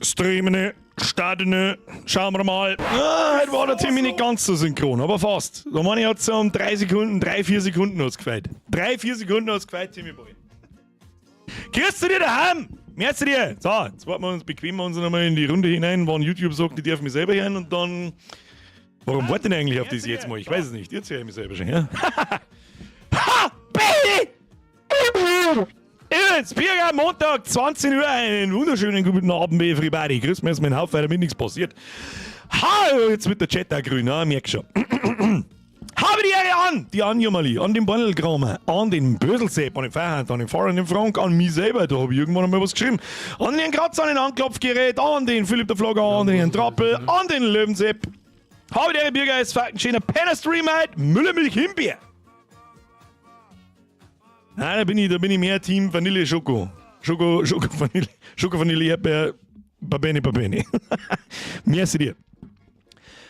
Streamen, starten, schauen wir mal. Heute war der Timmy nicht ganz so synchron, aber fast. Da meine ich, hat so um 3, 4 Sekunden hat's gefeit. 3, 4 Sekunden hat's gefeit, Timmy Boy. Grüß du dir daheim! Merci dir! So, jetzt warten wir uns, bequemen wir uns nochmal in die Runde hinein, wann YouTube sagt, ich darf mich selber hören und dann... Warum warte ich denn eigentlich auf das jetzt mal? Ich weiß es nicht. Jetzt höre ich mich selber schon, ja? Ha! Baby! Jetzt, Bierger, Montag, 20 Uhr, einen wunderschönen guten Abend, everybody. Grüß mich, mein Haufen, damit nichts passiert. Ha! Jetzt wird der Chat auch grün, ja, merk schon. Habe die Ehre an! Die Anjumali, an den Bandelkramer, an den Böselsepp, an den Feierhand, an den Pfarrer, an den Frank, an mich selber, da habe ich irgendwann einmal was geschrieben. An den Kratz, an den Anklopfgerät, an den Philipp der Flogger, an den Trappel, an den Löwensepp. Habe die Ehre, Bierger, ist schöner Penner-Stream heute, Müllermilch Himbeer. Nein, da bin ich mehr Team Vanille Schoko. Schoko Vanille Erdbeer, Babeni. Merci dir.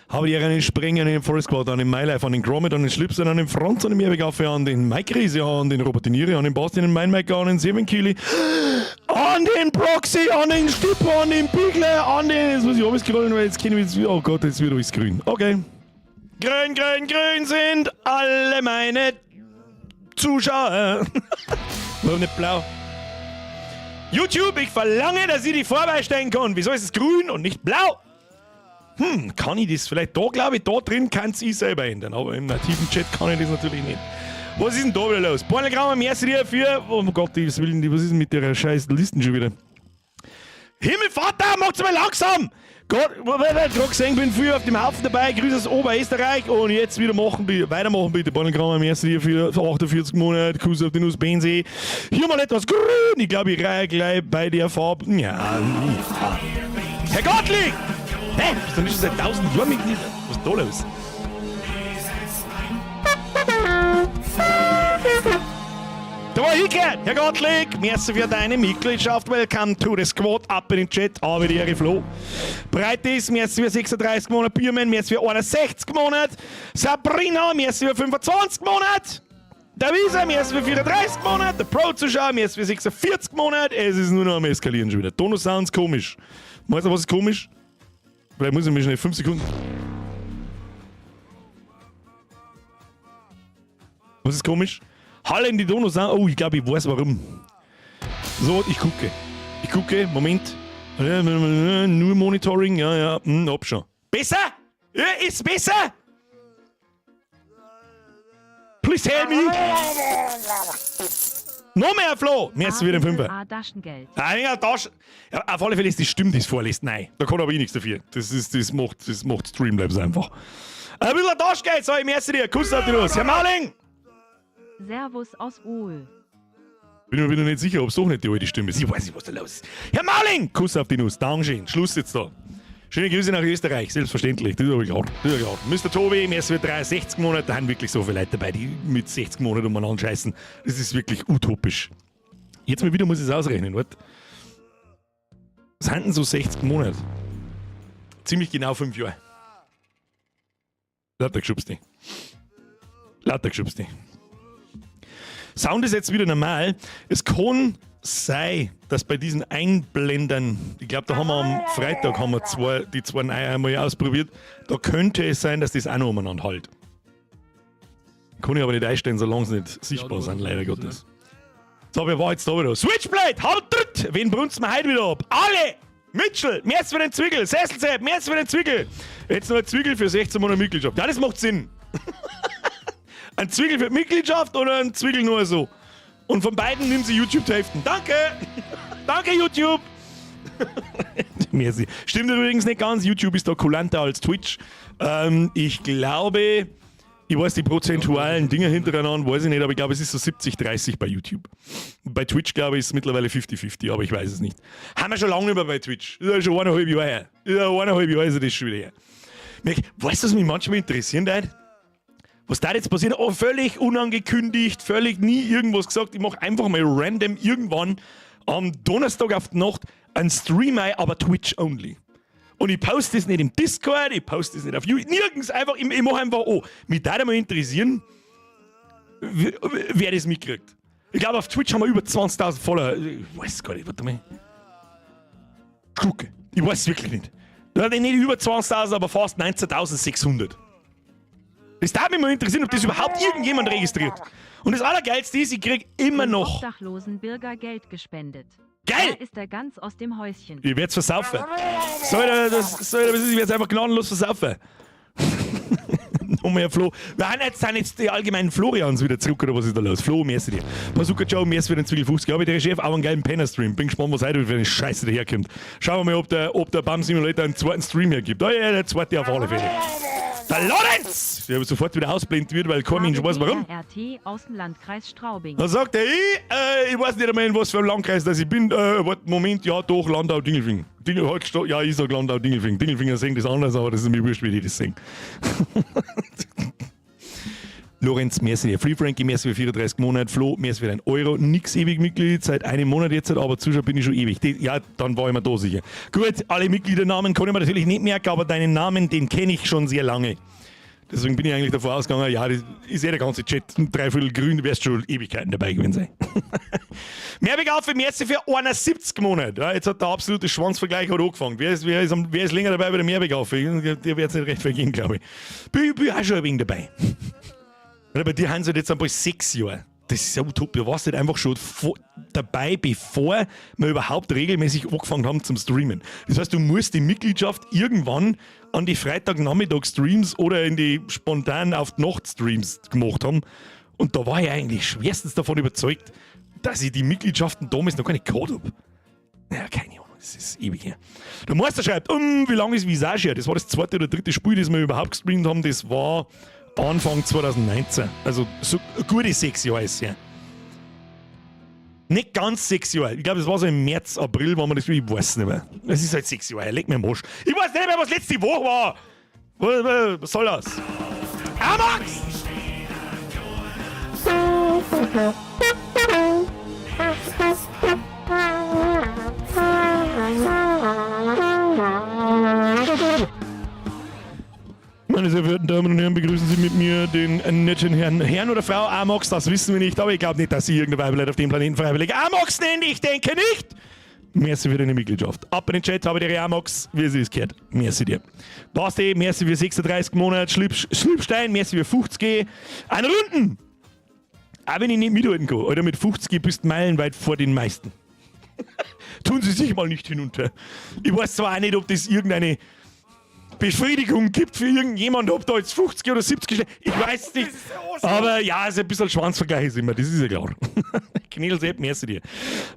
Habe ich einen Sprenger, an den Forest Squad, an den MyLife, an den Gromit, an den Schlips, an den Franz, an den Mehrwegaffe, an den Mike Riese, an den Robert Dinieri, an den Basti, an den Meinmike, an den 7 Kili, an den Proxy, an den Stipper, an den Bigler, an den... Jetzt muss ich alles scrollen, weil jetzt kenne ich mich... Oh Gott, jetzt wird alles grün. Okay. Grün sind alle meine Zuschauer. Warum nicht blau? YouTube, ich verlange, dass ich die vorbeistellen kann. Wieso ist es grün und nicht blau? Kann ich das vielleicht da, glaube ich, da drin kann es ich selber ändern, aber im nativen Chat kann ich das natürlich nicht. Was ist denn da wieder los? Bornelgramer, merci dir für... Oh Gott, was ist denn mit der scheiß Listen schon wieder? Himmelvater, macht's mal langsam! Gott, weil ich gerade gesehen bin, früher auf dem Haufen dabei, grüß aus Oberösterreich und jetzt wieder weitermachen bitte. Bornelgramer, merci dir für 48 Monate, Kuss auf den Nussbensee. Hier mal etwas grün, ich glaube, ich reihe gleich bei der Farbe. Ja, Herr Gottlieb! Hey, bist du nicht schon seit 1000 Jahren Mitglied? Was ist da los? Da war ich gehört, Herr Gottlieb, merci für deine Mitgliedschaft. Welcome to the Squad, ab in den Chat, aber die Ehre Flo. Breitis, merci für 36 Monate. Biermann, merci für 61 Monate. Sabrina, merci für 25 Monate. Der Wieser, merci für 34 Monate. Der Pro-Zuschauer, merci für 46 Monate. Es ist nur noch am Eskalieren schon wieder. Donus Sounds komisch. Weißt du, was ist komisch? Vielleicht muss ich mich schnell 5 Sekunden. Was ist komisch? Halle in die Donau sagen. Oh, ich glaube, ich weiß warum. So, ich gucke. Moment. Nur Monitoring. Ja. Hab schon. Besser? Ja, ist besser? Please help me. Noch mehr, Flo! Merci für den Fünfer. Taschengeld. Ja, auf alle Fälle ist die Stimme, die es vorliest. Nein, da kann aber ich nichts dafür. Das macht Streamlabs einfach. Ein bisschen Taschengeld, so, ich merci dir. Kuss auf die Nuss. Herr Marling! Servus aus Uhl. Bin mir wieder nicht sicher, ob es doch nicht die alte Stimme ist. Ich weiß nicht, was da los ist. Herr Marling! Kuss auf die Nuss. Dankeschön. Schluss jetzt da. Schöne Grüße nach Österreich, selbstverständlich. Das habe ich auch. Mr. Tobi, merci für 63 Monate. Da haben wirklich so viele Leute dabei, die mit 60 Monaten umeinander scheißen. Das ist wirklich utopisch. Jetzt mal wieder muss ich es ausrechnen, warte. Was sind denn so 60 Monate? Ziemlich genau 5 Jahre. Lauter geschubst. Sound ist jetzt wieder normal. Es kann sein, dass bei diesen Einblendern, ich glaube, da haben wir am Freitag die zwei neue einmal ausprobiert, da könnte es sein, dass das auch noch umeinander halt. Kann ich aber nicht einstellen, solange sie nicht sichtbar sind, leider Gottes. So, wer war jetzt da wieder? Switchblade, haltet! Wen brunst wir heute wieder ab? Alle! Mitchell, merci für den Zwickel. Sesselsepp, merci für den Zwickel. Jetzt noch ein Zwickel für 16 Monate Mitgliedschaft. Ja, das macht Sinn. Ein Zwickel für Mitgliedschaft oder ein Zwickel nur so? Und von beiden nimmt sie YouTube die Hälften. Danke! Danke, YouTube! Merci. Stimmt übrigens nicht ganz. YouTube ist da kulanter als Twitch. Ich glaube, ich weiß die prozentualen Dinge hintereinander, weiß ich nicht, aber ich glaube, es ist so 70-30 bei YouTube. Bei Twitch, glaube ich, ist es mittlerweile 50-50, aber ich weiß es nicht. Haben wir schon lange nicht mehr bei Twitch. Das ist schon 1,5 Jahre her. 1,5 Jahre ist das schon wieder her. Weißt du, was mich manchmal interessieren würde? Was da jetzt passiert? Oh, völlig unangekündigt, völlig nie irgendwas gesagt. Ich mache einfach mal random irgendwann am Donnerstag auf die Nacht einen Stream ein, aber Twitch only. Und ich poste es nicht im Discord, ich poste es nicht auf YouTube, nirgends einfach, ich mache einfach, mich würde mal interessieren, wer das mitkriegt. Ich glaube, auf Twitch haben wir über 20.000 Follower. Ich weiß gar nicht, warte mal. Gucke. Ich weiß es wirklich nicht. Da hat nicht über 20.000, aber fast 19.600. Das darf mich mal interessieren, ob das überhaupt irgendjemand registriert. Und das Allergeilste ist, ich krieg immer Dem noch obdachlosen Bürger Geld gespendet. Geil! Da ist er ganz aus dem Häuschen. Ich werd's versaufen. Ich werd's einfach gnadenlos versaufen. Noch mehr Flo. Sind jetzt die allgemeinen Florians wieder zurück, oder was ist da los? Flo, merci dir. Bazooka Joe, merci für den Zwickel 50. Habe ich der Chef auch einen geilen Penner-Stream. Bin gespannt, was heute für eine Scheiße daherkommt. Schauen wir mal, ob der BAM Simulator einen zweiten Stream hergibt. Oh ja, der zweite auf alle Fälle. Der Lorenz! Der sofort wieder ausblendet wird, weil kein Mensch weiß warum. RT aus dem Landkreis Straubing. Da sagt er, ich weiß nicht einmal, in was für einem Landkreis das ich bin. Moment, ja, doch, Landau Dingelfing. Ja, ich sag Landau Dingelfing. Dingelfinger singen das anders, aber das ist mir wurscht, wie die das singen. Lorenz, merci dir. Free Frankie, merci für 34 Monate. Flo, merci für einen Euro. Nix ewig Mitglied, seit einem Monat jetzt, aber Zuschauer bin ich schon ewig. Ja, dann war ich mir da sicher. Gut, alle Mitgliedernamen kann ich mir natürlich nicht merken, aber deinen Namen, den kenne ich schon sehr lange. Deswegen bin ich eigentlich davon ausgegangen, ja, das ist der ganze Chat, 3/4 grün, du wirst schon Ewigkeiten dabei gewesen sein. Mehrweg auf für merci für 71 Monate. Ja, jetzt hat der absolute Schwanzvergleich angefangen. Wer ist länger dabei bei der Mehrweg auf? Der wird es nicht recht vergehen, glaube ich. Bin auch schon ein wenig dabei. Weil bei dir haben sie jetzt einmal 6 Jahre. Das ist ja utopisch. Du warst nicht einfach schon dabei, bevor wir überhaupt regelmäßig angefangen haben zum Streamen. Das heißt, du musst die Mitgliedschaft irgendwann an die Freitagnachmittag-Streams oder in die spontan auf die Nacht-Streams gemacht haben. Und da war ich eigentlich schwerstens davon überzeugt, dass ich die Mitgliedschaften damals noch gar nicht gehabt habe. Ja, keine Ahnung, das ist ewig her. Der Meister schreibt, wie lange ist Visage her? Das war das zweite oder dritte Spiel, das wir überhaupt gestreamt haben. Das war Anfang 2019. Also so gute 6 Jahre ist es her. Nicht ganz 6 Jahre. Ich glaube, das war so im März, April, wenn man das will. Ich weiß nicht mehr. Es ist halt 6 Jahre her. Leg mir am Arsch. Ich weiß nicht mehr, was letzte Woche war. Was soll das? Max! Meine sehr verehrten Damen und Herren, begrüßen Sie mit mir den netten Herrn oder Frau Amox, das wissen wir nicht, aber ich glaube nicht, dass Sie irgendeine Weiblein auf dem Planeten freiwillig Amox nennt, ich denke nicht! Merci für deine Mitgliedschaft. Ab in den Chat, habe ich dir Amox, wie sie es gehört. Merci dir. Basti, merci für 36 Monate, Schlüpfstein, merci für 50 Ein Runden! Auch wenn ich nicht mithalten kann, Alter, mit 50 bist du meilenweit vor den meisten. Tun Sie sich mal nicht hinunter. Ich weiß zwar auch nicht, ob das irgendeine Befriedigung gibt für irgendjemand, ob da jetzt 50 oder 70 ich weiß es nicht. Aber ja, es ist ein bisschen Schwanzvergleich ist immer, das ist ja klar. Knädel Sepp, merci dir.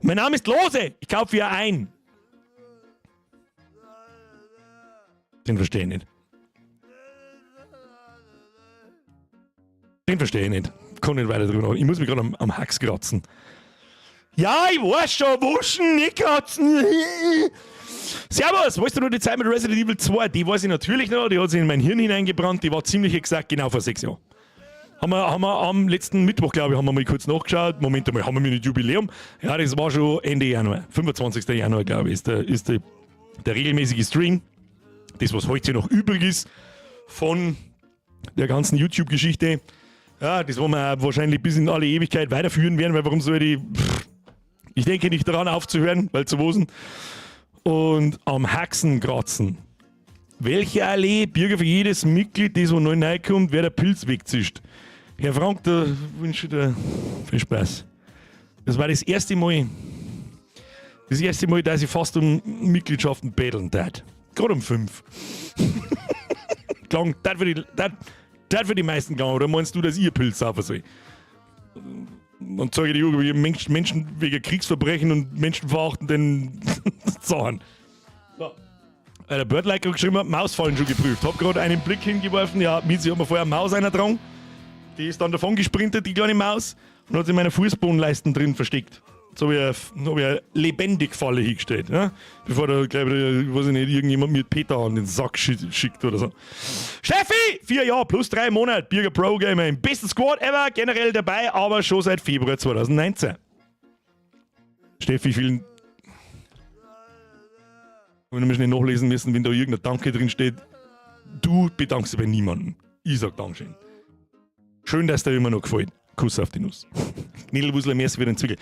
Mein Name ist Lose, ich kaufe ja ein. Den verstehe ich nicht. Den verstehe ich nicht. Kann nicht weiter drüber. Ich muss mich gerade am Hax kratzen. Ja, ich weiß schon, wuschen, nicht kratzen. Servus, weißt du noch die Zeit mit Resident Evil 2? Die weiß ich natürlich noch, die hat sich in mein Hirn hineingebrannt, die war ziemlich exakt genau vor 6 Jahren. Haben wir am letzten Mittwoch, glaube ich, haben wir mal kurz nachgeschaut. Moment einmal, haben wir mit dem Jubiläum? Ja, das war schon Ende Januar. 25. Januar, glaube ich, ist der regelmäßige Stream. Das, was heute noch übrig ist von der ganzen YouTube-Geschichte. Ja, das wollen wir wahrscheinlich bis in alle Ewigkeit weiterführen werden, weil warum soll ich denke nicht daran aufzuhören, weil zu wosen. Und am Haxen kratzen. Welche Allee Bürger für jedes Mitglied, das wo neu reinkommt, wer der Pilz wegzischt? Herr Frank, da wünsche ich dir viel Spaß. Das war das erste Mal, dass ich fast um Mitgliedschaften betteln tat. Gerade um 5. Klang, das für die meisten gegangen. Oder meinst du, dass ihr Pilz saufen soll? Und sage die Jugend, Menschen wegen Kriegsverbrechen und menschenverachtenden Sachen. So. Der Birdlike hat geschrieben, Mausfallen schon geprüft. Hab gerade einen Blick hingeworfen, ja, Mizi hat mir vorher eine Maus eingetragen. Die ist dann davon gesprintet, die kleine Maus, und hat sich in meiner Fußbodenleisten drin versteckt. So habe ich eine lebendig Falle hingestellt, ja? Bevor da, glaube ich, weiß ich nicht, irgendjemand mir Peter an den Sack schickt oder so. Steffi, 4 Jahre plus 3 Monate, Bürger Pro Gamer im besten Squad ever, generell dabei, aber schon seit Februar 2019. Steffi, vielen. Wenn wir schnell nachlesen müssen, wenn da irgendein Danke drin steht, du bedankst dich bei niemandem. Ich sag Dankeschön. Schön, dass dir immer noch gefällt. Kuss auf die Nuss. Knädelwusler, merci für den Zwickel.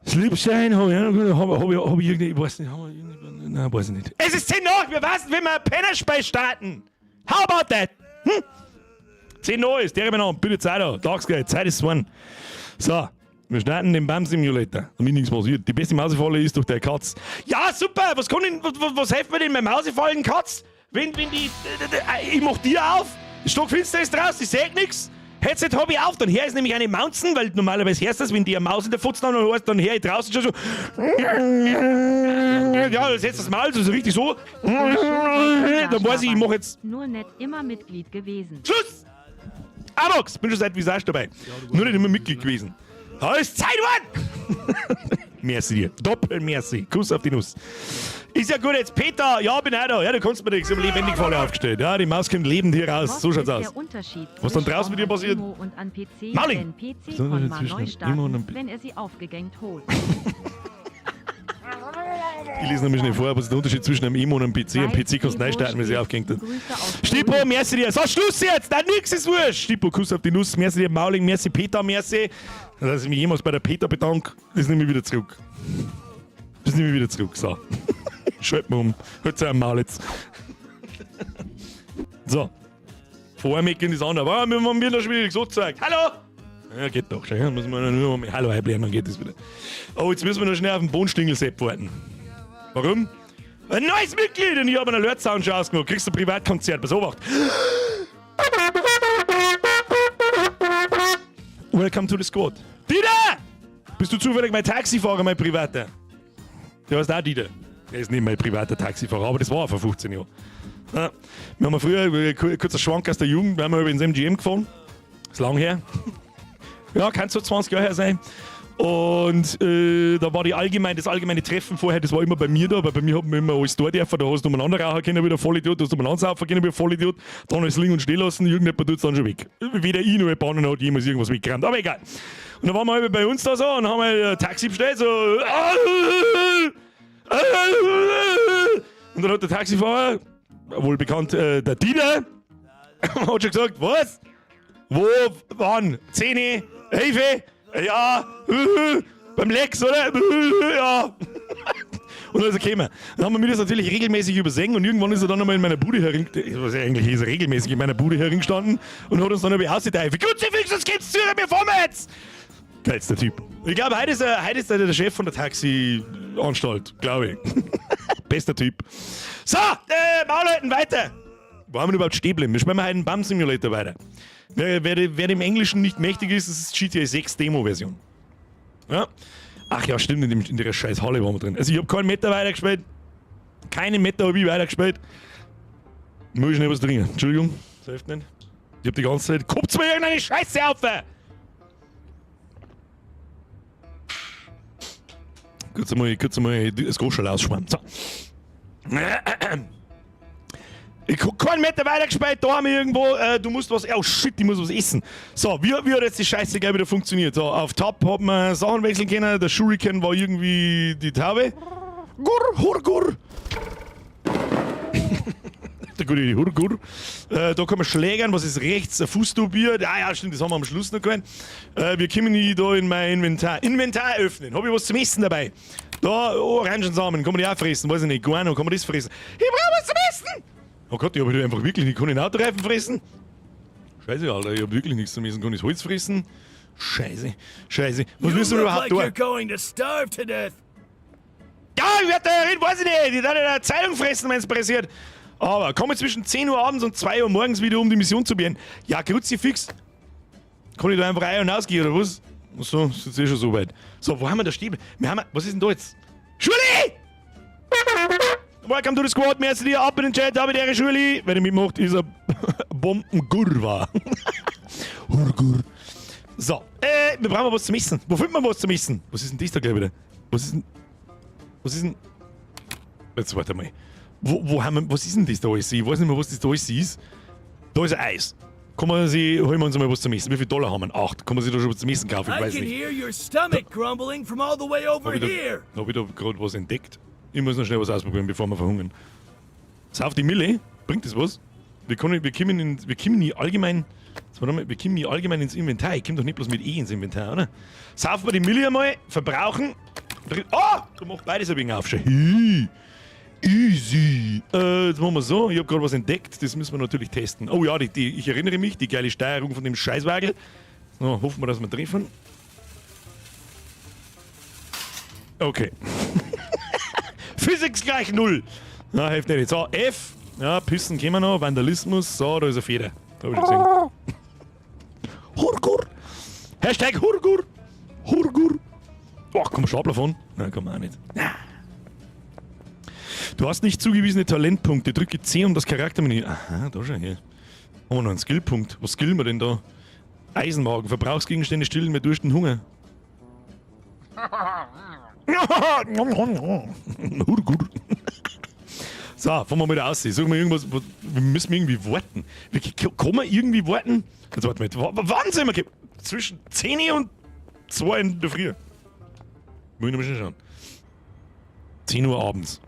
Slipstein, hab ich irgendwie, ich weiß nicht, nein, weiß ich nicht. Es ist 10 nach, wir wissen, wenn wir Pennerspiel starten. How about that? 10 nach ist, der an, bitte Zeit da, Tagsgeld, Zeit ist 1. So, wir starten den BAM Simulator, damit nichts passiert. Die beste Mausefalle ist durch der Katz. Ja, super, was hilft mir denn beim Mausefallen, Katz? Wenn die, ich mach dir auf, Stockfinster ist draus, ich seh nix. Headset hab ich auf, dann her ist nämlich eine Mounzen, weil normalerweise hörst du das, wenn die eine Maus in der Futz haben und hörst, dann her ich draußen schon so. Ja, dann setzt das Maul so richtig so. Dann weiß ich mach jetzt. Nur nett immer Mitglied gewesen. Schluss! Amox, bin schon seit Visage dabei. Nur nicht immer Mitglied gewesen. Da ist Zeit, Mann! Merci dir. Doppel-Merci. Kuss auf die Nuss. Ist ja gut, jetzt Peter, ja, bin auch da. Ja, du kannst mir nichts im lebendig Falle aufgestellt. Ja, die Maus kommt lebend hier raus. So schaut's aus. Was dann draußen mit dir passiert? Und an PC, Marling! wenn PC von mal neu starten, wenn er sie aufgegängt holt. Ich lese nämlich nicht vor, was ist der Unterschied zwischen einem Emo und einem PC? Ein PC kannst du neu starten, wenn sie aufgehängt hat. Stippo, merci dir. So, Schluss jetzt! Nein, nix ist wurscht! Stippo, Kuss auf die Nuss. Merci dir, Mauling. Merci, Peter. Merci. Dass ich mich jemals bei der Peter bedanke, das nehme ich wieder zurück. Das nehme ich wieder zurück. So. Schalt mal um. Hört sich ein Maul jetzt. So. Vormecken ist anders. Aber wir haben wieder schwierig so gezeigt. Hallo! Ja, geht doch. Ja, müssen wir nur mal Hallo einblähen, dann geht das wieder. Oh, jetzt müssen wir noch schnell auf den Bohnenstingel-Sepp warten. Warum? Ein neues Mitglied! Und ich habe einen Alert-Sound schon ausgemacht. Kriegst du ein Privatkonzert. Pass auf. Welcome to the squad. Dieter! Bist du zufällig mein Taxifahrer, mein privater? Der heißt auch Dieter. Der ist nicht mein privater Taxifahrer, aber das war er vor 15 Jahren. Ja, wir haben früher, kurzer Schwank aus der Jugend, wir haben ins MGM gefahren. Das ist lang her. Ja, kann so 20 Jahre her sein. Und da war das allgemeine Treffen vorher, das war immer bei mir da, weil bei mir hat man immer alles da dürfen, da hast du umeinander rauchen können, wieder Vollidiot, da hast du umeinander saufen können, wieder Vollidiot, dann ist liegen und stehen lassen, irgendjemand tut es dann schon weg. Weder ich noch ein Bahnen hat jemals irgendwas weggerannt, aber egal. Und dann waren wir halt bei uns da so und haben ein Taxi bestellt, so. Und dann hat der Taxifahrer, wohl bekannt der Dieter, hat schon gesagt, was? Wo, wann? 10, Hilfe? Ja, beim Lex, oder? Ja. Und dann ist er gekommen. Dann haben wir mir das natürlich regelmäßig übersehen und irgendwann ist er dann nochmal in meiner Bude was eigentlich ist er regelmäßig in meiner Bude hergestanden und hat uns dann über ausgeteilt. Kruzifix, sonst geht's zu, mir vorwärts! Geilster Typ. Ich glaube, heute ist er der Chef von der Taxianstalt, glaube ich. Bester Typ. So, Bauleuten, weiter! Wo haben wir überhaupt stehen bleiben? Wir spielen heute einen BAM Simulator weiter. Wer dem Englischen nicht mächtig ist, das ist GTA 6 Demo-Version. Ja? Ach ja, stimmt, in der scheiß Halle waren wir drin. Also ich habe keinen Meter weitergespielt. Keinen Meter habe ich weitergespielt. Muss ich schnell was trinken. Entschuldigung, das hilft nicht. Ich habe die ganze Zeit... Kommt mir irgendeine Scheiße auf! Kurz einmal das Groschel ausschwemmen. So. Ich hab keinen Meter weitergespielt, da haben wir irgendwo, du musst was, oh shit, ich muss was essen. So, wie hat jetzt die Scheiße gleich wieder funktioniert? So, auf Tab hat man Sachen wechseln können, der Shuriken war irgendwie die Taube. Hurgur. Der gute Hurgur. Da kann man schlägern, was ist rechts? Ein Fußtubier. Ja, stimmt, das haben wir am Schluss noch gehabt. Wir kommen da in mein Inventar. Inventar öffnen. Hab ich was zum Essen dabei? Da, Orangensamen, kann man die auch fressen? Weiß ich nicht. Guano, kann man das fressen? Ich brauch was zum Essen! Oh Gott, ich hab einfach wirklich nicht. Kann ich einen Autoreifen fressen? Scheiße, Alter, ich hab wirklich nichts zum Essen. Kann ich das Holz fressen? Scheiße. Was müssen wir überhaupt tun? Ja, ich werde da reden, weiß ich nicht. Ich werde in der Zeitung fressen, wenn es passiert. Aber komme zwischen 10 Uhr abends und 2 Uhr morgens wieder, um die Mission zu beenden. Ja, Kruzifix. Kann ich da einfach rein und ausgehen, oder was? So, ist jetzt eh schon so weit. So, wo haben wir da stehen? Was ist denn da jetzt? Schuli! Welcome to the squad, merci dir, ab in den Chat, habe der Schuli. Wenn ihr mitmacht, ist er Bombengurwa. Hurgur. So, wir brauchen was zum Essen. Wo findet man was zum Essen? Was ist denn das da gleich wieder? Was ist denn... Jetzt warte mal. Was ist denn das da alles? Ich weiß nicht mehr, was das da alles ist. Da ist ein Eis. Holen wir uns mal was zum Essen. Wie viel $? haben wir? 8. Kann man sich da schon was zum Essen kaufen? Ich weiß nicht. Hab ich da gerade was entdeckt? Ich muss noch schnell was ausprobieren, bevor wir verhungern. Sauf die Mille. Bringt das was? Wir kommen nie allgemein ins Inventar. Ich komme doch nicht bloß mit ins Inventar, oder? Saufen wir die Mille einmal, verbrauchen Du machst beides ein wenig auf. Hey. Easy. Jetzt machen wir so. Ich habe gerade was entdeckt. Das müssen wir natürlich testen. Oh ja, ich erinnere mich, die geile Steuerung von dem Scheißwagel. So, hoffen wir, dass wir treffen. Okay. Physics gleich 0. Na, hilft nicht. So, F. Ja, Pissen können wir noch. Vandalismus. So, da ist eine Feder. Da hab ich gesehen. Hurgur. Hashtag Hurgur. Hurgur. Boah, komm, Schabler von. Nein, komm auch nicht. Du hast nicht zugewiesene Talentpunkte. Drücke C, um das Charaktermenü. Aha, da schon hier. Oh, noch ein Skillpunkt. Was skillen wir denn da? Eisenmagen. Verbrauchsgegenstände stillen mir durch den Hunger. Hurgur. So, fahren wir wieder aus. Sagen wir irgendwas. Wir müssen irgendwie warten. Kann man irgendwie warten? Jetzt warten wir. Wann sind wir? Zwischen 10 und 2 in der Früh. Muss ich noch mal schnell schauen. 10 Uhr abends.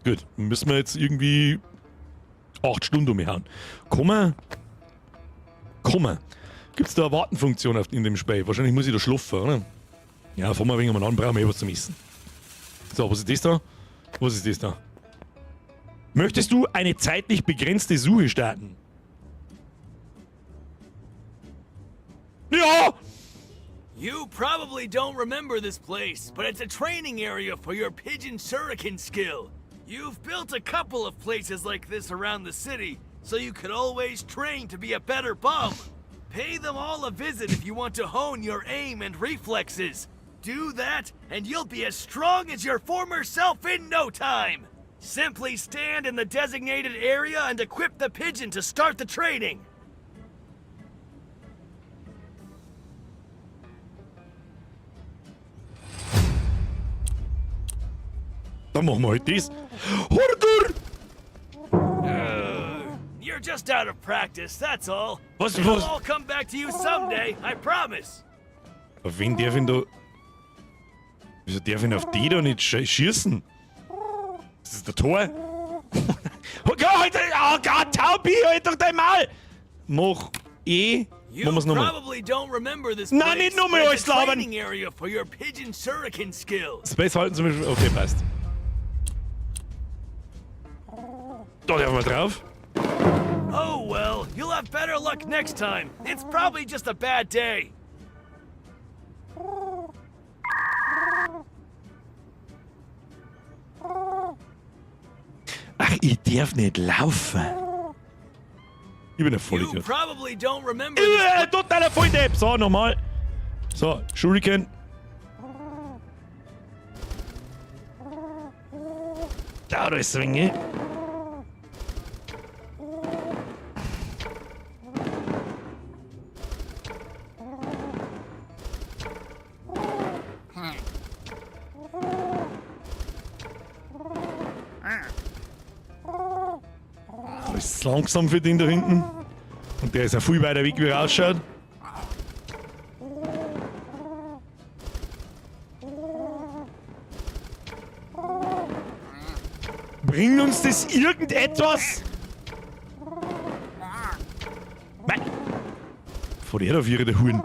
Gut, müssen wir jetzt irgendwie 8 Stunden umhauen. Kommen. Gibt es da eine Wartenfunktion in dem Spiel? Wahrscheinlich muss ich da schlafen, oder? Ja, fahren wir ein wenig mal an, brauchen wir was zum Essen. So, was ist das da? Was ist das da? Möchtest du eine zeitlich begrenzte Suche starten? Ja! You probably don't remember this place, but it's a training area for your pigeon shuriken skill. You've built a couple of places like this around the city, so you could always train to be a better bum. Pay them all a visit if you want to hone your aim and reflexes. Do that, and you'll be as strong as your former self in no time. Simply stand in the designated area and equip the pigeon to start the training. Dann machen wir halt das. Hurgur! You're just out of practice, that's all. Was? It'll all come back to you someday, I promise. Auf wen darf ich da... Wieso darf ich auf die da nicht schießen? Ist das der Tor? Oh Gott, Taubi, halt doch dein Maul! Mach E. You Machen wir's nochmal. probably don't remember this Nein, place, nicht nochmal but alles it's a labern. training area for your pigeon shuriken skills. Space halten zum Beispiel. Okay, passt. Da darf man drauf. Oh well, you'll have better luck next time. It's probably just a bad day. Ach, ich darf nicht laufen. Ich bin ein You Vollidiot. probably don't remember this Totaler Volldepp. So, nochmal. So, Shuriken. Da ist Swinge. Das ist langsam für den da hinten. Und der ist ja viel weiter weg, wie er ausschaut. Bringt uns das irgendetwas? Nein. Vor der auf ihre der Huren.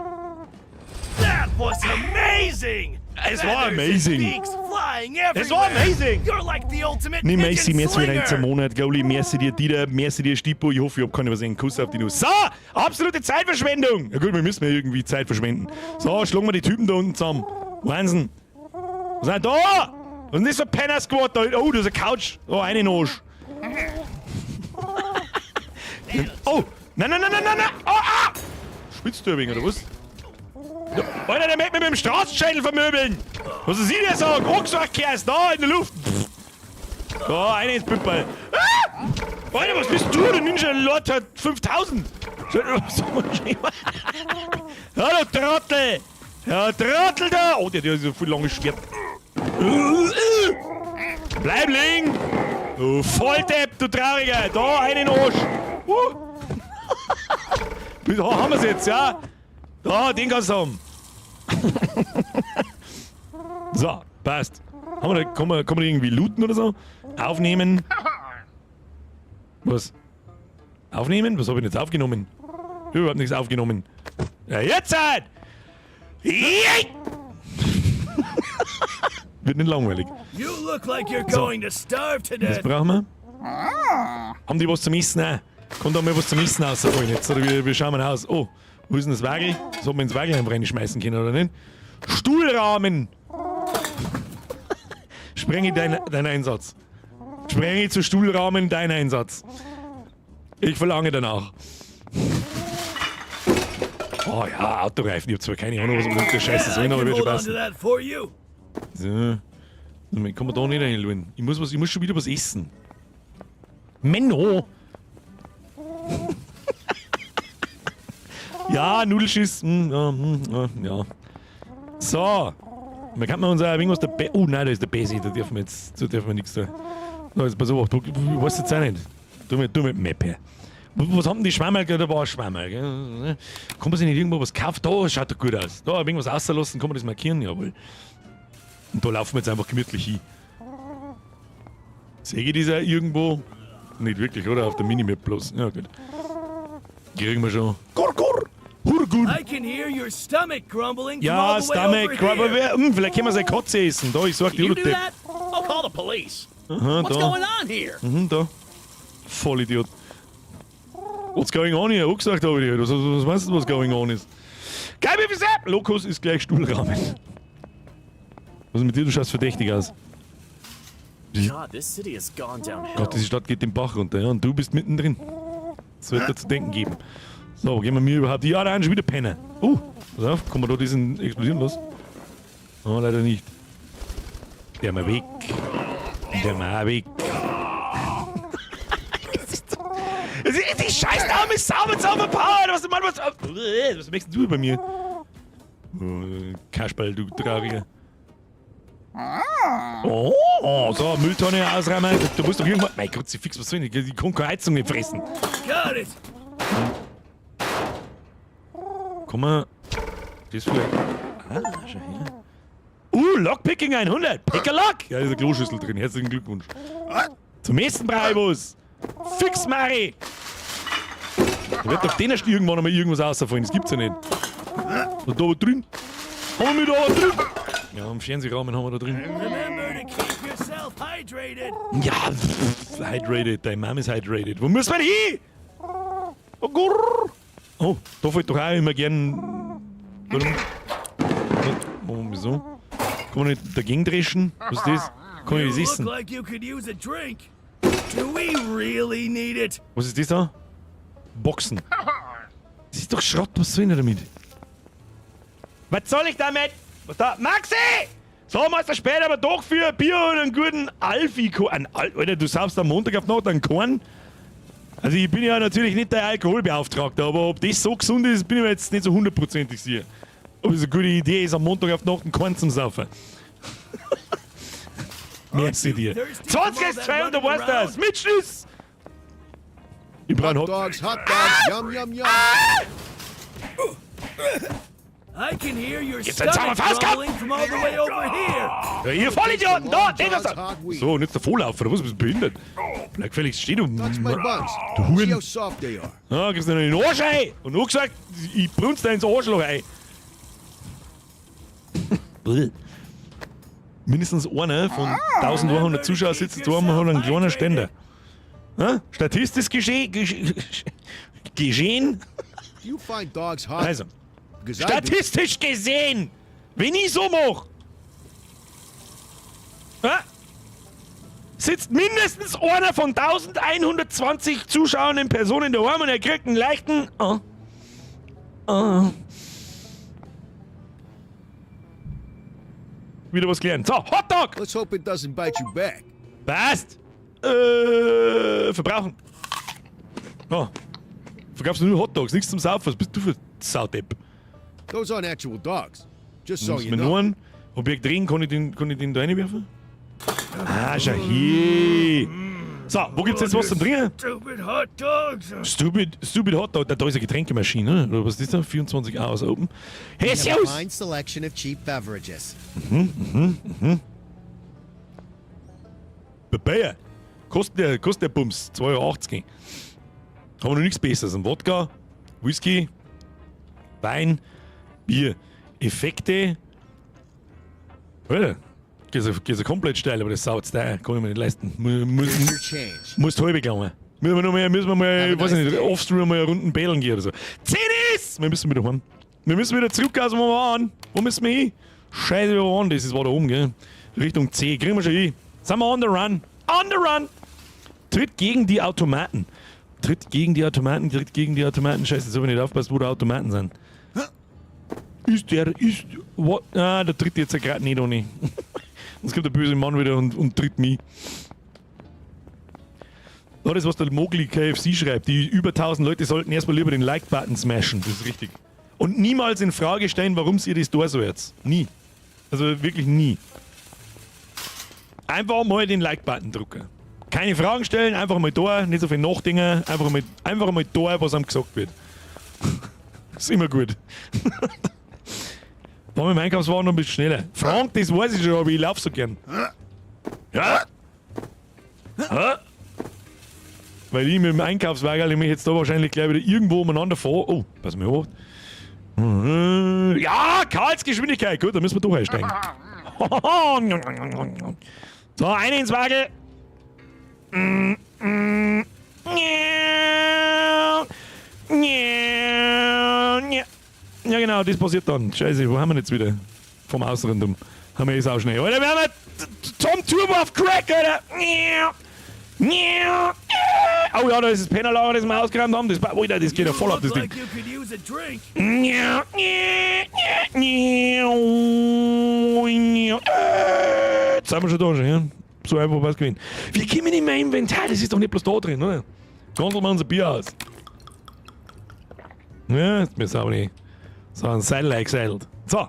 That was amazing! Es war Feathers and amazing. beaks flying Es war everywhere. amazing. You're like the ultimate Nicht merci, pigeon merci für den slinger. Monat, Gauli, merci dir, Dieter, merci dir, Stipo. Ich hoffe, ich hab keine was einen Kuss auf die Nuss. So, absolute Zeitverschwendung. Ja gut, wir müssen ja irgendwie Zeit verschwenden. So, schlagen wir die Typen da unten zusammen. Wahnsinn. Was ist denn da? Was ist denn das für ein Penner-Squad da? Oh, da ist eine Couch. Oh, eine Nosch. Oh, nein. Oh, ah! Spitzt du ein wenig, oder was? Ja, Alter, der möchte mich mit dem Straßenschädel vermöbeln. Was ist denn so? Rucksackkehr ist da in der Luft. Da, eine ins Püppel. Ah! Alter, was bist du? Der Ninja Lord hat 5000. Ja, du Trottel. Ja, Trottel da. Oh, der hat so viel langes Schwert. Bleib liegen. Du Volldepp, du Trauriger. Da, einen Arsch. Da haben wir's jetzt, ja? Da, den kannst du haben. So, passt. Kann man irgendwie looten oder so? Aufnehmen. Was? Aufnehmen? Was habe ich denn jetzt aufgenommen? Ich hab überhaupt nichts aufgenommen. Ja, jetzt halt! Wird nicht langweilig. You look like you're going to starve to Das death. brauchen wir. Haben die was zum Essen auch? Kommt da mal was zum Essen rausholen jetzt? Oder wie schauen wir aus? Oh, wo ist denn das Wagel? Das hat man ins Wagel reinschmeißen können, oder nicht? Stuhlrahmen! Sprenge dein Einsatz. Sprenge zu Stuhlrahmen dein Einsatz. Ich verlange danach. Oh ja, Autoreifen. Ich hab zwar keine Ahnung, was man mit der Scheiße I soll, aber can wird schon hold on to passen. that for you. So. Ich kann man da nicht reinladen. Ich muss schon wieder was essen. Menno! Ja, Nudelschiss. Ja. So. Man kann uns auch irgendwas der Oh nein, da ist der Besi. Da dürfen wir nichts da. So, jetzt pass auf, du weißt jetzt auch nicht. Du mit dem Map her. Was haben die Schwammerl? Da war ein Schwammerl. Gell? Kann man sich nicht irgendwo was kaufen? Da schaut doch gut aus. Da irgendwas auslassen, kann man das markieren, jawohl. Und da laufen wir jetzt einfach gemütlich hin. Sehe ich das auch irgendwo? Nicht wirklich, oder? Auf der Minimap bloß. Ja, gut. Kriegen wir schon. Gorgor! Hurgun! I can hear your stomach grumbling from Ja, all the way Stomach, over aber here. vielleicht können wir seine Katze essen. Da, ich sag dir, You du do Depp. that? I'll call the police. Aha, What's da. going on here? Da. Vollidiot. What's going on here? Auch gesagt habe ich dir. Was meinst du, was going on ist? Geil, wie viel Lokus ist gleich Stuhlrahmen. Was ist mit dir? Du schaust verdächtig aus. God, this city has gone downhill. Gott, diese Stadt geht den Bach runter, ja, und du bist mittendrin. Das wird dir zu denken geben. So, wo gehen wir mir überhaupt? Ja, da haben schon wieder Penner. Pass auf, kann man da diesen explodieren lassen? Oh, leider nicht. Der mal weg. Der mal weg. Die scheiß arme Sau mit Sauberpower! Was machst du bei mir? Kasperl, du Trauriger. Oh, so, Mülltonne ausräumen. Du musst doch irgendwann. Mein Gott, fix, was soll ich? Die kann keine Heizung nicht fressen. Got it. Komm mal. Das vielleicht. Schau her. Lockpicking 100. Pick a Lock. Ja, da ist eine Kloschüssel drin. Herzlichen Glückwunsch. Zum nächsten Breibus. Fix, Mari. Da wird doch denen irgendwann einmal irgendwas rausfallen. Das gibt's ja nicht. Und da drin. Haben wir da drin. Ja, im Fernsehrahmen haben wir da drin. Remember to keep yourself hydrated. Ja, hydrated. Deine Mom ist hydrated. Wo müssen wir hin? Oh, gurr. Oh, da fällt doch auch immer gern. Warum? Oh, wieso? Kann man nicht dagegen dreschen? Was ist das? Kann ich das You essen? look like you could use a drink. Do we really need it? Was ist das da? Boxen. Das ist doch Schrott, was soll ich denn damit? Was soll ich damit? Was da? Maxi! So, machst du später aber doch für ein Bier und einen guten Alfie-Korn. Alter, du saufst am Montag auf Nacht einen Korn? Also ich bin ja natürlich nicht der Alkoholbeauftragte, aber ob das so gesund ist, bin ich mir jetzt nicht so hundertprozentig sicher. Ob es eine gute Idee ist, am Montag auf Nacht einen Korn zum Saufen. Merci dir. 20 ist 200, du weißt das. Mit Schluss! Ich brauche einen Hot dogs, yum, yum, yum. I can hear your Jetzt ein stomach Zauberfaust gehabt. grumbling from all the way over here. Ja, ihr Vollidioten, da, den das. Hot wheat. So, und jetzt der Vorlaufer, oder was? Bist du behindert? Bleib gefälligst stehen, du. Touch my buns. Du See Huren. how soft they are. Ja, gibst du noch in den Arsch ein. Und nur gesagt, ich brunst da ins Arschloch ein. Mindestens einer von 1100 Zuschauern sitzt da und hat einen kleinen Ständer. Ja? Statistisch geschehen? Do you find dogs hot? Also, Because I do. statistisch gesehen, wenn ich so mache, ja, sitzt mindestens einer von 1120 zuschauenden Personen daheim und er kriegt einen leichten. Wieder was gelernt. So, Hotdog! Let's hope it doesn't bite you back. Passt! Verbrauchen. Oh. Verkaufst du nur Hotdogs, nichts zum Saufen. Was bist du für Saudepp? Those aren't actual dogs. Just so Muss you mir know. nur ein Objekt drehen, kann ich den da reinwerfen? Ah, schau hier. So, wo gibt's jetzt was zum Trinken? Stupid hot dogs. Stupid Hotdog. Da ist eine Getränkemaschine, oder was ist das? 24 Hours open. Hey, We have a servus! fine selection of cheap beverages. Bayer. Kostet der Bums. 2,80 Euro. Haben wir noch nichts Besseres. Ein Wodka, Whisky, Wein, Bier. Effekte. Alter, Gehst du komplett steil, aber das saut's da. Kann ich mir nicht leisten. Here's your change. Musst halbe gelangen. Müssen wir mal, Have a weiß ich nice nicht, day. offstream mal eine Runden bädeln gehen oder so. Zenis! Wir müssen wieder heim. Wir müssen wieder zurück, aus wo wir waren. Wo müssen wir hin? Scheiße, wo waren das? Das war da oben, gell? Richtung C. Kriegen wir schon hin. Sind wir on the run? On the run! Tritt gegen die Automaten. Tritt gegen die Automaten. Scheiße, jetzt hab ich nicht aufgepasst, wo die Automaten sind. What? Ah, der tritt jetzt ja gerade nicht ohne. Sonst kommt der böse Mann wieder und tritt mich. Das ist, was der Mogli KFC schreibt. Die über 1000 Leute sollten erstmal lieber den Like-Button smashen. Das ist richtig. Und niemals in Frage stellen, warum ihr das da so jetzt. Nie. Also wirklich nie. Einfach mal den Like-Button drücken. Keine Fragen stellen, einfach mal da, nicht so viel nachdenken, einfach mal da, was einem gesagt wird. Ist immer gut. Fahren wir im Einkaufswagen noch ein bisschen schneller. Frank, das weiß ich schon, aber ich laufe so gern. Ja? Weil ich mit dem Einkaufswagen mich jetzt da wahrscheinlich gleich wieder irgendwo umeinander fahre. Oh, pass mal auf. Ja, Karls Geschwindigkeit. Gut, dann müssen wir doch einsteigen. So, eine ins Wagen. Ja genau, das passiert dann. Scheiße, wo haben wir jetzt wieder? Vom Außenrundum. Haben wir jetzt auch schnell. Alter, wir haben Tom Turbo auf Crack, Alter. Oh ja, da ist das Pennerlager, das wir ausgeräumt haben. Das geht ja voll ab, das Ding. Like you could use a drink. Jetzt sind wir schon da, ja? So einfach was gewinnen. Wir kommen in mein Inventar, das ist doch nicht bloß da drin, oder? Ganzeln wir unser Bier aus. Ja, wir sind aber nicht so ein Seil eingeseilt. So,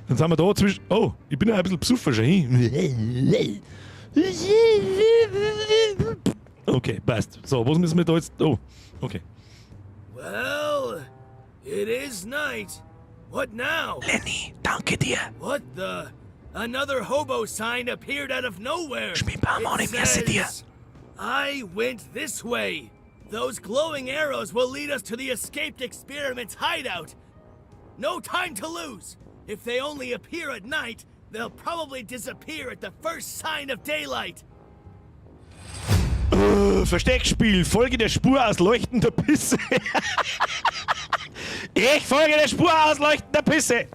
dann sind wir da zwischen. Oh, ich bin ja ein bisschen besoffen schon. Hin. Okay, passt. So, was müssen wir da jetzt. Oh, okay. Well, it is night. What now? Lenny, danke dir. What the? Another hobo sign appeared out of nowhere. It says, I went this way. Those glowing arrows will lead us to the escaped experiment's hideout. No time to lose. If they only appear at night, they'll probably disappear at the first sign of daylight. Versteckspiel, Folge der Spur aus leuchtender Pisse. Ich folge der Spur aus leuchtender Pisse.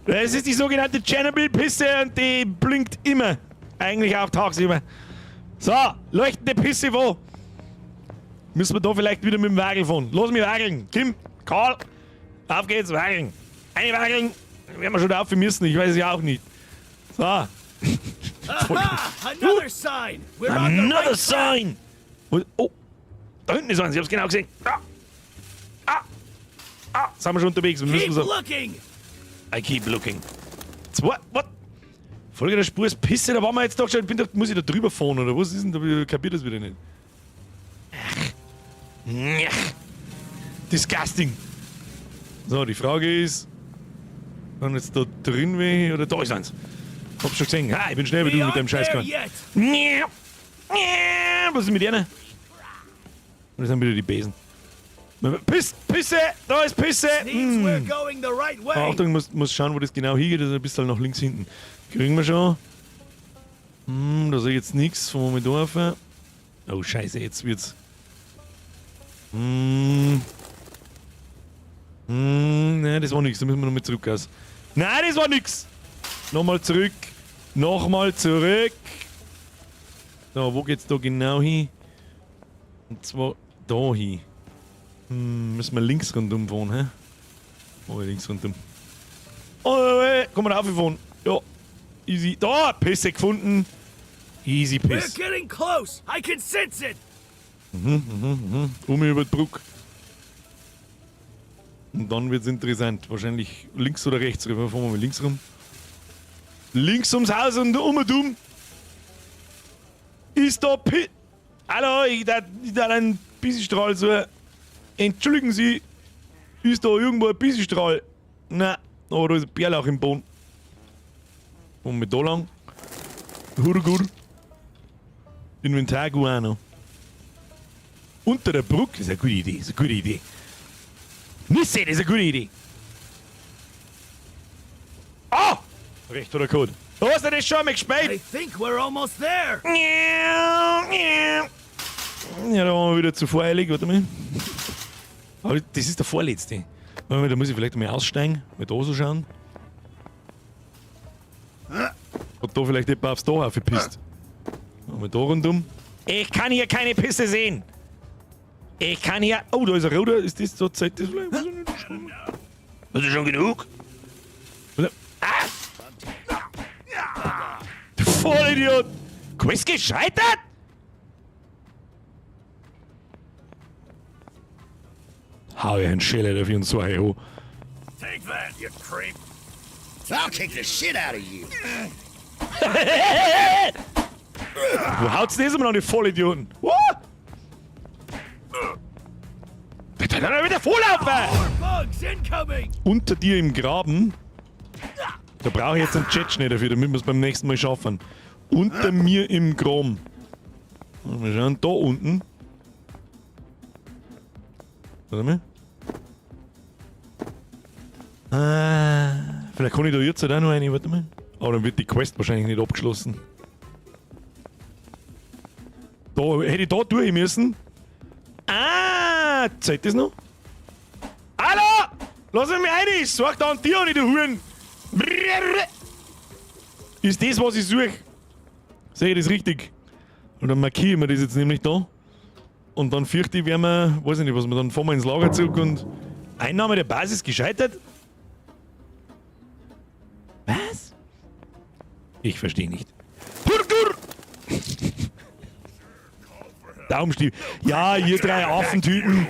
Das ist die sogenannte Chernobyl-Pisse und die blinkt immer. Eigentlich auch tagsüber. So, leuchtende Pisse wo? Müssen wir da vielleicht wieder mit dem Wagel fahren. Los mich wageln. Kim, Karl, auf geht's, wageln. Eine wageln. Werden wir schon dafür müssen, ich weiß es ja auch nicht. So. Aha! Another sign! We're on the Another right track. sign! Oh, da hinten ist eins, ich hab's genau gesehen. Sind wir schon unterwegs. Wir Keep müssen so. looking! I keep looking. What? Folge der Spur ist Pisse, da waren wir jetzt doch schon. Muss ich da drüber fahren oder was ist denn da? Ich kapier das wieder nicht. Disgusting. So, die Frage ist, wenn jetzt da drin wäre oder da ist eins. Hab's schon gesehen. Ich bin schnell wie We du mit dem aren't there Scheißkorn. yet. Was ist mit denen? Das sind wieder die Besen. Pisse! Da ist Pisse! Seems we're going the right way. Achtung, muss schauen, wo das genau hingeht. Das ist ein bisschen nach links hinten. Kriegen wir schon. Da sehe ich jetzt nichts, von wo wir dürfen. Oh, scheiße, jetzt wird's. Nein, das war nichts. Da müssen wir nochmal zurück aus. Nein, das war nichts. Nochmal zurück. Nochmal zurück. So, wo geht's da genau hin? Und zwar da hin. Müssen wir links rundum fahren, hä? Oh, links rundum. Oh, komm mal raufgefahren. Ja, easy. Da, Pisse gefunden. Easy We're Piss. getting close. I can sense it. Über die Brücke. Und dann wird's interessant. Wahrscheinlich links oder rechts rüber. Fahren wir mal links rum. Links ums Haus und dumm. Ist da Hallo, ich da einen Pissestrahl so. Entschuldigen Sie, ist da irgendwo ein Pissestrahl? Nein, aber da ist ein Bärlauch im Boden. Und mit da lang. Hurgur. Inventar Guano. Unter der Brücke ist eine gute Idee. Nisse, das ist eine gute Idee. Ah! Recht oder Code? Du hast ja das schon mal I gespielt. think we're almost there. Ja, da waren wir wieder zu voreilig, warte mal. Aber das ist der vorletzte. Warte mal, da muss ich vielleicht mal aussteigen, mal da so schauen. Hat da vielleicht jemand aufs Tor aufgepisst. Mal da rundum. Ich kann hier keine Pisse sehen. Ich kann hier... Oh, da ist ein roter. Ist das so Zeit? Das vielleicht? Das ist schon genug. Ah! Du Vollidiot! Quest gescheitert? Hau ich einen Schäler dafür und so ein hoch. Take that, you creep. I'll kick the shit out of you. Wo haut's das immer noch, die Vollidioten? What? Bitte, dann wieder volllaufen! More bugs incoming. Unter dir im Graben. Da brauche ich jetzt einen Jetschnee dafür, damit wir es beim nächsten Mal schaffen. Unter mir im Graben. Mal schauen, da unten. Warte mal. Vielleicht kann ich da jetzt auch noch eine, warte mal. Aber dann wird die Quest wahrscheinlich nicht abgeschlossen. Da hätte ich da durch müssen. Ah, zählt das noch? Hallo! Lass mich rein! Sag da an dir an, du Huren! Ist das, was ich suche? Sehe ich das richtig? Und dann markieren wir das jetzt nämlich da. Und dann fürchte ich, werden wir, weiß ich nicht, was wir dann fahren wir ins Lager zurück und Einnahme der Basis gescheitert? Was? Ich verstehe nicht. Hurdur! Daumenstiel. Ja, ihr drei Affentypen.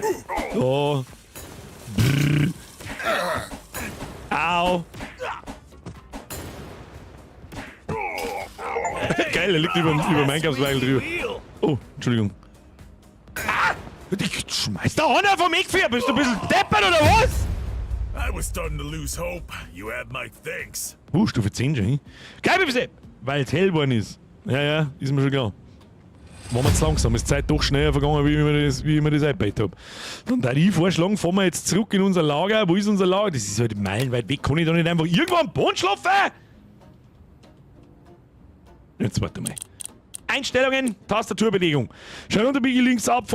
So. Brrr. Au. Geil, er liegt über meinen Einkaufswagen drüber. Oh, Entschuldigung. Ich schmeiß da einer vom Weg für. Bist du ein bisschen deppert oder was? I was starting to lose hope. You had my thanks. Stufe 10 schon, hin. Kein Problem, weil es hell geworden ist. Ja, ist mir schon klar. War mir zu langsam. Ist die Zeit doch schneller vergangen, wie ich mir das eingebaut habe. Und da ich vorschlagen, fahren wir jetzt zurück in unser Lager. Wo ist unser Lager? Das ist halt meilenweit weg. Kann ich da nicht einfach irgendwo am Boden schlafen? Jetzt warte mal. Einstellungen, Tastaturbelegung. Schau unter Biggie links ab,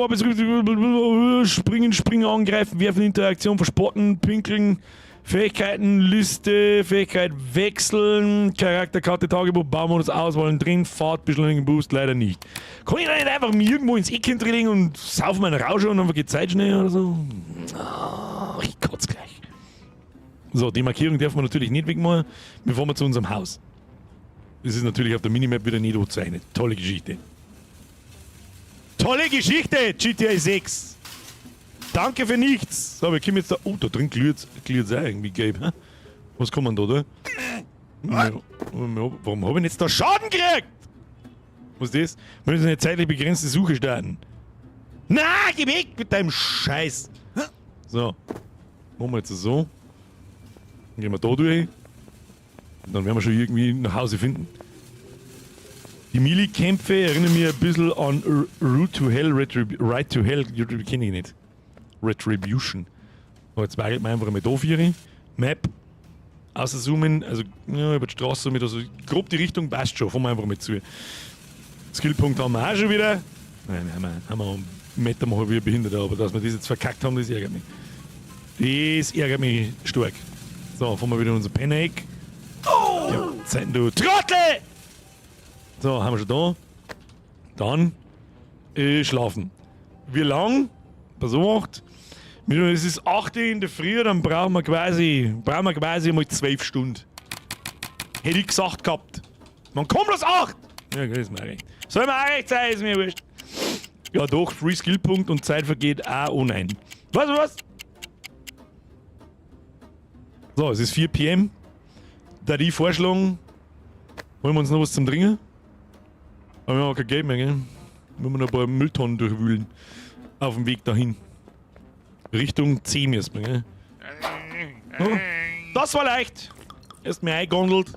springen, angreifen, werfen, Interaktion, verspotten, pinkeln, Fähigkeiten, Liste, Fähigkeit wechseln, Charakterkarte, Tagebuch, Baumodus auswählen, drin, Fahrt, beschleunigen, Boost, leider nicht. Kann ich da nicht einfach mir irgendwo ins Eck hinterlegen und saufen meinen Rausch und dann vergeht Zeit schnell oder so? Oh, ich kotze gleich. So, die Markierung dürfen wir natürlich nicht wegmachen. Wir fahren zu unserem Haus. Das ist natürlich auf der Minimap wieder nicht gezeichnet. Tolle Geschichte. Tolle Geschichte, GTA 6. Danke für nichts. So, wir kommen jetzt da. Oh, da drin glüht es auch irgendwie gelb. Hä? Was kann man da? Warum habe ich jetzt da Schaden gekriegt? Was ist das? Wir müssen eine zeitlich begrenzte Suche starten. Na, geh weg mit deinem Scheiß. So. Machen wir jetzt so. Dann gehen wir da durch. Dann werden wir schon irgendwie nach Hause finden. Die Melee-Kämpfe erinnern mich ein bisschen an Route to Hell, Right to Hell, kenne ich nicht. Retribution. So, jetzt weigert man einfach mal da für Map. Außerzoomen, also ja, über die Straße mit, also grob die Richtung passt schon, fahren wir einfach mit zu. Skillpunkt haben wir auch schon wieder. Nein, haben wir einen Meter mal wie behindert, aber dass wir das jetzt verkackt haben, das ärgert mich. Das ärgert mich stark. So, fahren wir wieder in unser Panik. Oh! Ja, Zeit, du Trottel! So, haben wir schon da. Dann schlafen. Wie lang? Pass auf. Es ist 8 Uhr in der Früh, dann brauchen wir quasi mal 12 Stunden. Hätte ich gesagt gehabt. Man kommt bloß 8! Ja, gut, ist mir recht. Soll mir auch recht sein, ist mir wurscht. Ja doch, Free Skillpunkt und Zeit vergeht auch ohne. Weißt du was? So, es ist 4 PM. Da die vorschlagen, wollen wir uns noch was zum Trinken? Aber wir haben auch kein Geld mehr, gell? Müssen wir noch ein paar Mülltonnen durchwühlen. Auf dem Weg dahin. Richtung C müssen wir, gell? Oh, das war leicht. Erst mal eingegondelt.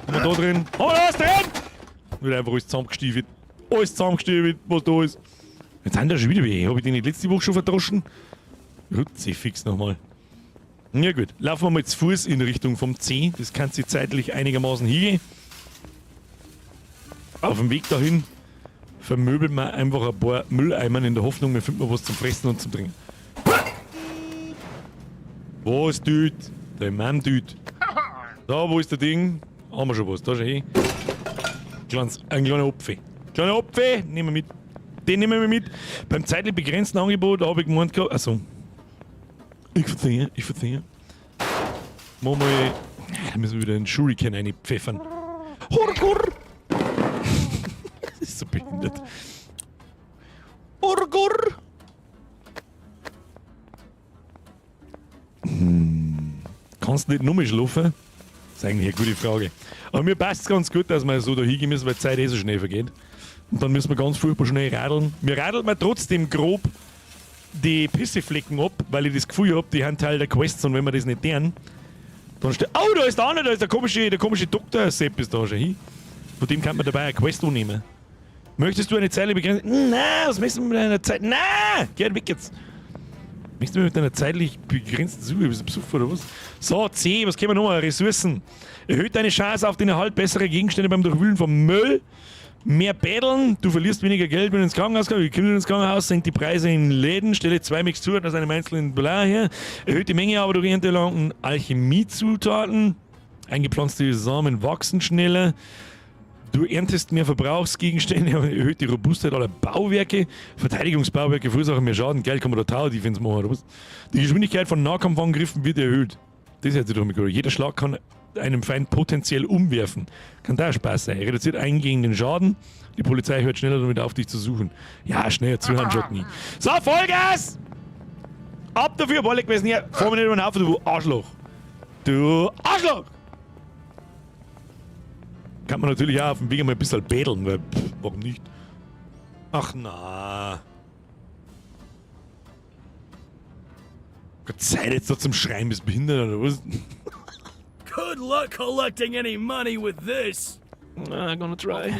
Haben wir da drin. Haben wir da was drin? Wird einfach alles zusammengestiefelt. Alles zusammengestiefelt, was da ist. Jetzt sind da schon wieder welche. Habe ich die nicht letzte Woche schon verdroschen? Rutzi fix nochmal. Ja gut, laufen wir mal zu Fuß in Richtung vom C. Das kann sich zeitlich einigermaßen hingehen. Auf dem Weg dahin vermöbeln wir einfach ein paar Mülleimern in der Hoffnung, wir finden was zum Fressen und zum Trinken. Was, Dude? Der Mann, Dude. Da, wo ist der Ding? Haben wir schon was, da schau hin. Ein kleiner Apfel. Kleiner Apfel, nehmen wir mit. Den nehmen wir mit. Beim zeitlich begrenzten Angebot habe ich gemeint gehabt. Achso. Ich verzeihe. Machen wir. Da müssen wir wieder einen Shuriken reinpfeffern. Horror! Das ist so behindert. Horror! Kannst du nicht nur mehr schlafen? Das ist eigentlich eine gute Frage. Aber mir passt es ganz gut, dass wir so da hingehen müssen, weil die Zeit so schnell vergeht. Und dann müssen wir ganz furchtbar schnell radeln. Wir radeln mal trotzdem grob die Pisseflecken ab, weil ich das Gefühl habe, die haben Teil der Quests und wenn wir das nicht tun, dann steht. Oh, da ist der andere, da ist der komische Doktor Sepp ist da schon hin. Von dem kann man dabei eine Quest annehmen. Möchtest du eine Zeile begrenzen? Nein, was möchtest du mit einer Zeit? Nein! Geh weg jetzt! Möchtest du mit einer zeitlich begrenzten Suche? Bist du besucht oder was? So, C, was können wir noch? Ressourcen. Erhöht deine Chance auf den Erhalt besserer Gegenstände beim Durchwühlen von Müll. Mehr Bädeln, du verlierst weniger Geld, wenn du ins Krankenhaus kommst. Wir kommen ins Krankenhaus, senkt die Preise in Läden, stelle 2 Mixturen aus einem einzelnen Bla her. Erhöht die Menge aber durch erlangen Alchemiezutaten. Eingepflanzte Samen wachsen schneller. Du erntest mehr Verbrauchsgegenstände, erhöht die Robustheit aller Bauwerke. Verteidigungsbauwerke verursachen mehr Schaden. Geil, kann man da Tower-Defense machen oder was? Die Geschwindigkeit von Nahkampfangriffen wird erhöht. Das hätte ich doch mal gehört. Jeder Schlag kann einem Feind potenziell umwerfen. Kann da Spaß sein. Reduziert eingehenden Schaden. Die Polizei hört schneller damit auf, dich zu suchen. Ja, schneller zuhören schaut nie. So, Vollgas! Ab dafür, Wolle gewesen hier. Fahr mir nicht über den Haufen, du Arschloch. Du Arschloch! Kann man natürlich auch auf dem Weg mal ein bisschen bädeln, weil, warum nicht? Ach na. Gott sei jetzt da zum Schreien, bist behindert oder was? Good luck collecting any money with this. I'm gonna try.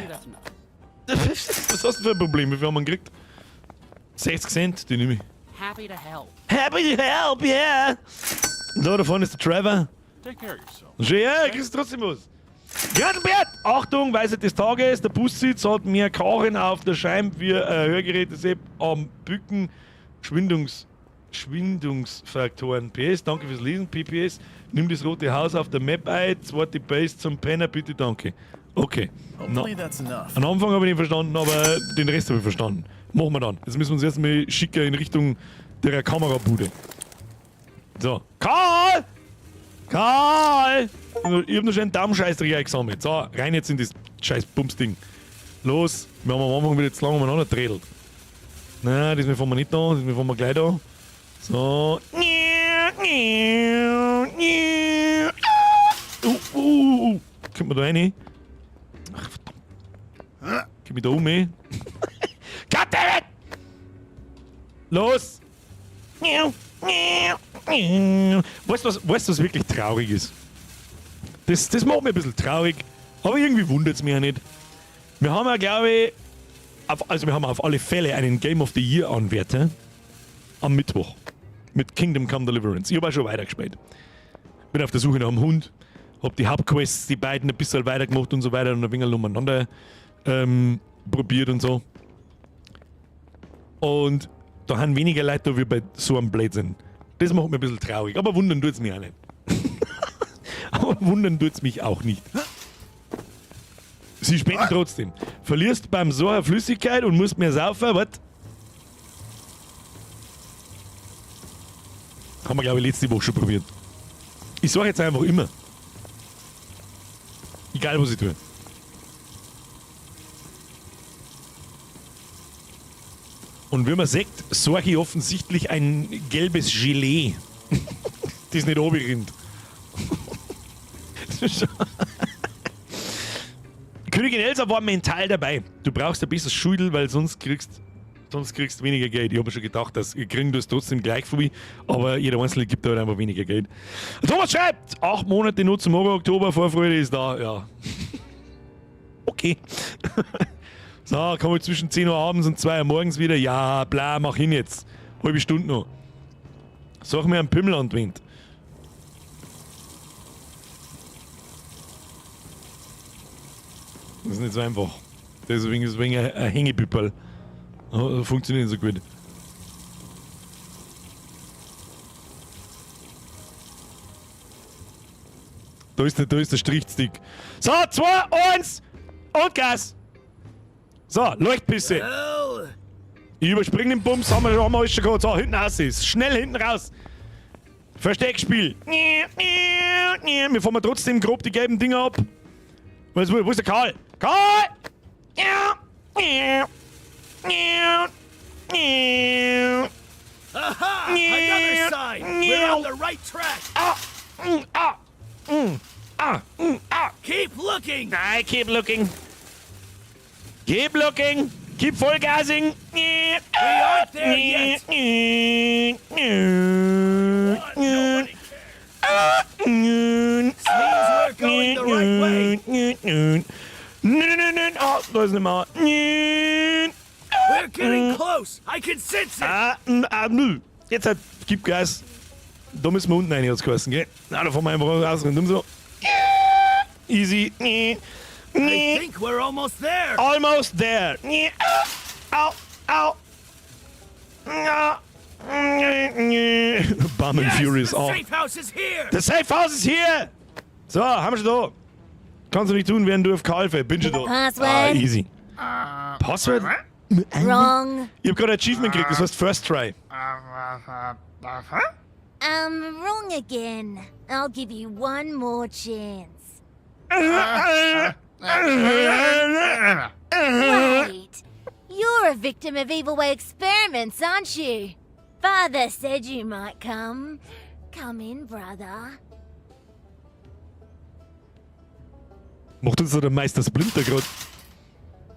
Was hast du für ein Problem? Wie viel haben wir gekriegt? 60 Cent, die nehme ich. Happy to help. Happy to help, yeah! Da vorne ist der Trevor. Take care of yourself. Schön, ja, kriegst trotzdem was. Gürtelbert! Achtung, Weisheit des Tages. Der Bussitz hat mehr Karren auf der Scheibe für Hörgeräte am Bücken. Schwindungsfaktoren. PS, danke fürs Lesen. PPS, nimm das rote Haus auf der Map ein. Zweite Base zum Penner, bitte, danke. Okay. Hopefully that's enough. Am Anfang habe ich nicht verstanden, aber den Rest habe ich verstanden. Machen wir dann. Jetzt müssen wir uns erstmal schicken in Richtung der Kamerabude. So. Karl! Karl! Ich hab noch schon einen Daumenscheißdreher eingesammelt. So, rein jetzt in das scheiß Bumsding. Los, wir haben am Anfang wieder zu lange umeinander gedreht. Nein, das fahren wir nicht da, das fahren wir gleich da. So. Kommt man da rein? Ach, verdammt. Komm ich da um, ey? Goddammit! Los! Weißt du, was wirklich traurig ist? Das macht mich ein bisschen traurig, aber irgendwie wundert es mich ja nicht. Wir haben ja, glaube ich, wir haben auf alle Fälle einen Game of the Year Anwärter am Mittwoch mit Kingdom Come Deliverance. Ich habe auch schon weitergespielt. Bin auf der Suche nach einem Hund, habe die Hauptquests, die beiden ein bisschen weitergemacht und so weiter und ein wenig umeinander probiert und so. Und da haben weniger Leute da wie bei so einem Blödsinn. Das macht mich ein bisschen traurig, aber wundern tut es mich auch nicht. Aber wundern tut es mich auch nicht. Sie spenden trotzdem. Verlierst beim Soher Flüssigkeit und musst mehr saufen, was? Haben wir, glaube ich, letzte Woche schon probiert. Ich sage jetzt einfach immer. Egal, was ich tue. Und wie man sieht, sorge ich offensichtlich ein gelbes Gelee. Das nicht runterrinnt. Königin Elsa war mental dabei. Du brauchst ein bisschen Schudel, weil sonst kriegst du weniger Geld. Ich habe mir schon gedacht, dass wir kriegen das trotzdem gleich von mir, aber jeder Einzelne gibt halt einfach weniger Geld. Thomas schreibt, 8 Monate nur zum Oktober, Vorfreude ist da. Ja. Okay. So, kommen wir zwischen 10 Uhr abends und 2 Uhr morgens wieder. Ja, bla, mach hin jetzt. Halbe Stunde noch. Sag mir einen Pimmel an die Wind. Das ist nicht so einfach. Deswegen ist es ein Hängebüpperl. Oh, funktioniert nicht so gut. Da ist der Strichstick. So, 2, 1 und Gas. So, Leuchtpisse. Well, Ich überspringe den Bums, haben wir alles schon gehabt. So, hinten raus ist. Schnell hinten raus. Versteckspiel. Wir fahren trotzdem grob die gelben Dinger ab. Wo ist der Karl? Karl! aha! Another sign! We're on the right track! Keep looking! I keep looking. Keep looking. Keep vollgasing. We aren't there yet! Nobody cares. This means we're going the right way! Oh, da ist nicht mehr. We're getting close! I can sense it! Jetzt gib Gas. Da müssen wir unten rein, hat's geheißen, gell? Na, da fahren wir einfach raus und so. Easy. I think we're almost there! Almost there. Au, au. Bum and Yes, Furious the auch. safe house is here! The safe house is here! So, haben wir schon da. Kannst du nicht tun, während du auf Karl fällst. Bin schon da. Password? Easy. Password? Wrong. Ich hab gerade ein Achievement gekriegt, das heißt First Try. Wrong again. I'll give you one more chance. Wait. You're a victim of Evil Way experiments, aren't you? Father said you might come. Come in, brother. Macht uns so der Meister Splinter gerade.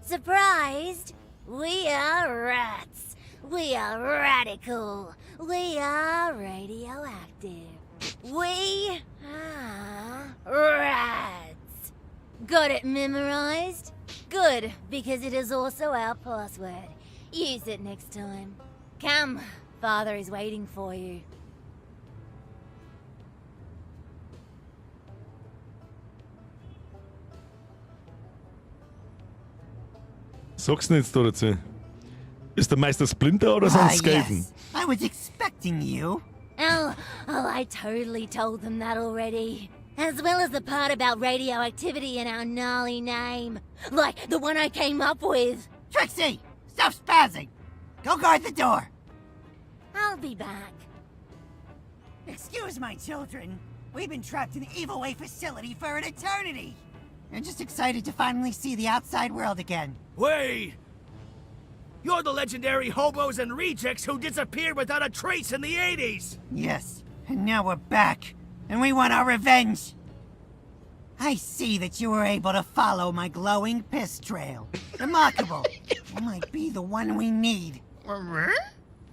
Surprised? We are rats. We are radical. We are radioactive. We are rats. Got it memorized? Good, because it is also our password. Use it next time. Come, Father is waiting for you. Sag's nicht jetzt da dazu. Ist der Meister Splinter oder sonst Skaven? I was expecting you. Oh, I totally told them that already. As well as the part about radioactivity in our gnarly name. Like the one I came up with. Trixie, stop spazzing. Go guard the door. I'll be back. Excuse my children. We've been trapped in the Evil Way facility for an eternity. I'm just excited to finally see the outside world again. Wait! You're the legendary hobos and rejects who disappeared without a trace in the 80s! Yes, and now we're back, and we want our revenge. I see that you were able to follow my glowing piss trail. Remarkable. You might be the one we need.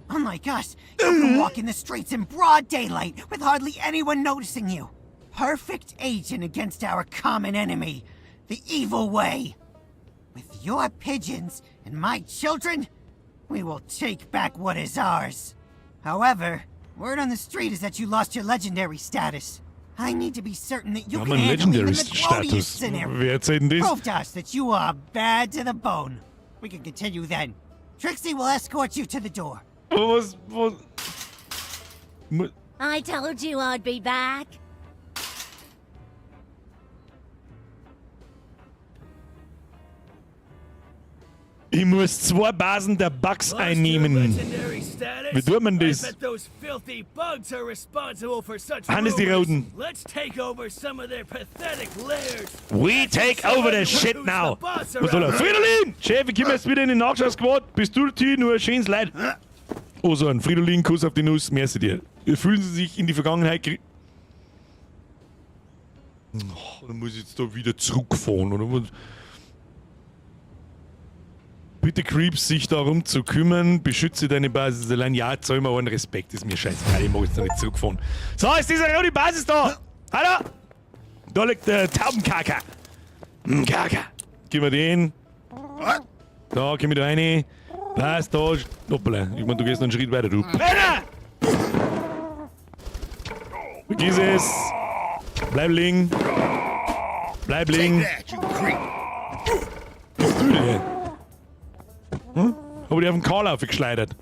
Unlike us, you can walk in the streets in broad daylight with hardly anyone noticing you. Perfect agent against our common enemy, the Evil Way. With your pigeons and my children, we will take back what is ours. However, word on the street is that you lost your legendary status. I need to be certain that you Wir can haben einen handle even Legendary the glorious Status. scenario. Wer erzählt denn das? Prove to us that you are bad to the bone. We can continue then. Trixie will escort you to the door. Was? I told you I'd be back. Ich muss 2 Basen der Bugs Lost your einnehmen. legendary status? Wie tut man I das? bet those filthy bugs are responsible for such Hannes die rumors. Roten. Let's take over some of their pathetic lairs. We take over the shit now. Was soll er? Fridolin! Chef, ich komm jetzt wieder in den Nachschaussquad. Bist du hier nur ein schönes Leid? Oh, so ein Fridolin, Kuss auf die Nuss. Merci dir. Fühlen Sie sich in die Vergangenheit Oh, dann muss ich jetzt da wieder zurückfahren, oder was? Bitte Creeps, sich darum zu kümmern. Beschütze deine Basis allein. Ja, zahl mir einen Respekt. Ist mir scheißegal. Ich mag jetzt da nicht zurückfahren. So, ist diese rote Basis da. Hallo? Da liegt der Taubenkaker. Kaker. Gib mir den. Da, komm wieder rein. Was, da. Hoppala. Ich mein, du gehst noch einen Schritt weiter, du. Penner! Vergiss es. Bleib liegen. Bleib liegen. Take that, you creep. Familie. Hm? Hab ich die auf den Karl aufgeschleudert.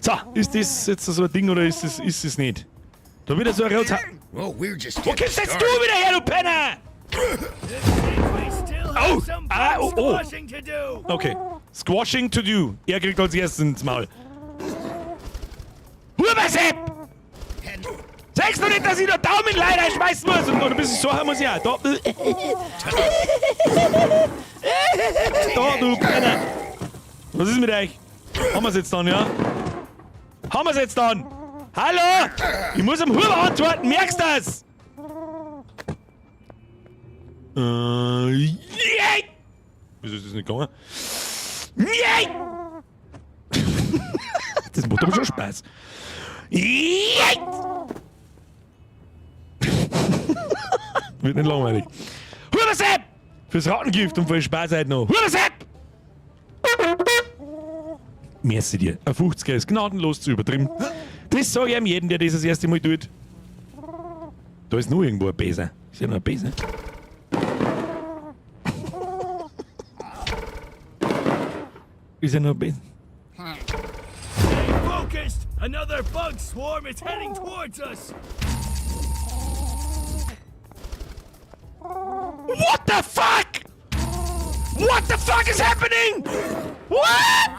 So, ist das jetzt so ein Ding oder ist es nicht? Da wieder so ein rotes Well, we're just Wo getting kommst jetzt du started. wieder her, du Penner? We still have Oh, some oh, fun oh. squashing to do. Okay. Squashing to do. Er kriegt als erstes ins Maul. Hubersepp! Sagst du nicht, dass ich den Daumen leider schmeißen muss? Und du bist so haben muss ja. Da, da, du Penner. Was ist mit euch? Haben wir's jetzt dann, ja? Haben wir's jetzt dann? Hallo? Ich muss am Huber antworten, merkst du das? Yay! Wieso ist das nicht gegangen? Yay! Das macht aber schon Spaß. Yay! Wird nicht langweilig. Hubersepp! Fürs Rattengift und für den Spaß heute noch. Hubersepp! Merci dir. Ein 50er ist gnadenlos zu übertrieben. Das sage ich einem jeden, der das erste Mal tut. Da ist nur irgendwo ein Besen. Ist ja noch ein Besen. Ist ja noch ein Besen. Stay focused. Another bug swarm is heading towards us. What the fuck? What the fuck is happening? What?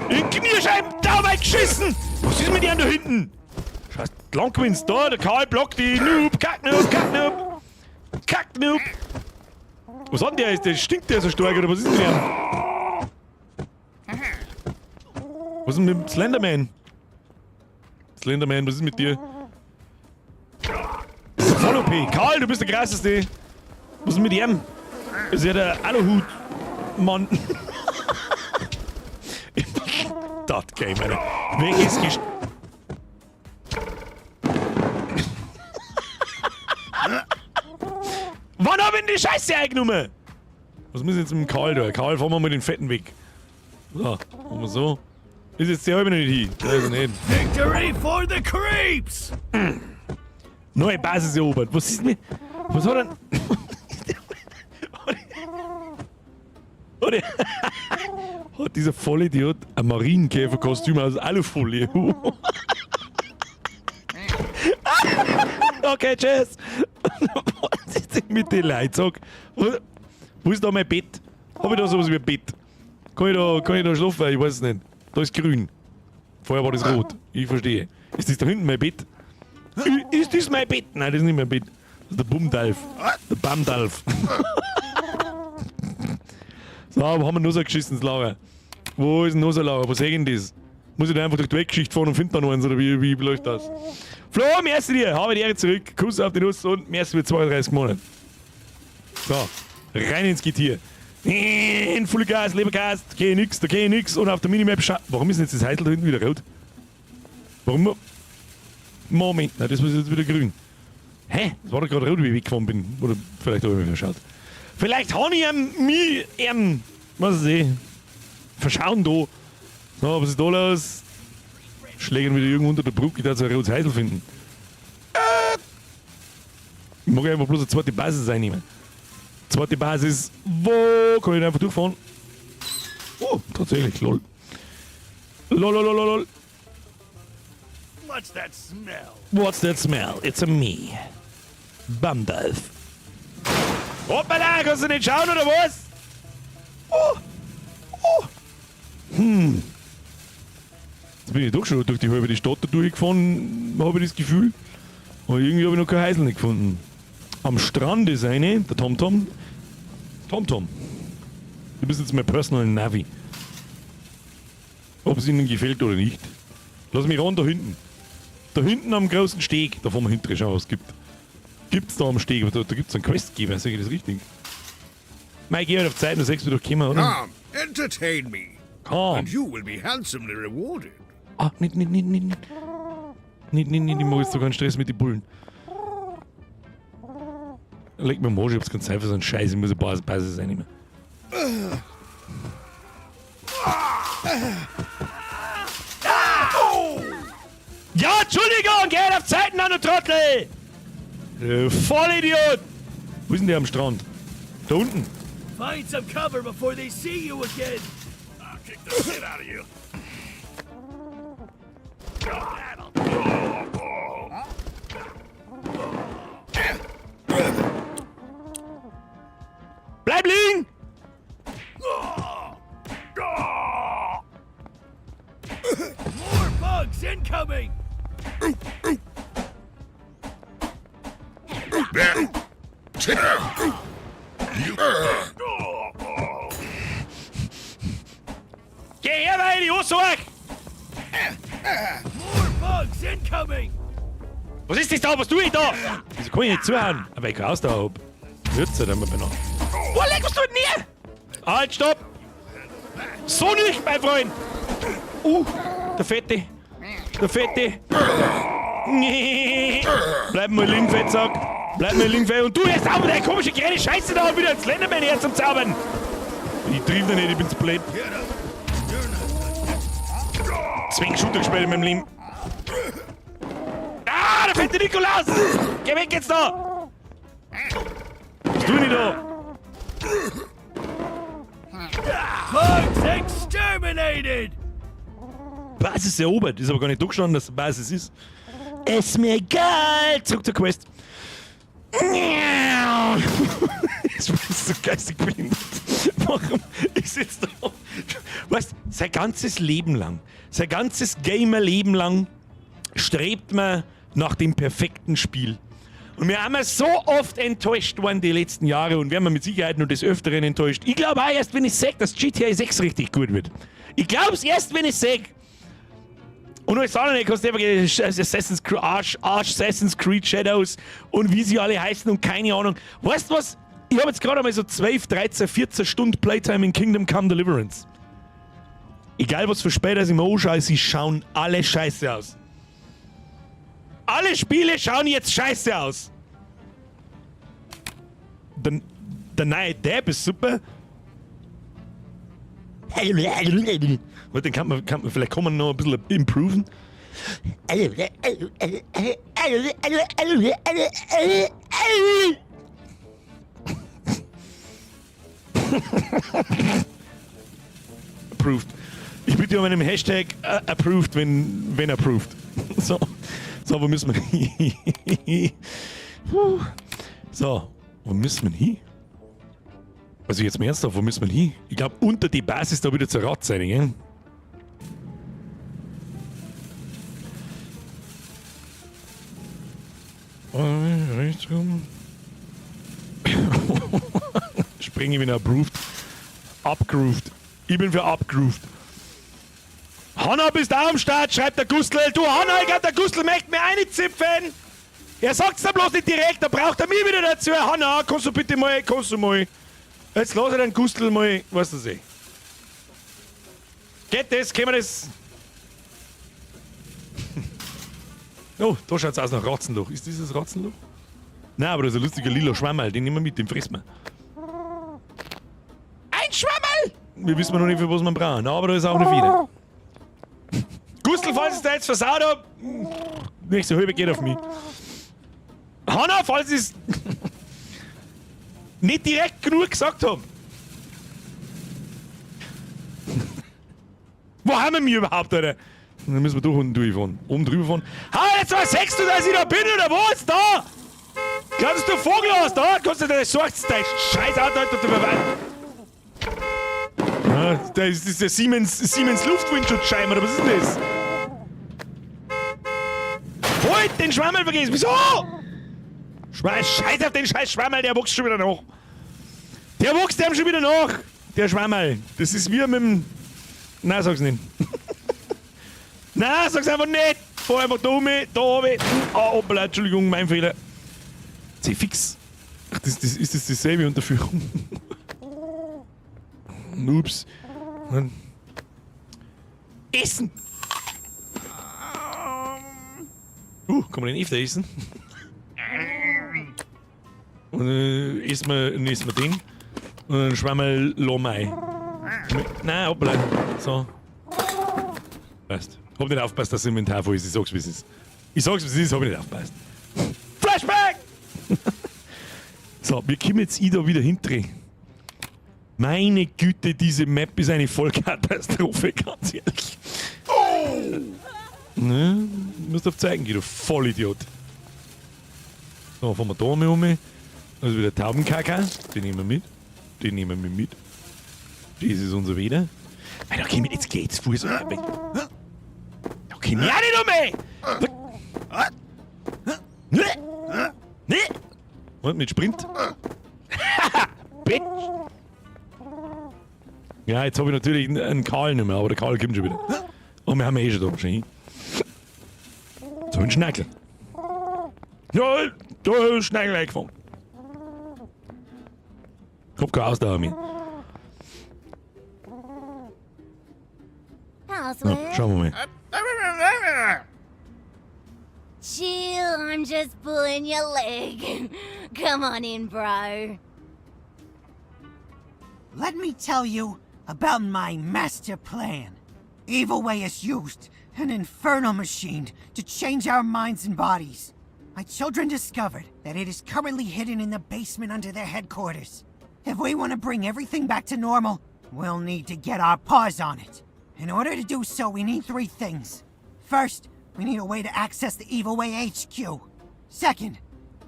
In Knierscheiben da weit geschissen! Was ist mit dir da hinten? Scheiß Langwinds da, der Karl blockt die Noob, Kacknoob, Kacknoob, Kacknoob. Was hat denn der? Der stinkt der so stark oder was ist denn der? Was ist denn mit dem Slenderman? Slenderman, was ist mit dir? Das ist voll OP. Karl, du bist der krasseste. Was ist mit ihm? Das ist ja der Aluhut-Mann. Das Game, Alter. Welches Gest... Wann hab ich denn die Scheiße eingenommen? Was muss ich jetzt mit dem Karl da? Karl, fahren wir mal den Fetten weg. So, machen wir so. Ist jetzt die halbe noch nicht hin. Da ist er nicht. Victory for the creeps! Neue Basis erobert. Was ist mit... Was hat er... Oder... Hat dieser Vollidiot ein Marienkäferkostüm aus Alufolie. Okay, tschüss. Was ist denn mit den Leuten? Sag, wo ist da mein Bett? Hab ich da sowas wie ein Bett? Kann ich da schlafen? Ich weiß es nicht. Da ist grün. Vorher war das rot. Ich verstehe. Ist das da hinten mein Bett? Ist das mein Bett? Nein, das ist nicht mein Bett. Das ist der Bumdalf. Der Bamdalf. So, wo haben wir noch so ein geschissenes Lager? Wo ist denn noch so ein Lager? Was sehen das? Muss ich da einfach durch die Weggeschichte fahren und finden da noch eins? Oder wie läuft das? Flo, merci dir! Habe die Ehre zurück. Kuss auf die Nuss und merci für 32 Monate. So, rein ins Getier. In Vollgas, Lebergas, da geht nix, da geht nix. Und auf der Minimap warum ist denn jetzt das Heitel da hinten wieder rot? Warum? Moment, nein, das ist jetzt wieder grün. Hä? Das war doch gerade rot, wie ich weggefahren bin. Oder vielleicht habe ich mich verschaut. Vielleicht habe ich was weiß ich, verschauen da. So, was ist da los? Schlägen wieder irgendwo unter der Brücke, da so ein rotes Heisel finden. Ich mag einfach bloß eine zweite Basis einnehmen. Zweite Basis, wo kann ich einfach durchfahren? Oh, tatsächlich, lol. Lol. What's that smell? What's that smell? It's a me. Bamdalf. Hoppala, kannst du nicht schauen oder was? Oh. Jetzt bin ich doch schon durch die halbe Stadt da durchgefahren, habe ich das Gefühl. Aber irgendwie habe ich noch kein Heisel nicht gefunden. Am Strand ist eine, der TomTom. TomTom. Du bist jetzt mein Personal Navi. Ob es Ihnen gefällt oder nicht. Lass mich ran, da hinten. Da hinten am großen Steg, da fahren wir hinterher schauen, was es gibt. Gibt's da am Steg, aber da gibt's einen Questgeber, sag ich das richtig? Mike, geh halt auf Zeit, du sagst, wir doch kommen, oder? Come, entertain me. Komm. And you will be handsomely rewarded. Ah, nicht, ich mag jetzt so keinen Stress mit den Bullen. Leg mir mal, ich hab's keine Zeit für so einen Scheiß, ich muss ein paar Basis einnehmen. Ja, Entschuldigung, geh auf Zeiten an, du Trottel! Vollidiot! Wo ist denn der am Strand? Da unten. Find some cover before they see you again. I'll kick the shit out of you. Bleib liegen! More bugs incoming. Geh her, weil die Hose weg! More bugs incoming. Was ist das da? Was tue ich da? Wieso kann ich nicht zuhören? Aber ich raus da ab. Würze dann mal noch. Wo leg was du denn hier? Halt, stopp! So nicht, mein Freund! Der Fette! Der Fette! Bleib mal liegen, Fettsack! Bleib mal liegen, Fett! Und du jetzt auch mit deiner komischen kleine Scheiße da und wieder ins Lenderman her zum Zaubern! Ich trieb da nicht, ich bin zu blöd. Zwing Shooter gespielt in meinem Leben. Ah, der fette Nikolaus! Geh weg jetzt da! Was tu ich da? Bugs exterminated. Basis erobert. Ist aber gar nicht durchgestanden, dass es Basis ist. Ist mir egal! Zurück zur Quest. Ich bin so geistig behindert. Warum? Ich sitze da. Weißt du, sein ganzes Leben lang, sein ganzes Gamer-Leben lang strebt man nach dem perfekten Spiel. Und wir haben so oft enttäuscht worden die letzten Jahre und werden wir mit Sicherheit noch des Öfteren enttäuscht. Ich glaube auch erst, wenn ich sage, dass GTA 6 richtig gut wird. Ich glaube es erst, wenn ich sage. Und als andere kannst du einfach Assassin's Creed Shadows und wie sie alle heißen und keine Ahnung. Weißt du was? Ich habe jetzt gerade einmal so 12, 13, 14 Stunden Playtime in Kingdom Come Deliverance. Egal was für später ich mir anschaue, sie schauen alle scheiße aus. Alle Spiele schauen jetzt scheiße aus. Der neue Dab ist super. Den kann man vielleicht kann man noch ein bisschen improven. Approved. Ich bitte um einen Hashtag approved, wenn approved. So, wo müssen wir hin? So, wo müssen wir hin? Also jetzt mal ernsthaft, wo müssen wir hin? Ich glaube, unter die Basis da wieder zur Radseite, gell? Rechts rum. Springe ich wieder approved. Upgrooved. Ich bin für upgrooved. Hanna, bist du auch am Start? Schreibt der Gustl. Du, Hanna, ich glaub, der Gustl möchte mir einzipfen. Er sagt's da bloß nicht direkt, da braucht er mich wieder dazu. Hanna, kannst du bitte mal, Jetzt lass ich den Gustl mal, weißt du eh. Geht das? Können wir das? Oh, da schaut's aus nach Ratzenloch. Ist dieses Ratzenloch? Nein, aber das ist ein lustiger lila Schwammerl, den nehmen wir mit, den fressen wir. Ein Schwammerl! Wir wissen noch nicht, für was wir brauchen, aber da ist auch noch wieder. Gustl, falls es da jetzt versaut hab, nächste halbe geht auf mich. Hanna, falls ich es nicht direkt genug gesagt habe. Wo haben wir mich überhaupt, Alter? Dann müssen wir durch unten durchfahren. Oben drüber fahren. Ha, jetzt was sagst du, dass ich da bin oder wo ist da? Kannst du Vogel aus da? Kannst du das sorgst dein scheiß Auto halt drüber weiter. Ja, das ist der Siemens Luftwindschutzscheiben, oder was ist denn das? Halt, den Schwammerl vergessen. Wieso? Scheiß auf den scheiß Schwammerl, der wächst schon wieder nach. Der wächst dem schon wieder nach. Der Schwammerl. Das ist wie mit dem... Nein, sag's nicht. Nein, sag's einfach nicht. Fahr einfach da oben, da oben. Ah, hoppala, Entschuldigung, mein Fehler. C-Fix. Ach, ist das dieselbe Unterführung? Ups. Essen! Kann man den öfter essen? Und essen wir den. Und dann schwammen wir Lomei. Nein, hoppla. So. Passt. Hab nicht aufgepasst, dass das Inventar voll ist. Ich sag's, wie es ist. Hab ich nicht aufgepasst. Flashback! So, wir kommen jetzt da wieder hinten. Meine Güte, diese Map ist eine Vollkatastrophe, ganz ehrlich. Oh! Ne? Du musst auf Zeigen gehen, du Vollidiot. So, fahren wir da mal um. Also wieder Taubenkaka. Den nehmen wir mit. Den nehmen wir mit. Das ist unser wieder. Da können wir jetzt geht's Fuß. Da können wir auch nicht um. Und mit Sprint. Bitch. Ja, jetzt habe ich natürlich einen Karl nicht mehr, aber der Karl kommt schon wieder. Und wir haben ihn eh schon da wahrscheinlich. So ein Schneckel. Ja, da ist ein Schneckel eingefangen. Kommt keine Ausdauer mehr. Housework. Na, schauen wir mal. Chill, I'm just pulling your leg. Come on in, bro. Let me tell you about my master plan. Evil Way has used an infernal machine to change our minds and bodies. My children discovered that it is currently hidden in the basement under their headquarters. If we want to bring everything back to normal, we'll need to get our paws on it. In order to do so, we need 3 things. First, we need a way to access the Evil Way HQ. Second,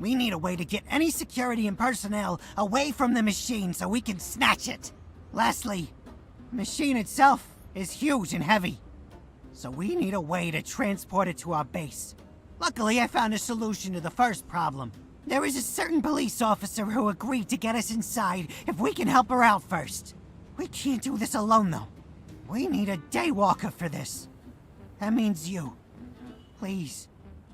we need a way to get any security and personnel away from the machine so we can snatch it. Lastly, the machine itself is huge and heavy, so we need a way to transport it to our base. Luckily, I found a solution to the first problem. There is a certain police officer who agreed to get us inside if we can help her out first. We can't do this alone, though. We need a daywalker for this. That means you. Please,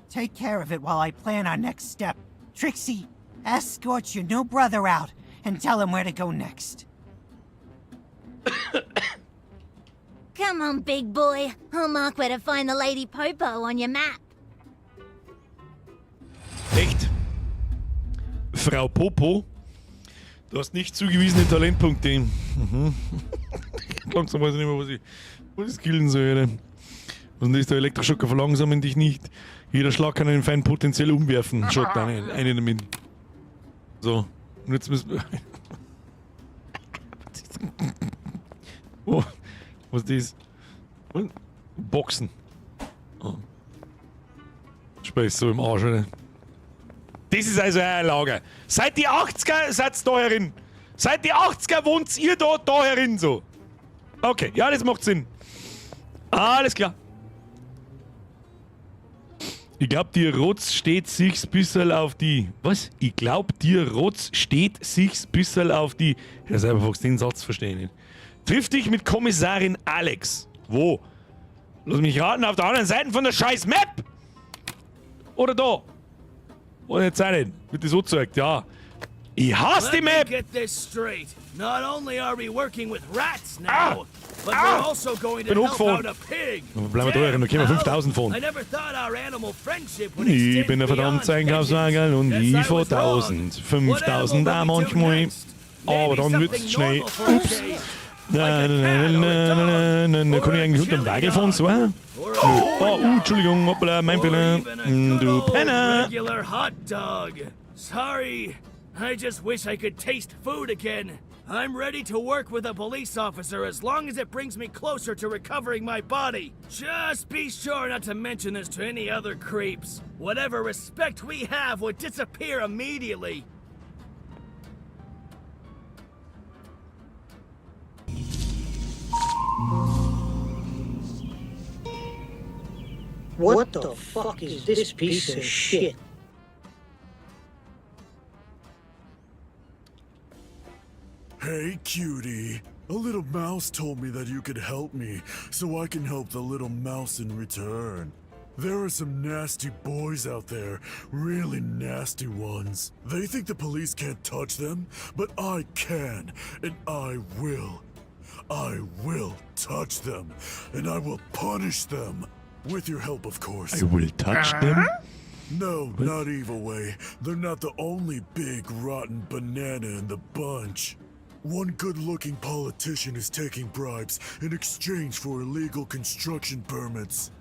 take care of it while I plan our next step. Trixie, escort your new brother out and tell him where to go next. Come on, big boy. I'll mark where to find the Lady Popo on your map. Echt? Frau Popo, du hast nicht zugewiesene Talentpunkte. Mhm. Langsam weiß ich nicht mehr, was ich skillen soll. Was ist der Elektroschocker verlangsamen dich nicht. Jeder Schlag kann einen Feind potenziell umwerfen. Schaut da einen damit. So, und jetzt müssen wir... Oh, was ist das? Boxen. Oh. Spaß so im Arsch, oder? Das ist also eine Lage. Seit die 80er seid ihr da herin. Seit die 80er wohnt ihr da herin so. Okay, ja, das macht Sinn. Alles klar. Ich glaub, dir Rotz steht sich's bissel auf die... Was? Ich glaub, dir Rotz steht sich's bissel auf die... Ich selber einfach den Satz verstehen nicht. Triff dich mit Kommissarin Alex. Wo? Lass mich raten, auf der anderen Seite von der scheiß Map! Oder da? Oder jetzt auch nicht. Wird das so gezeigt, ja. Ich hasse die Map! Get this straight. Not only are we working with rats now, but we're also going to help out a pig. Bleiben wir da, dann können wir 5000 von. I never thought our animal friendship would Ich extend bin der verdammte beyond Zeigenauswagen und pigeons. ich Guess I vor was wrong. 1000, 5000 auch manchmal. Aber dann wird's schnell. Ups. Nein, kann ich eigentlich unter dem Wagen fahren, so? Oh, Entschuldigung, hoppla, mein Fehler. Du Penner. Regular hot dog. Sorry, I just wish I could taste food again. I'm ready to work with a police officer as long as it brings me closer to recovering my body. Just be sure not to mention this to any other creeps. Whatever respect we have would disappear immediately. What the fuck is this piece of shit? Hey, cutie. A little mouse told me that you could help me, so I can help the little mouse in return. There are some nasty boys out there, really nasty ones. They think the police can't touch them, but I can, and I will. I will touch them, and I will punish them. With your help, of course. I will touch them? No, not Evil Way. They're not the only big, rotten banana in the bunch. One good-looking politician is taking bribes in exchange for illegal construction permits.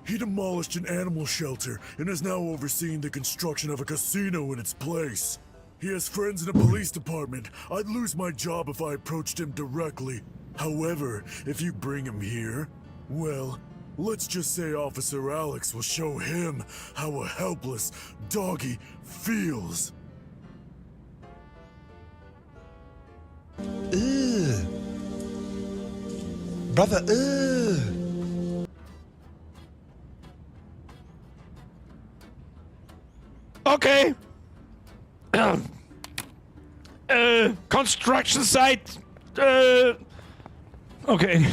He demolished an animal shelter and is now overseeing the construction of a casino in its place. He has friends in the police department. I'd lose my job if I approached him directly. However, if you bring him here, well, let's just say Officer Alex will show him how a helpless doggy feels. Brother, Okay. Construction site. Okay.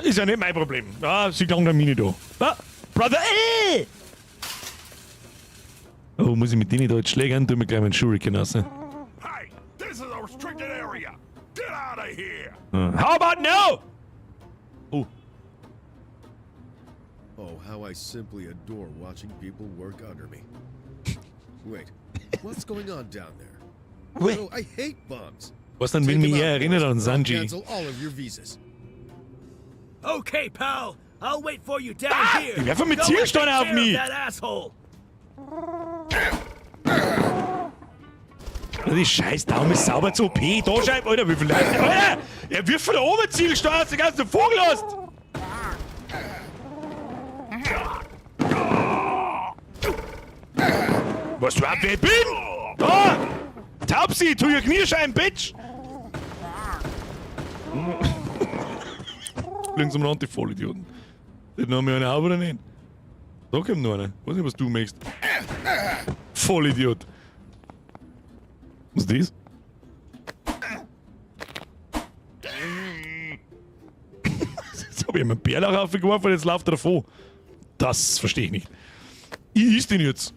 Ist ja nicht mein Problem. Ja, sie klang der Mini da. Ah, Brother, Oh, muss ich mit denen da jetzt schlägern? Tu mir gleich meinen Shuriken raus. Hey, this is a restricted area. Get out of here. How about now? Oh. Oh, how I simply adore watching people work under me. Wait, what's going on down there? Wait. Oh, I hate bugs. Was dann will mich eher erinnert an Sanji. Cancel all of your visas. Okay, pal. I'll wait for you down here. Die werfen mit Go and Zielsteine take auf care mich. of that asshole. Die scheiß Daumen ist sauber zu OP. Da scheibe, Alter, wie viel Leute. Alter! Er wirft von da oben Zielsteine, hast du den ganzen Vogel hast. Was du ab, wer ich bin? Da! Taubsi, tu ihr Knieschein, Bitch! Links am Rand, die Vollidioten. Den haben wir eine auf oder nicht? Da kommt noch einer. Weiß nicht, was du möchtest. Vollidiot. Was ist das? Jetzt habe ich ihm einen Bärlauch aufgeworfen und jetzt läuft er davon. Das verstehe ich nicht. Ich iss den jetzt.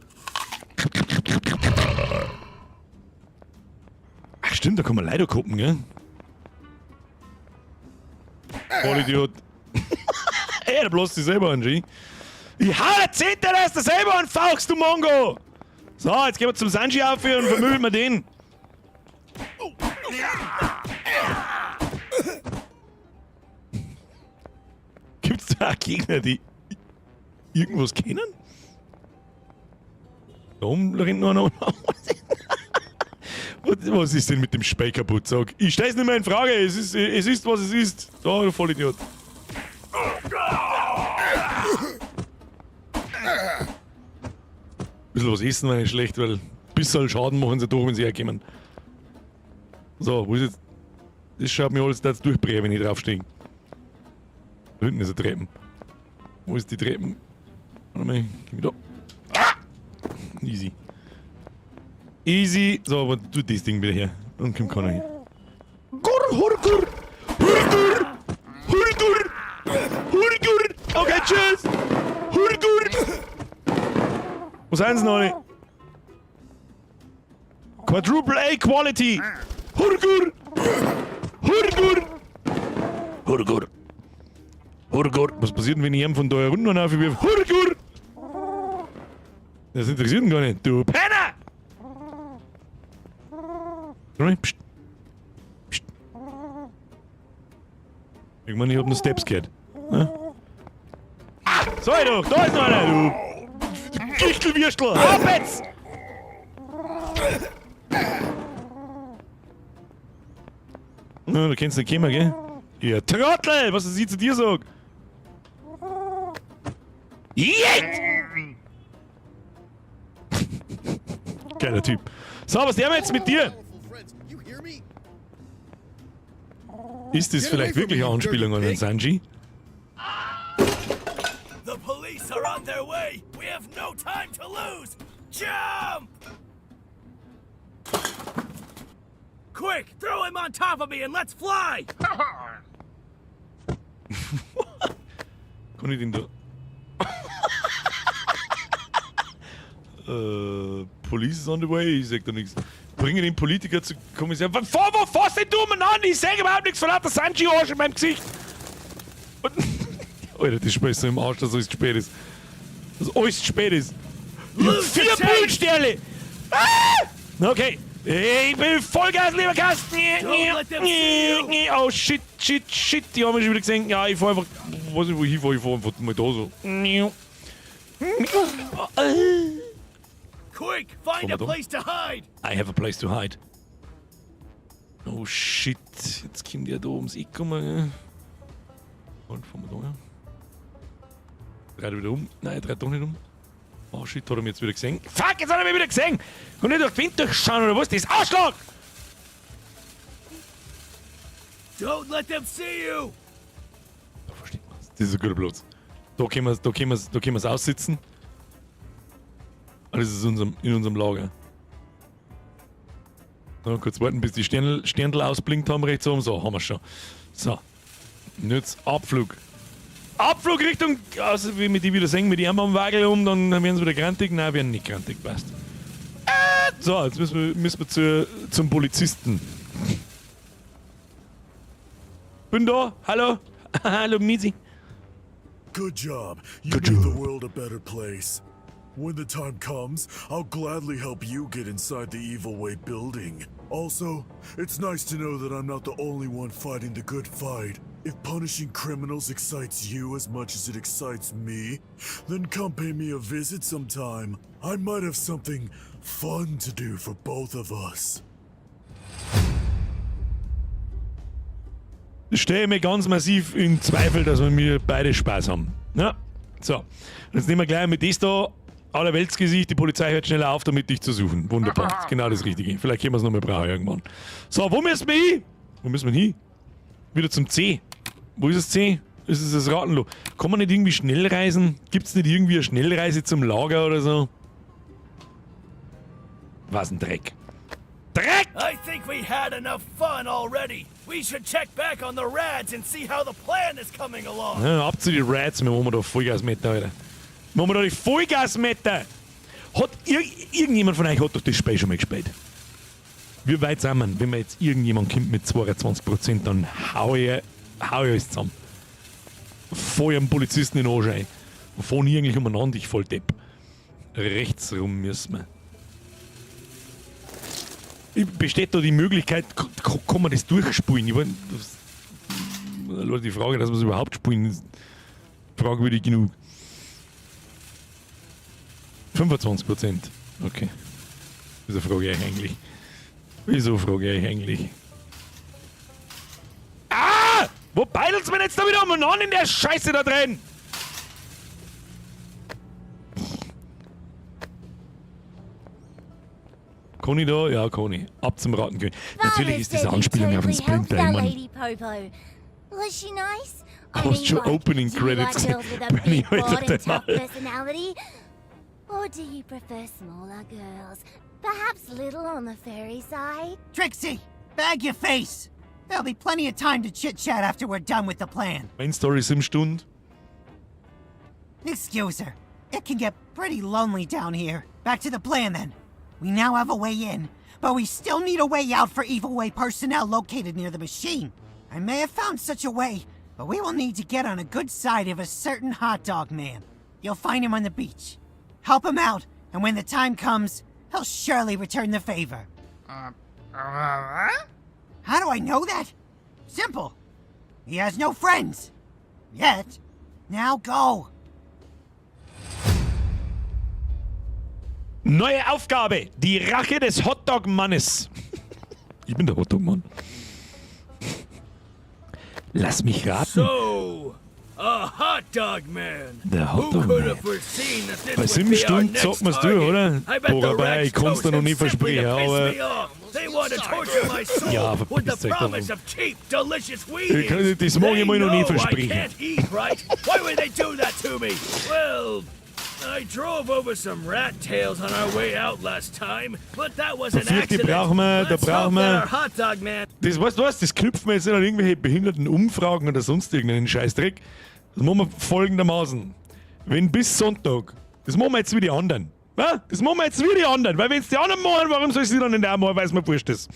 Ach stimmt, da kann man leider gucken, gell? Vollidiot. Ey, der bloß dich selber an, G. Ich hau der Zehnte, da ist der selber an, Fauchst, du Mongo! So, jetzt gehen wir zum Sanji aufhören und vermöbeln wir den. Gibt's da auch Gegner, die irgendwas kennen? Da oben rennt noch einer. Was ist denn mit dem Spey kaputt? Sag, ich stell's nicht mehr in Frage. Es ist, was es ist. Da, du Vollidiot. Bisschen was essen wäre nicht schlecht, weil ein bisschen Schaden machen sie doch, wenn sie herkommen. So, wo ist jetzt? Das schaut mir alles da durchbrechen, wenn ich draufstehe. Da hinten ist eine Treppen. Wo ist die Treppen? Warte mal, geh mit da. Ah! Easy. Easy. So, aber tu das Ding wieder her. Dann kommt keiner hin. Hurgur! Hurgur! Hurgur! Hurgur! Okay, tschüss! Hurgur! Wo sind sie noch nicht? Quadruple A Quality! Hurgur! Hurgur! Hurgur! Hurgur! Was passiert denn, wenn ich ihm von da herunter aufwirf? Hurgur! Das interessiert ihn gar nicht. Du Penner! Psst. Psst. Irgendwann, ich hab nur Steps gehört. Ah, so doch, da ist noch einer, du Gichtelwürstel! Ab jetzt! Na, du kennst den Kämmer, gell? Ihr Trottel! Was ich zu dir sag! Jetzt! Geiler Typ. So, was der jetzt mit dir? Ist das vielleicht wirklich eine Anspielung an den Sanji? The police are on their way. We have no time to lose. Jump! Quick, throw him on top of me and let's fly! Kann ich den da... Police is on the way, ich sag da nichts. Bringe den Politiker zu Kommissar. Wo fährst denn du mir an? Ich sag überhaupt nichts von lauter Sanji-Arsch in meinem Gesicht. Alter, die Spaß so im Arsch, dass alles zu spät ist. Dass alles zu spät ist. Ich hab 4 Bullsterne! Ah! Okay. Ich bin Vollgas, lieber Kasten. Oh shit, shit, shit. Die haben mich schon wieder gesehen. Ja, ich fahr einfach. Weiß nicht, wo ich fahr. Ich fahr einfach mal da so. Quick, find a place to hide. I have a place to hide. Oh shit, jetzt kommt der da ums Eck kommen. Und fahren wir da her. Dreht er wieder um? Nein, er dreht doch nicht um. Oh shit, hat er mich jetzt wieder gesehen? Fuck, jetzt hat er mich wieder gesehen! Kann nicht durch den Wind durchschauen oder was? Das ist Ausschlag! Don't let them see you. Da versteht man's. Das ist ein guter Platz. Da können wir's aussitzen. Ah, das ist in unserem Lager. So, kurz warten, bis die Sternl ausblinkt haben, rechts oben. So, haben wir schon. So. Und jetzt Abflug. Abflug Richtung, also wie wir die wieder sehen, mit die Armen am Wagel um, dann werden sie wieder grantig. Nein, werden nicht grantig, passt. So, jetzt müssen wir zum Polizisten. Bin da, hallo. Hallo, Misi. Good job. You made the world a better place. When the time comes, I'll gladly help you get inside the Evil Way building. Also, it's nice to know that I'm not the only one fighting the good fight. If punishing criminals excites you as much as it excites me, then come pay me a visit sometime. I might have something fun to do for both of us. Ich stehe mir ganz massiv in Zweifel, dass wir beide Spaß haben. Ja, so. Jetzt nehmen wir gleich mit das da. Allerweltsgesicht, die Polizei hört schneller auf, damit dich zu suchen. Wunderbar, das ist genau das Richtige. Vielleicht können wir es nochmal brauchen irgendwann. So, wo müssen wir hin? Wo müssen wir hin? Wieder zum C. Wo ist das C? Ist es das Ratenloh? Kann man nicht irgendwie schnell reisen? Gibt es nicht irgendwie eine Schnellreise zum Lager oder so? Was ein Dreck. Dreck! I think we had enough fun already. We should check back on the Rads and see how the plan is coming along. Ja, ab zu den Rats, wir machen da Vollgasmeter, Alter. Machen wir da die Vollgasmeter! Hat irgendjemand von euch hat doch das Spiel schon mal gespielt? Wie weit sind wir? Wenn mir jetzt irgendjemand kommt mit 22%, dann hau ich alles zusammen. Voll am Polizisten in den Arsch ein. Und fahren irgendwie umeinander, ich voll Depp. Rechts rum müssen wir. Besteht da die Möglichkeit, kann man das durchspulen? Ich meine, die Frage, dass wir es überhaupt spulen, ist fragwürdig genug. 25%. Okay. Wieso frage ich eigentlich? Ah! Wo beidelt's mir jetzt da wieder umeinander in der Scheiße da drin? Kann ich da? Ja, kann ich. Ab zum Ratenkönig. Natürlich ist diese Anspielung auf den Splinter. Ich meine, Was she nice? hast schon Opening Credits. Wenn ich heute mal. Or do you prefer smaller girls? Perhaps little on the fairy side? Trixie, bag your face. There'll be plenty of time to chit-chat after we're done with the plan. Main Story 7 Stunden. Excuse her. It can get pretty lonely down here. Back to the plan then. We now have a way in, but we still need a way out for Evil Way personnel located near the machine. I may have found such a way, but we will need to get on a good side of a certain hot dog man. You'll find him on the beach. Help him out, and when the time comes, he'll surely return the favor. How do I know that? Simple. He has no friends. Yet. Now go. Neue Aufgabe. Die Rache des Hotdog-Mannes. Ich bin der Hotdog-Mann. Lass mich raten. So, a hot dog man. Der Who Hotdog could Man. have foreseen that this Bei would 7 be our Stunden next sagt man's durch, oder? target? I bet the Boah, ich Rats kann's da noch chose nicht him simply versprechen, to piss aber... me off. They want to torture my soul Ja, with the verpiss dich doch. promise of cheap, delicious kann- weenies. das mag ich mal noch nie They know I versprechen. can't eat, right? Why would they do that to me? Well, I drove over some rat tails on our way out last time, but that was an Der vierte accident. brauchen wir, da Let's hope brauchen wir- that our hot dog man. Das weißt du was, das knüpfen wir jetzt nicht an irgendwelche behinderten Umfragen oder sonst irgendeinen Scheißdreck. Das machen wir folgendermaßen. Wenn bis Sonntag, das machen wir jetzt wie die anderen. Ja? Das machen wir jetzt wie die anderen, weil wenn es die anderen machen, warum soll ich sie dann nicht auch machen, weil es mir wurscht ist.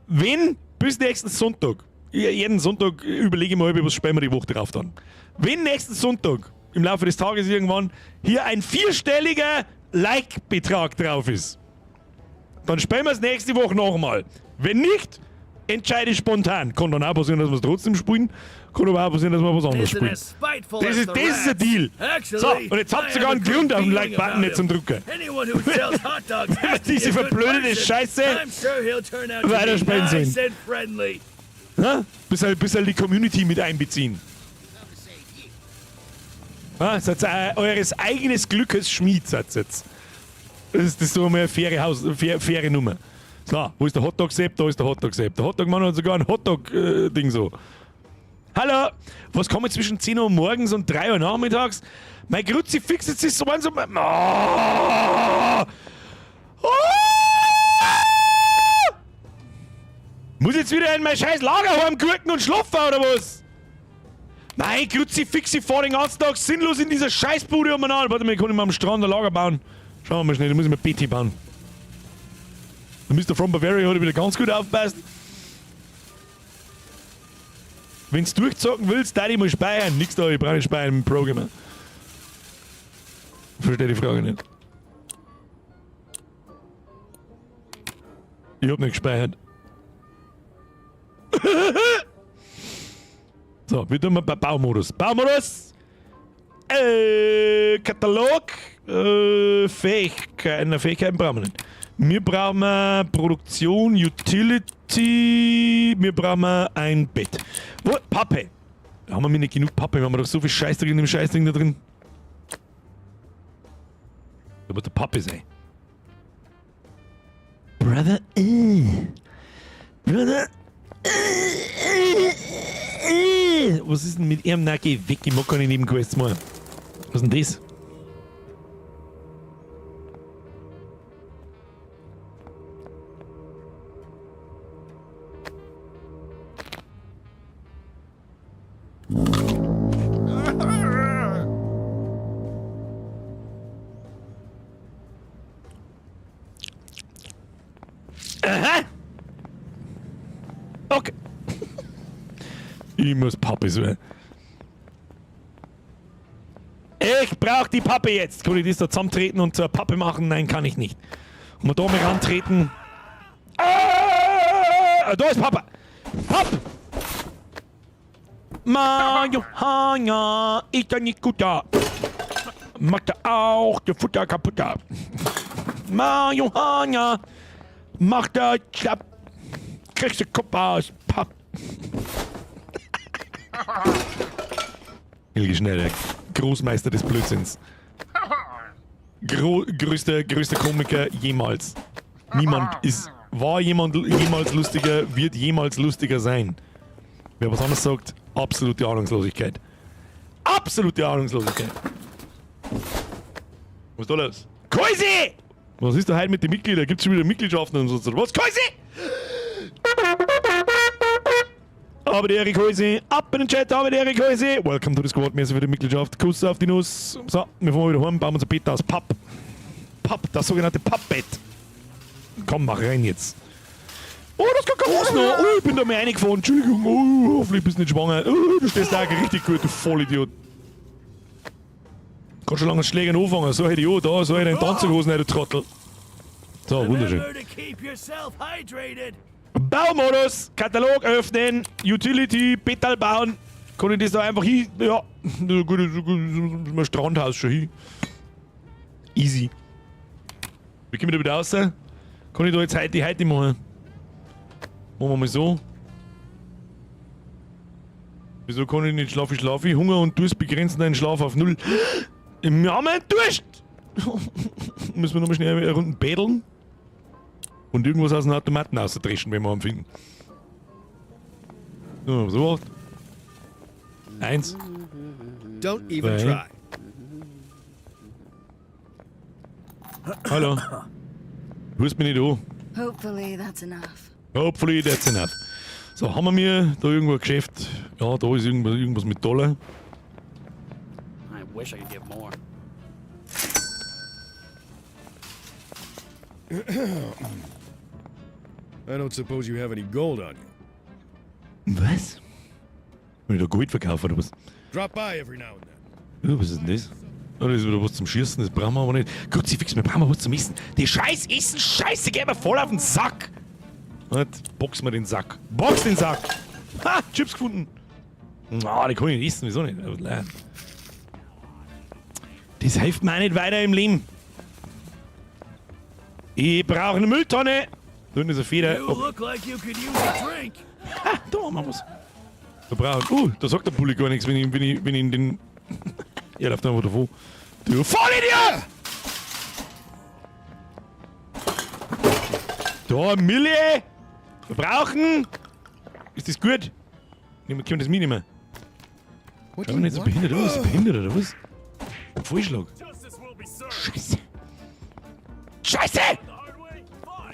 Wenn bis nächsten Sonntag, jeden Sonntag überlege ich mir, was spielen wir die Woche drauf dann. Wenn nächsten Sonntag im Laufe des Tages irgendwann hier ein 4-stelliger Like-Betrag drauf ist, dann spielen wir es nächste Woche nochmal. Wenn nicht, entscheide spontan. Kann dann auch passieren, dass wir es trotzdem spielen. Kann aber auch passieren, dass wir was anderes spielen. Das ist ein Deal. So, und jetzt habt ihr sogar einen Grund auf dem Like-Button nicht zum Drücken. Diese verblödete Scheiße weiterspielen sollen. Bis halt die Community mit einbeziehen. Seid eures eigenes Glückes Schmied, seid jetzt. Das ist so eine faire Nummer. So, wo ist der Hotdog-Sepp? Da ist der Hotdog-Sepp. Der Hotdog-Mann hat sogar ein Hotdog-Ding so. Hallo, was kommt zwischen 10 Uhr morgens und 3 Uhr nachmittags? Mein Kruzifix, jetzt ist so ein so... Muss jetzt wieder in mein scheiß Lagerheim gurken und schlafen, oder was? Mein Kruzifix, ich fahr den ganzen Tag sinnlos in dieser Scheißbude umeinander. Warte mal, kann ich mal am Strand ein Lager bauen? Schauen wir mal schnell, da muss ich mir BT bauen. Der Mr. From Bavaria hat wieder ganz gut aufgepasst. Wenn du durchzocken willst, darf ich mal speichern. Nix da, ich brauche nicht speichern im Programmer. Verstehe die Frage nicht. Ich hab nicht gespeichert. So, wir tun mal Baumodus. Baumodus! Katalog. Fähigkeiten brauchen wir nicht. Wir brauchen Produktion, Utility. Wir brauchen ein Bett. Wo? Pappe. Haben wir nicht genug Pappe? Wir haben doch so viel Scheißdreck in dem Scheißding da drin. Da muss der Pappe sein. Brother, Brother, was ist denn mit ihrem Nacke weg? Ich mag keine Nebenquests mehr. Was ist denn das? Aha! Okay. Ich muss Pappe sein. Ich brauch die Pappe jetzt. Kann ich das da zusammentreten und zur Pappe machen? Nein, kann ich nicht. Und wir da mal rantreten. Da ist Papa. Papp! Johanna, ist da nicht gut da. Macht er auch der Futter kaputt da. Johanna, macht er klapp. Kriegst du Kopf aus, Papp. Helge Schneider, Großmeister des Blödsinns. Größter Komiker jemals. Niemand war jemals lustiger, wird jemals lustiger sein. Wer was anderes sagt, absolute Ahnungslosigkeit. Absolute Ahnungslosigkeit. Was ist da los? Käuse! Was ist da heute mit den Mitgliedern? Gibt's schon wieder Mitgliedschaften und so? Was? Käuse! Aber der Erik Häuse, ab in den Chat, aber der Erik Häuse. Welcome to the Squad, Messe für die Mitgliedschaft. Kuss auf die Nuss. So, wir fahren wieder heim, bauen uns ein Bett aus Papp. Papp, das sogenannte Pappbett. Komm, mach rein jetzt. Oh, das kann kein Haus noch. Oh, ich bin da mal reingefahren. Entschuldigung. Oh, hoffentlich bist du nicht schwanger. Oh, du stehst da richtig gut, du Vollidiot. Kannst schon lange einen Schläger anfangen. So hätte ich auch da, so hätte ich einen Tanzhosen, du Trottel. So, wunderschön. Baumodus, Katalog öffnen, Utility, Bettal bauen. Kann ich das da einfach hin? Ja, gut, mein Strandhaus schon hin. Easy. Wie kommen wir da wieder raus? Kann ich da jetzt heute machen? Machen wir mal so. Wieso kann ich nicht schlafen? Hunger und Durst begrenzen deinen Schlaf auf 0. Wir haben einen Durst! Müssen wir nochmal schnell eine Runde bädeln? Und irgendwas aus dem Automaten auszudreschen, wenn wir ihn finden. So, 1. Don't even try. Hallo. Rufst mich nicht an. Hopefully that's enough. Hopefully that's enough. So, haben wir da irgendwo ein Geschäft? Ja, da ist irgendwas mit Dollar. I wish I could get more. I don't suppose you have any gold on you. Was? Will ich da Gold verkaufen oder was? Drop by every now and then. Ja, was ist denn das? Oh, das ist wieder was zum Schießen, das brauchen wir aber nicht. Kruzifix, wir brauchen was zum Essen. Die scheiß Essen, Scheiße, geht mir voll auf den Sack. Jetzt boxen wir den Sack. Box den Sack! Ha! Chips gefunden! Ah, die kann ich nicht essen, wieso nicht? Das hilft mir auch nicht weiter im Leben. Ich brauche eine Mülltonne! Da ist eine Feder. You look like you could use a drink. Ha! Da haben wir was. Da brauchen. Da sagt der Bulli gar nichts, wenn ich in den. Er läuft einfach davon. Du Vollidiot! Da, Mille! Wir brauchen! Ist das gut? Können wir das mitnehmen? Schau mal nicht so behindert aus. Behindert oder was? Vollschlag. Scheiße! Scheiße!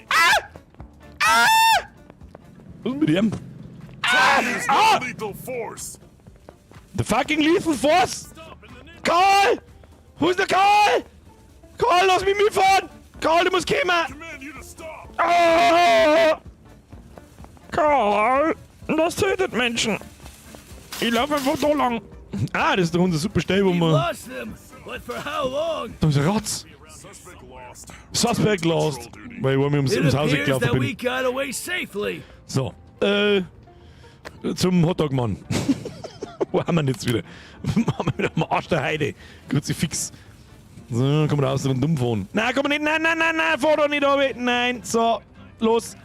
Ah! Ah! Was ist mit dem? Ah! Lethal force. The fucking lethal force! Karl! Wo ist der Karl? Karl, lass mich mitfahren! Karl, du musst kommen! Command you to stop. Ah! Karl, das tötet Menschen. Ich laufe einfach da lang. Ah, das ist doch unser super Stell, wo We wir... lost them, but for how long? Da ist ein Ratz. Suspect lost. Suspect lost. Weil ich mir ums It Haus appears gelaufen that we bin. got away safely. So, zum Hotdog-Mann. Wo haben wir ihn jetzt wieder? Haben wir wieder am Arsch der Heide. Kruzifix. So, kann man da aus und dumm fahren. Nein, komm nicht. Nein, fahr doch nicht runter. Nein, so, los.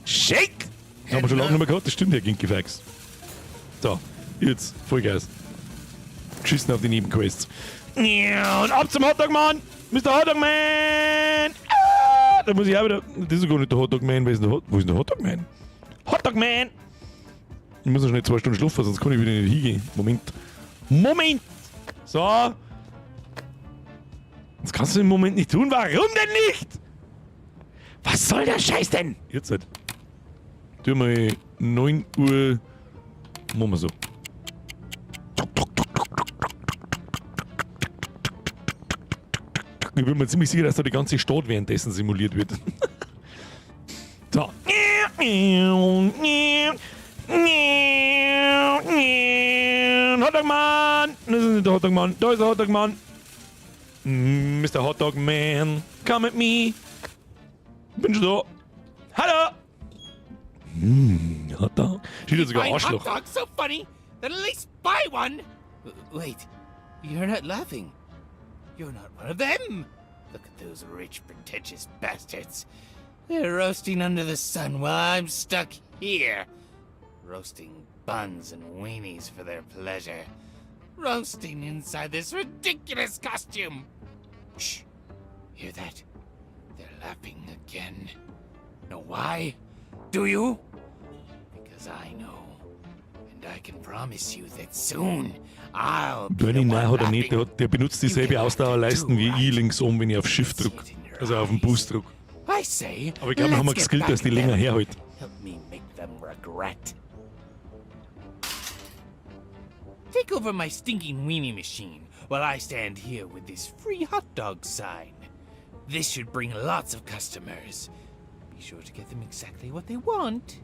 Shake! Das haben wir schon lange nicht mehr gehabt. Das stimmt ja, Ginky-Fax. So, jetzt, Vollgas. Geschissen auf die Nebenquests. Ja, und ab zum Hotdog-Mann! Mr. Hotdog-Man! Ah, da muss ich auch wieder... Das ist gar nicht der Hotdog-Man. Wo ist der Hotdog-Man? Hotdog-Man! Ich muss noch schnell 2 Stunden schlafen, sonst kann ich wieder nicht hingehen. Moment! So. Das kannst du im Moment nicht tun. Warum denn nicht? Was soll der Scheiß denn? Jetzt halt. Tun wir 9 Uhr. Machen wir so. Ich bin mir ziemlich sicher, dass da die ganze Stadt währenddessen simuliert wird. So. Hotdog-Mann! Das ist nicht der Hotdog-Mann. Da ist der Hotdog-Mann. Mr. Hotdog-Man, come at me. Bin schon da. Hallo! Hotdog. Steht da sogar Arschloch. Hot dog so funny that at least buy one. Wait, you're not laughing. You're not one of them. Look at those rich, pretentious bastards. They're roasting under the sun while I'm stuck here. Roasting buns and weenies for their pleasure. Roasting inside this ridiculous costume. Shh. Hear that? They're laughing again. Know why? Do you? Because I know. And I can promise you that soon I'll be Bernie, the nein, one hat er nicht. Der benutzt dieselbe Ausdauerleisten wie ich links oben, wenn ich auf Shift drücke. Also auf den Boost drücke. I say, Aber ich glaube, wir haben wir geskillt, dass die länger herhält. Help me make them regret. Take over my stinking weenie machine while I stand here with this free hot dog sign. This should bring lots of customers. Be sure to get them exactly what they want.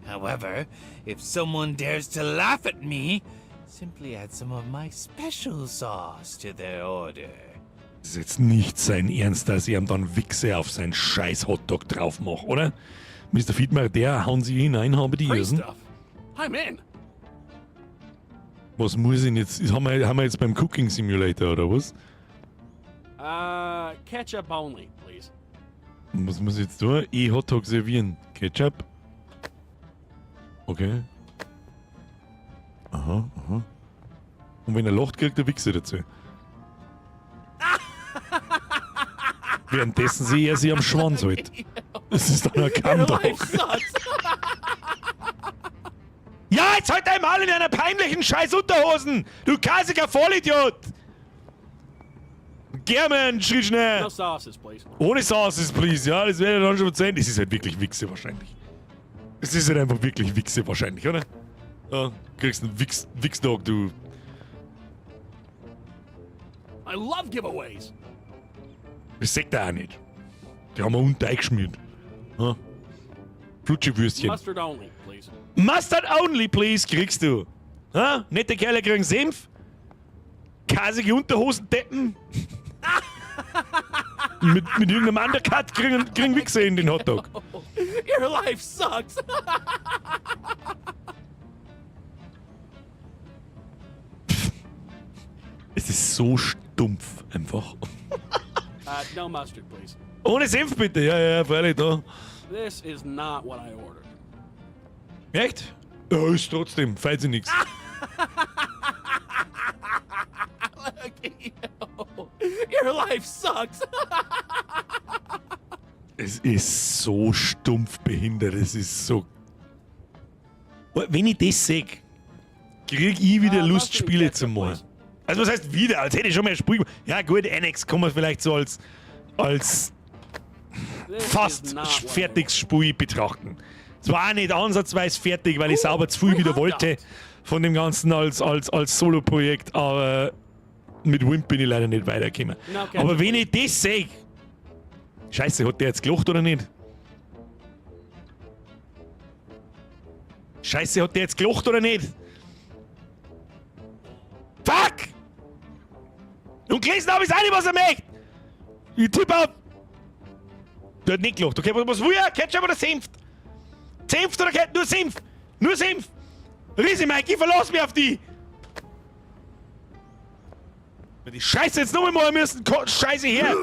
However, if someone dares to laugh at me, simply add some of my special sauce to their order. Das ist jetzt nicht sein Ernst, dass ich ihm dann Wichse auf seinen scheiß Hotdog drauf mache, oder? Mr. Fiedmar, der hauen sie hinein, haben die Free Irsen. stuff. I'm in. Was muss ich denn jetzt? Haben wir jetzt beim Cooking Simulator, oder was? Ketchup only, please. Was muss ich jetzt tun? Hotdog servieren. Ketchup? Okay. Aha. Und wenn er lacht, kriegt er Wichse dazu. Währenddessen sehe er sie am Schwanz halt. Das ist doch ein Kampf. Ja, jetzt halt einmal in einer peinlichen scheiß Unterhosen! Du kasiger Vollidiot! German, schrie schnell! No sauces, please. Ohne Sauces, please, ja, das wäre dann schon verzeihen. Das ist halt wirklich Wichse wahrscheinlich. Es ist halt einfach wirklich Wichse wahrscheinlich, oder? Ja, kriegst einen Wichsdog, du. I love giveaways. Das sagt er auch nicht. Die haben wir unten eingeschmiert. Ja. Flutschewürstchen. Mustard only, please. Mustard only, please, kriegst du. Ha? Nette Kerle kriegen Senf. Kasige Unterhosen deppen. mit irgendeinem Undercut kriegen wir gesehen den Hotdog. Your life sucks. Es ist so stumpf einfach. No mustard, please. Ohne Senf bitte, ja, freilich da. This is not what I ordered. Echt? Ja, ist trotzdem, feiert sich nichts. Look at you. Your life sucks. Es ist so stumpf behindert, es ist so... Wenn ich das sehe, krieg ich wieder Lust, Spiele zu machen. Also was heißt wieder, als hätte ich schon mehr Spiel gemacht. Ja gut, Annex kann man vielleicht so als fast fertiges Spiel betrachten. Es war auch nicht ansatzweise fertig, weil ich sauber zu viel wieder wollte von dem Ganzen als Solo-Projekt, aber mit Wimp bin ich leider nicht weitergekommen. Aber wenn ich das sehe, Scheiße, hat der jetzt gelacht oder nicht? Scheiße, hat der jetzt gelacht oder nicht? Fuck! Und gelesen habe ich auch nicht, was er möchte! Ich tippe auf... Der hat nicht gelacht. Okay, was will er? Ketchup oder Senf? Senf oder Ketchup? Nur Senf! Nur Senf! Riese Mike, ich verlasse mich auf die! Wenn die Scheiße jetzt nochmal machen müssen, Scheiße her!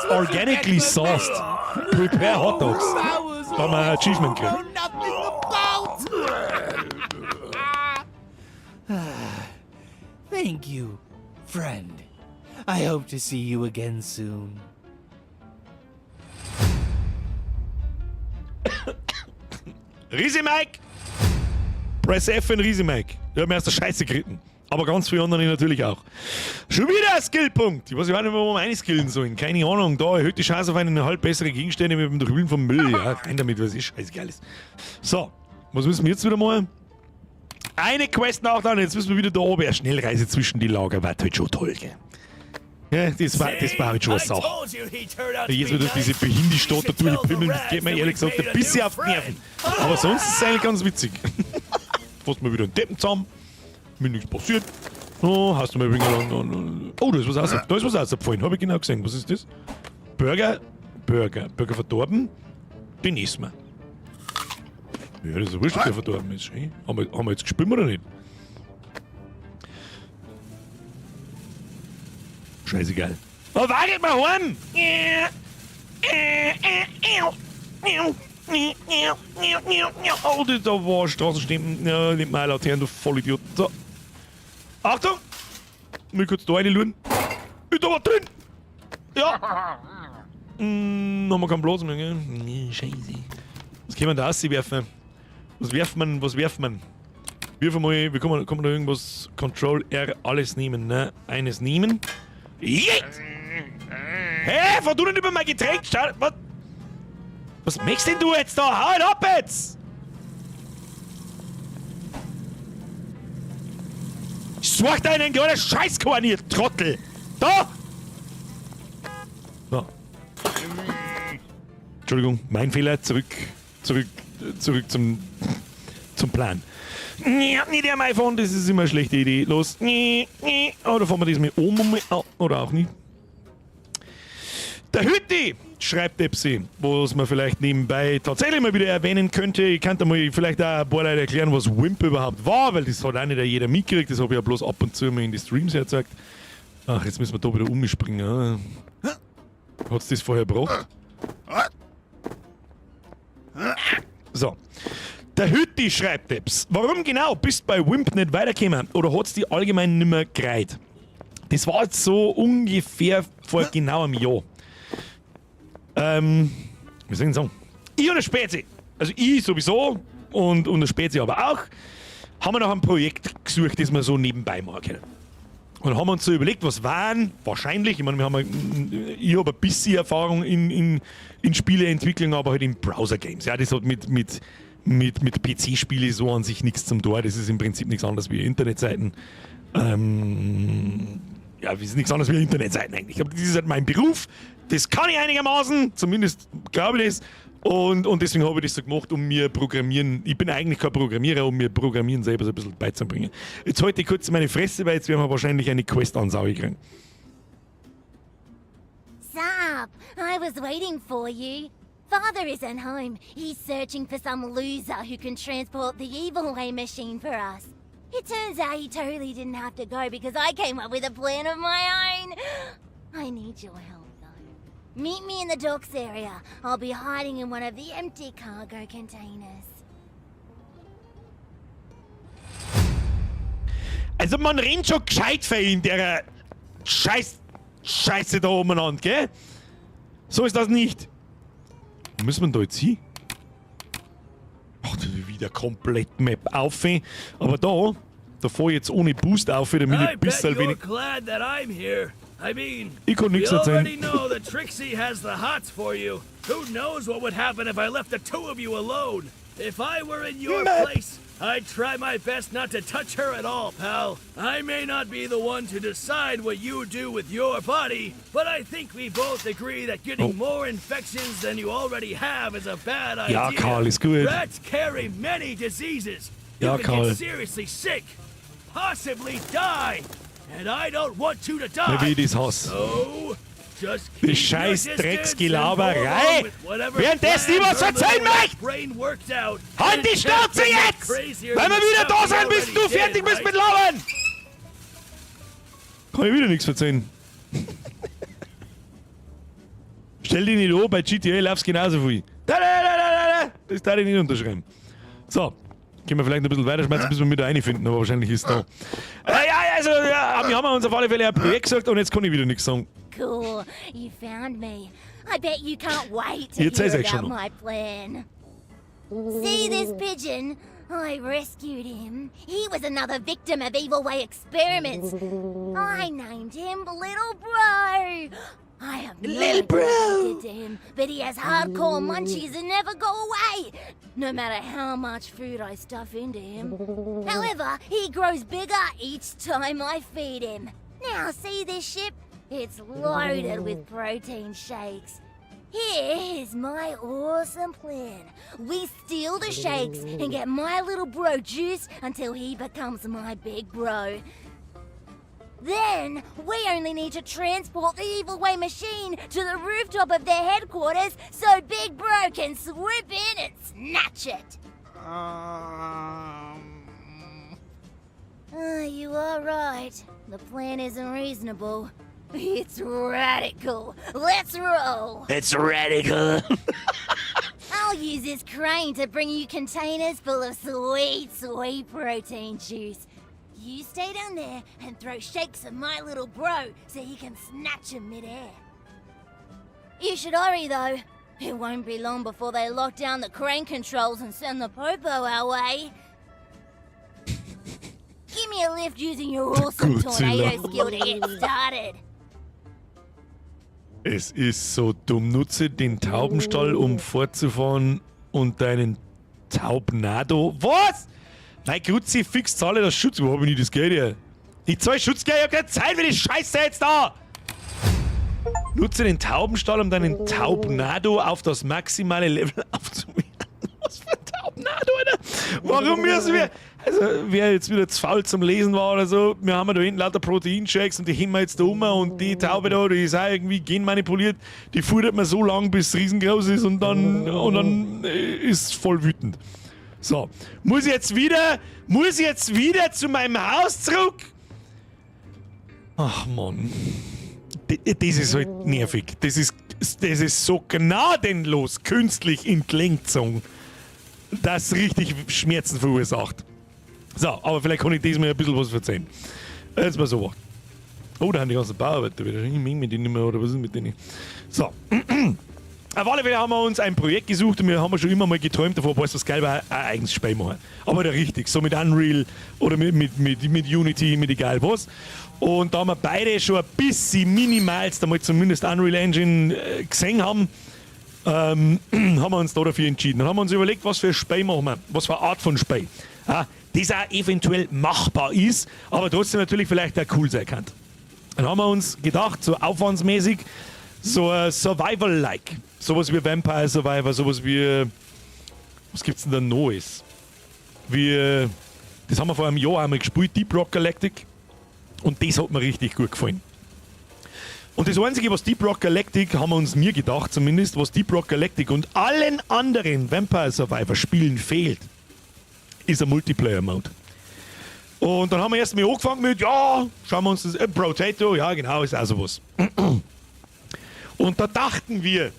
Organically sauced. Prepare Hot Dogs. Da haben wir ein Achievement gekriegt. Thank you, friend. I hope to see you again soon. Riese Mike! Press F in Riese Mike. Der hat mir aus der Scheiße geritten. Aber ganz viele andere natürlich auch. Schon wieder ein Skillpunkt. Ich weiß nicht, wo wir meine skillen sollen. Keine Ahnung. Da erhöht die Chance auf eine halb bessere Gegenstände mit dem Drüben vom Müll. Ja, rein damit, was ist scheißegal ist. So, was müssen wir jetzt wieder machen? Eine Quest nach dann. Jetzt müssen wir wieder da oben. Eine Schnellreise zwischen die Lager. War halt schon toll, gell? Ja, das war halt schon eine Sache. Jetzt wird diese Behindi-Stadt da durchpimmeln. Das geht mir ehrlich gesagt ein bisschen auf die Nerven. Aber sonst ist es eigentlich ganz witzig. Fast mal wieder einen Deppen zusammen. Mir nichts passiert. Oh, hast du mal ein wenig... Oh, da ist was rausgefallen. Habe ich genau gesehen. Was ist das? Burger verdorben. Den essen wir. Ja, das ist wurscht, der verdorben ist. Hey, haben wir jetzt gespielt oder nicht? Scheißegal. Oh, waget mal heim! Oh, da war Straßenstimmen. Ja, nimm mal Laternen, du Vollidiot. So. Achtung! Mal kurz da reinschauen. Ist da was drin? Ja! Haben wir keinen Platz mehr, gell? Nee, scheiße. Was können wir da rauswerfen? Was werft man? Wirf mal, wie kann man da irgendwas? Control R, alles nehmen, ne? Eines nehmen. Jetzt! Hey, fahr du nicht über mein Getränk? Schau, was machst denn du jetzt da? Hau ab jetzt! Such dir einen kleinen Scheißkorn, ihr Trottel! Da! So. Entschuldigung, mein Fehler. Zurück zum Plan. Nicht der iPhone, das ist immer eine schlechte Idee. Los. Oder fahren wir das mit oben oder auch nicht. Der Hütti, schreibt Epsi, was man vielleicht nebenbei tatsächlich mal wieder erwähnen könnte. Ich könnte mal vielleicht auch ein paar Leute erklären, was Wimp überhaupt war, weil das hat auch nicht jeder mitgekriegt. Das habe ich ja bloß ab und zu mal in die Streams erzeugt. Ach, jetzt müssen wir da wieder umspringen. Hat's das vorher gebracht? So. Der Hütti schreibt Eps. Warum genau bist bei Wimp nicht weitergekommen? Oder hat's die allgemein nimmer gereiht? Das war jetzt so ungefähr vor genau einem Jahr. Wie soll ich sagen? Ich und der Spezi, also ich sowieso und der Spezi aber auch, haben wir nach einem Projekt gesucht, das wir so nebenbei machen können. Und haben uns so überlegt, was waren wahrscheinlich, ich meine, ich habe ein bisschen Erfahrung in Spieleentwicklung, aber halt in Browser-Games. Ja, das hat mit PC-Spielen so an sich nichts zum Tor. Das ist im Prinzip nichts anderes wie Internetseiten. Ja, das ist nichts anderes wie Internetseiten eigentlich. Aber das ist halt mein Beruf. Das kann ich einigermaßen, zumindest glaube ich das. Und deswegen habe ich das so gemacht, um mir Programmieren, ich bin eigentlich kein Programmierer, um mir Programmieren selber so ein bisschen beizubringen. Jetzt halte ich kurz meine Fresse, weil jetzt werden wir wahrscheinlich eine Quest-Ansage kriegen. up. I was waiting for you. Father isn't home. He's searching for some loser who can transport the Evil Way machine for us. It turns out he totally didn't have to go because I came up with a plan of my own. I need your help, though. Meet me in the docks area. I'll be hiding in one of the empty cargo containers. Also man rennt schon gescheit für ihn, der Scheiße da umeinander, gell? So ist das nicht. Wo müssen wir da jetzt hin? Ach, wieder komplett Map auf. Aber da fahr ich jetzt ohne Boost auf, damit ich ein bisschen wenig... glad that I'm here. I mean, Ich kann nichts you already erzählen. know that Trixie has the hots for you. Who knows what would happen if I left the two of you alone? If I were in your place, I'd try my best not to touch her at all, pal. I may not be the one to decide what you do with your body, but I think we both agree that getting more infections than you already have is a bad idea. Ja, Karl, ist gut. Rats carry many diseases. You Ja, can Karl. get seriously sick, possibly die, and I don't want you to die. Wie ich das hasse. So, just Die keep scheiß your distance and Drecksgelaberei. go along with whatever Währenddessen ich plan was your erzählen little möchte. brain worked out. Halt die It's Schnauze just getting jetzt! crazier Wenn wir than wieder da stuff sind, we bis du already fertig did, bist right? mit Labern! Kann ich wieder nichts erzählen. Stell dich nicht an, bei GTA laufst genauso viel. Das darf ich nicht unterschreiben. So, können wir vielleicht ein bisschen weiterschmeißen, bis wir wieder reinfinden, aber wahrscheinlich ist es da. Wir haben uns auf alle Fälle ein Projekt gesagt und jetzt kann ich wieder nichts sagen. Cool, you found me. I bet you can't wait to Jetzt hear sag's about schon noch. my plan. See this pigeon? I rescued him. He was another victim of Evil Way experiments. I named him Little Bro. I have no idea what I did to him, but he has hardcore munchies and never go away, no matter how much food I stuff into him. However, he grows bigger each time I feed him. Now see this ship? It's loaded with protein shakes. Here is my awesome plan. We steal the shakes and get my little bro juice until he becomes my big bro. Then, we only need to transport the Evil Way machine to the rooftop of their headquarters so Big Bro can swoop in and snatch it. You are right. The plan isn't reasonable. It's radical. Let's roll. It's radical. I'll use this crane to bring you containers full of sweet, sweet protein juice. You stay down there and throw shakes at my little bro so he can snatch him midair. You should hurry though. It won't be long before they lock down the crane controls and send the popo our way. Give me a lift using your awesome tornado skill to get started. Es ist so dumm. Nutze den Taubenstall, um fortzufahren und deinen Taubnado. Was? Nein, Grutzi, fix zahle das Schutz. Wo hab ich nicht das Geld her? Ich zahle Schutzgeld, ich hab keine Zeit für die Scheiße jetzt da! Nutze den Taubenstall, um deinen Taubnado auf das maximale Level aufzuwerten. Was für ein Taubnado, Alter? Warum müssen wir... Also, wer jetzt wieder zu faul zum Lesen war oder so, wir haben da hinten lauter Proteinshakes und die hängen wir jetzt da um und die Taube da, die ist auch irgendwie genmanipuliert, die futtert man so lang, bis es riesengroß ist und dann ist voll wütend. So, muss ich jetzt wieder zu meinem Haus zurück? Ach Mann. Das ist halt nervig. Das ist so gnadenlos künstlich in Klingzung, das richtig Schmerzen verursacht. So, aber vielleicht kann ich diesmal ein bisschen was erzählen. Jetzt mal so. Oh, da haben die ganzen Bauarbeiter wieder. Ich meine mit denen nicht mehr, oder was ist mit denen? So. Auf alle Fälle haben wir uns ein Projekt gesucht und wir haben schon immer mal geträumt davor, was geil war, ein eigenes Spiel machen. Aber da richtig, so mit Unreal oder mit Unity, mit egal was. Und da wir beide schon ein bisschen minimalst einmal zumindest Unreal Engine gesehen haben, haben wir uns da dafür entschieden. Dann haben wir uns überlegt, was für ein Spiel machen wir, was für eine Art von Spiel. Das auch eventuell machbar ist, aber trotzdem natürlich vielleicht auch cool sein kann. Dann haben wir uns gedacht, so aufwandsmäßig, so Survival-like. Sowas wie Vampire Survivor, sowas wie. Was gibt's denn da Neues? Das haben wir vor einem Jahr einmal gespielt, Deep Rock Galactic. Und das hat mir richtig gut gefallen. Und das Einzige, was Deep Rock Galactic, haben wir uns nie gedacht zumindest, was Deep Rock Galactic und allen anderen Vampire Survivor Spielen fehlt, ist ein Multiplayer-Mode. Und dann haben wir erstmal angefangen mit, ja, schauen wir uns das, Potato, ja genau, ist auch sowas. Und da dachten wir,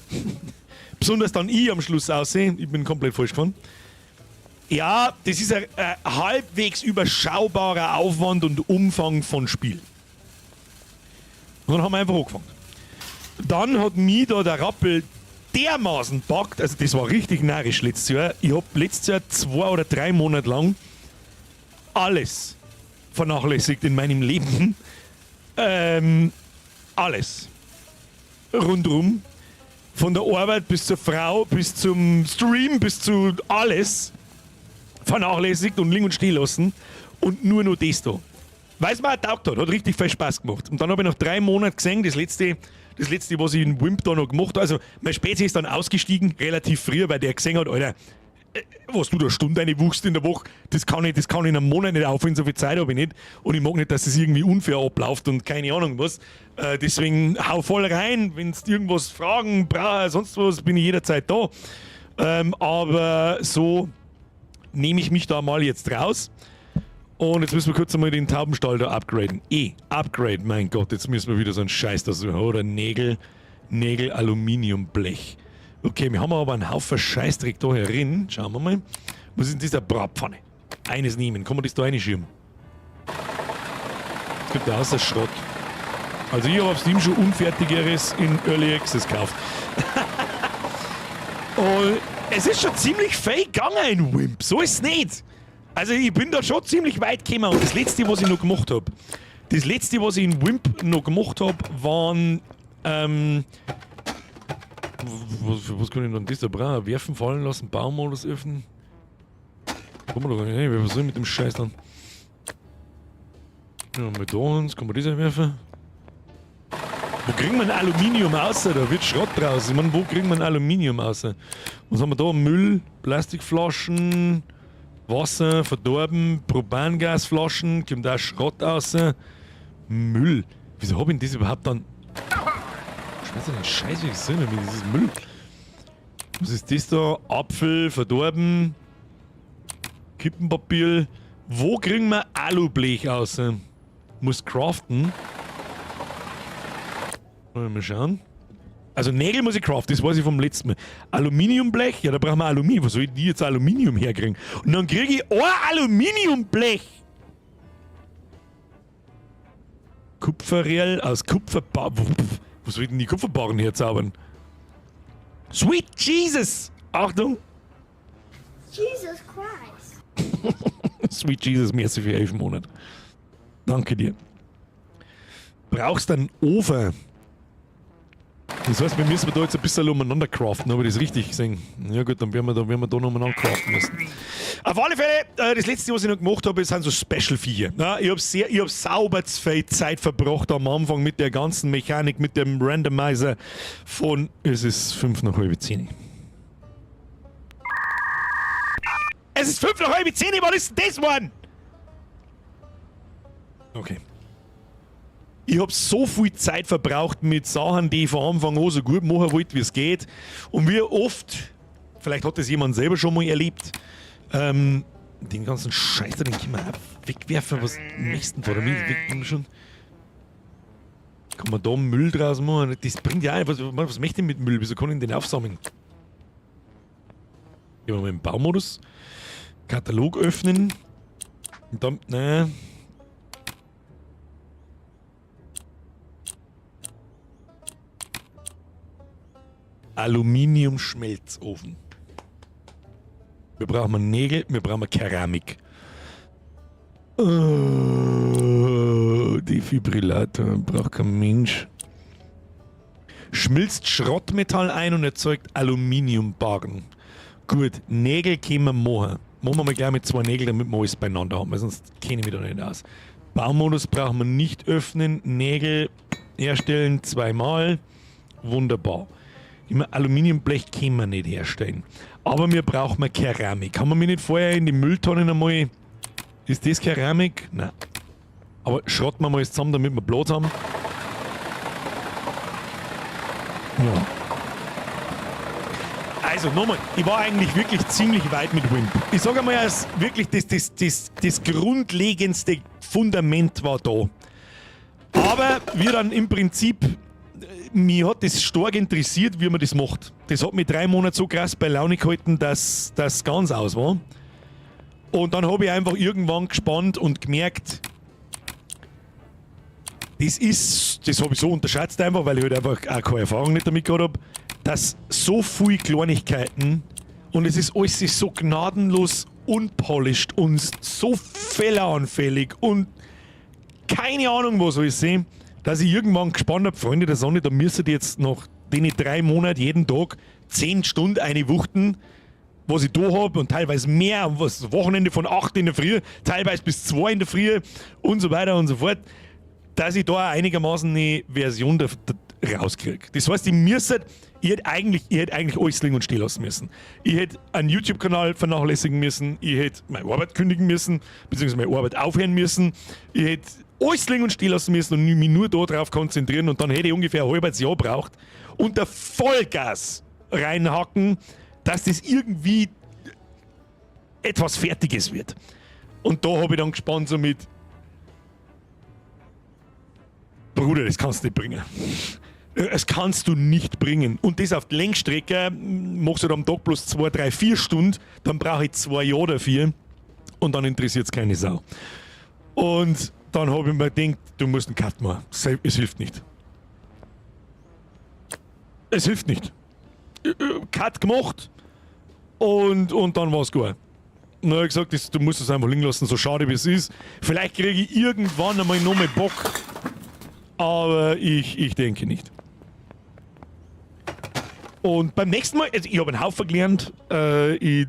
besonders dann ich am Schluss aussehen, ich bin komplett falsch gefahren, ja, das ist ein halbwegs überschaubarer Aufwand und Umfang von Spiel. Und dann haben wir einfach angefangen. Dann hat mich da der Rappel dermaßen packt, also das war richtig narrisch letztes Jahr. Ich habe letztes Jahr 2 oder 3 Monate lang alles vernachlässigt in meinem Leben. Alles. Rundrum. Von der Arbeit bis zur Frau, bis zum Stream, bis zu alles vernachlässigt und liegen und stehen lassen. Und nur noch das da. Weil es mir auch getaugt hat richtig viel Spaß gemacht. Und dann habe ich nach 3 Monaten gesehen, das letzte, was ich in Wimp da noch gemacht habe, also meine Spezies ist dann ausgestiegen, relativ früh, weil der gesehen hat, Alter, was du da Stunde eine wuchst in der Woche, das kann ich in einem Monat nicht aufholen, so viel Zeit habe ich nicht. Und ich mag nicht, dass es irgendwie unfair abläuft und keine Ahnung was. Deswegen hau voll rein, wenn du irgendwas fragen brauchst, sonst was, bin ich jederzeit da. Aber so nehme ich mich da mal jetzt raus. Und jetzt müssen wir kurz einmal den Taubenstall da upgraden. Upgrade, mein Gott, jetzt müssen wir wieder so einen Scheiß da suchen. Oder Nägel, Aluminiumblech. Okay, wir haben aber einen Haufen Scheißdreck da herin. Schauen wir mal. Was ist denn dieser Bratpfanne? Eines nehmen. Kann man das da reinschirmen? Es gibt da außer Schrott. Also ich habe auf Steam schon Unfertigeres in Early Access gekauft. Und es ist schon ziemlich fake gegangen in Wimp. So ist es nicht. Also ich bin da schon ziemlich weit gekommen. Und das letzte, was ich noch gemacht habe, in Wimp noch gemacht habe, waren was kann ich denn das da brauchen? Werfen, fallen lassen, Baumodus öffnen? Kann man doch gar nicht rein. Was soll ich mit dem Scheiß dann? Ja, mit uns, kann man das werfen? Wo kriegen wir ein Aluminium raus? Da wird Schrott draus. Ich meine, wo kriegen wir ein Aluminium raus? Was haben wir da? Müll, Plastikflaschen, Wasser, verdorben, Propangasflaschen, kommt da Schrott raus. Müll. Wieso habe ich denn das überhaupt dann? Ich weiß nicht, Scheiße, wie ist das? Das ist Müll. Was ist das da? Apfel, verdorben, Kippenpapier. Wo kriegen wir Alublech raus? Muss craften. Mal schauen. Also Nägel muss ich craften, das weiß ich vom letzten Mal. Aluminiumblech, ja da brauchen wir Aluminium. Wo soll ich die jetzt Aluminium herkriegen? Und dann kriege ich ein Aluminiumblech. Kupferreal aus Kupferbar. Wo soll ich denn die Kupferbarren herzaubern? Sweet Jesus! Achtung! Jesus Christ. Sweet Jesus, merci für 11 Monate. Danke dir. Brauchst einen Ofen. Das heißt, wir müssen da jetzt ein bisschen umeinander craften, habe ich das richtig gesehen? Ja gut, dann werden wir da noch umeinander craften müssen. Auf alle Fälle, das letzte, was ich noch gemacht habe, sind so Special-Viecher. Ja, ich habe sauber viel Zeit verbracht am Anfang mit der ganzen Mechanik, mit dem Randomizer von, es ist 5 nach halb 10. Es ist 5 nach halb 10, was ist denn das, Mann? Okay. Ich habe so viel Zeit verbraucht mit Sachen, die ich von Anfang an so gut machen wollte, wie es geht. Und wie oft, vielleicht hat das jemand selber schon mal erlebt, den ganzen Scheiß, den kann man auch wegwerfen. Was nächsten Fall damit weg schon. Kann man da Müll draus machen? Das bringt ja auch. Was möchte ich mit Müll? Wieso kann ich den aufsammeln? Gehen wir mal im Baumodus. Katalog öffnen. Und dann, nein. Aluminium-Schmelzofen. Wir brauchen Nägel, wir brauchen Keramik. Defibrillator braucht kein Mensch. Schmilzt Schrottmetall ein und erzeugt Aluminiumbarren. Gut, Nägel können wir machen. Machen wir mal gleich mit 2 Nägeln, damit wir alles beieinander haben, weil sonst kenne ich mich da nicht aus. Baumodus brauchen wir nicht öffnen. Nägel herstellen 2-mal. Wunderbar. Aluminiumblech können wir nicht herstellen. Aber wir brauchen Keramik. Haben wir mich nicht vorher in die Mülltonnen einmal... Ist das Keramik? Nein. Aber schrotten wir mal jetzt zusammen, damit wir Platz haben. Ja. Also nochmal, ich war eigentlich wirklich ziemlich weit mit Wimp. Ich sage mal, wirklich das grundlegendste Fundament war da. Aber wir dann im Prinzip, mich hat das stark interessiert, wie man das macht. Das hat mich 3 Monate so krass bei Laune gehalten, dass das ganz aus war. Und dann habe ich einfach irgendwann gespannt und gemerkt, das habe ich so unterschätzt einfach, weil ich halt einfach auch keine Erfahrung nicht damit gehabt habe, dass so viele Kleinigkeiten und es ist alles so gnadenlos unpolished und so fehleranfällig und keine Ahnung, was soll ich sehen, dass ich irgendwann gespannt habe, Freunde der Sonne, da müsstet ihr jetzt nach den 3 Monaten jeden Tag 10 Stunden eine wuchten, was ich da habe und teilweise mehr, was Wochenende von 8 in der Früh, teilweise bis 2 in der Früh und so weiter und so fort, dass ich da einigermaßen eine Version rauskriege. Das heißt, ich hätte eigentlich alles liegen und stehen lassen müssen. Ich hätte einen YouTube-Kanal vernachlässigen müssen, ich hätte meine Arbeit kündigen müssen, beziehungsweise meine Arbeit aufhören müssen, ich hätte alles liegen und stehen lassen müssen und mich nur darauf konzentrieren und dann hätte ich ungefähr ein halbes Jahr braucht und der Vollgas reinhacken, dass das irgendwie etwas Fertiges wird. Und da habe ich dann gespannt so mit Bruder, das kannst du nicht bringen. Das kannst du nicht bringen. Und das auf die Längsstrecke machst du dann am Tag bloß 2, 3, 4 Stunden, dann brauche ich 2 Jahre dafür und dann interessiert es keine Sau. Und dann habe ich mir gedacht, du musst einen Cut machen. Es hilft nicht. Es hilft nicht. Cut gemacht und dann war es gut. Dann habe ich gesagt, du musst es einfach liegen lassen, so schade wie es ist. Vielleicht kriege ich irgendwann einmal noch mal Bock, aber ich denke nicht. Und beim nächsten Mal, also ich habe einen Haufen gelernt, ich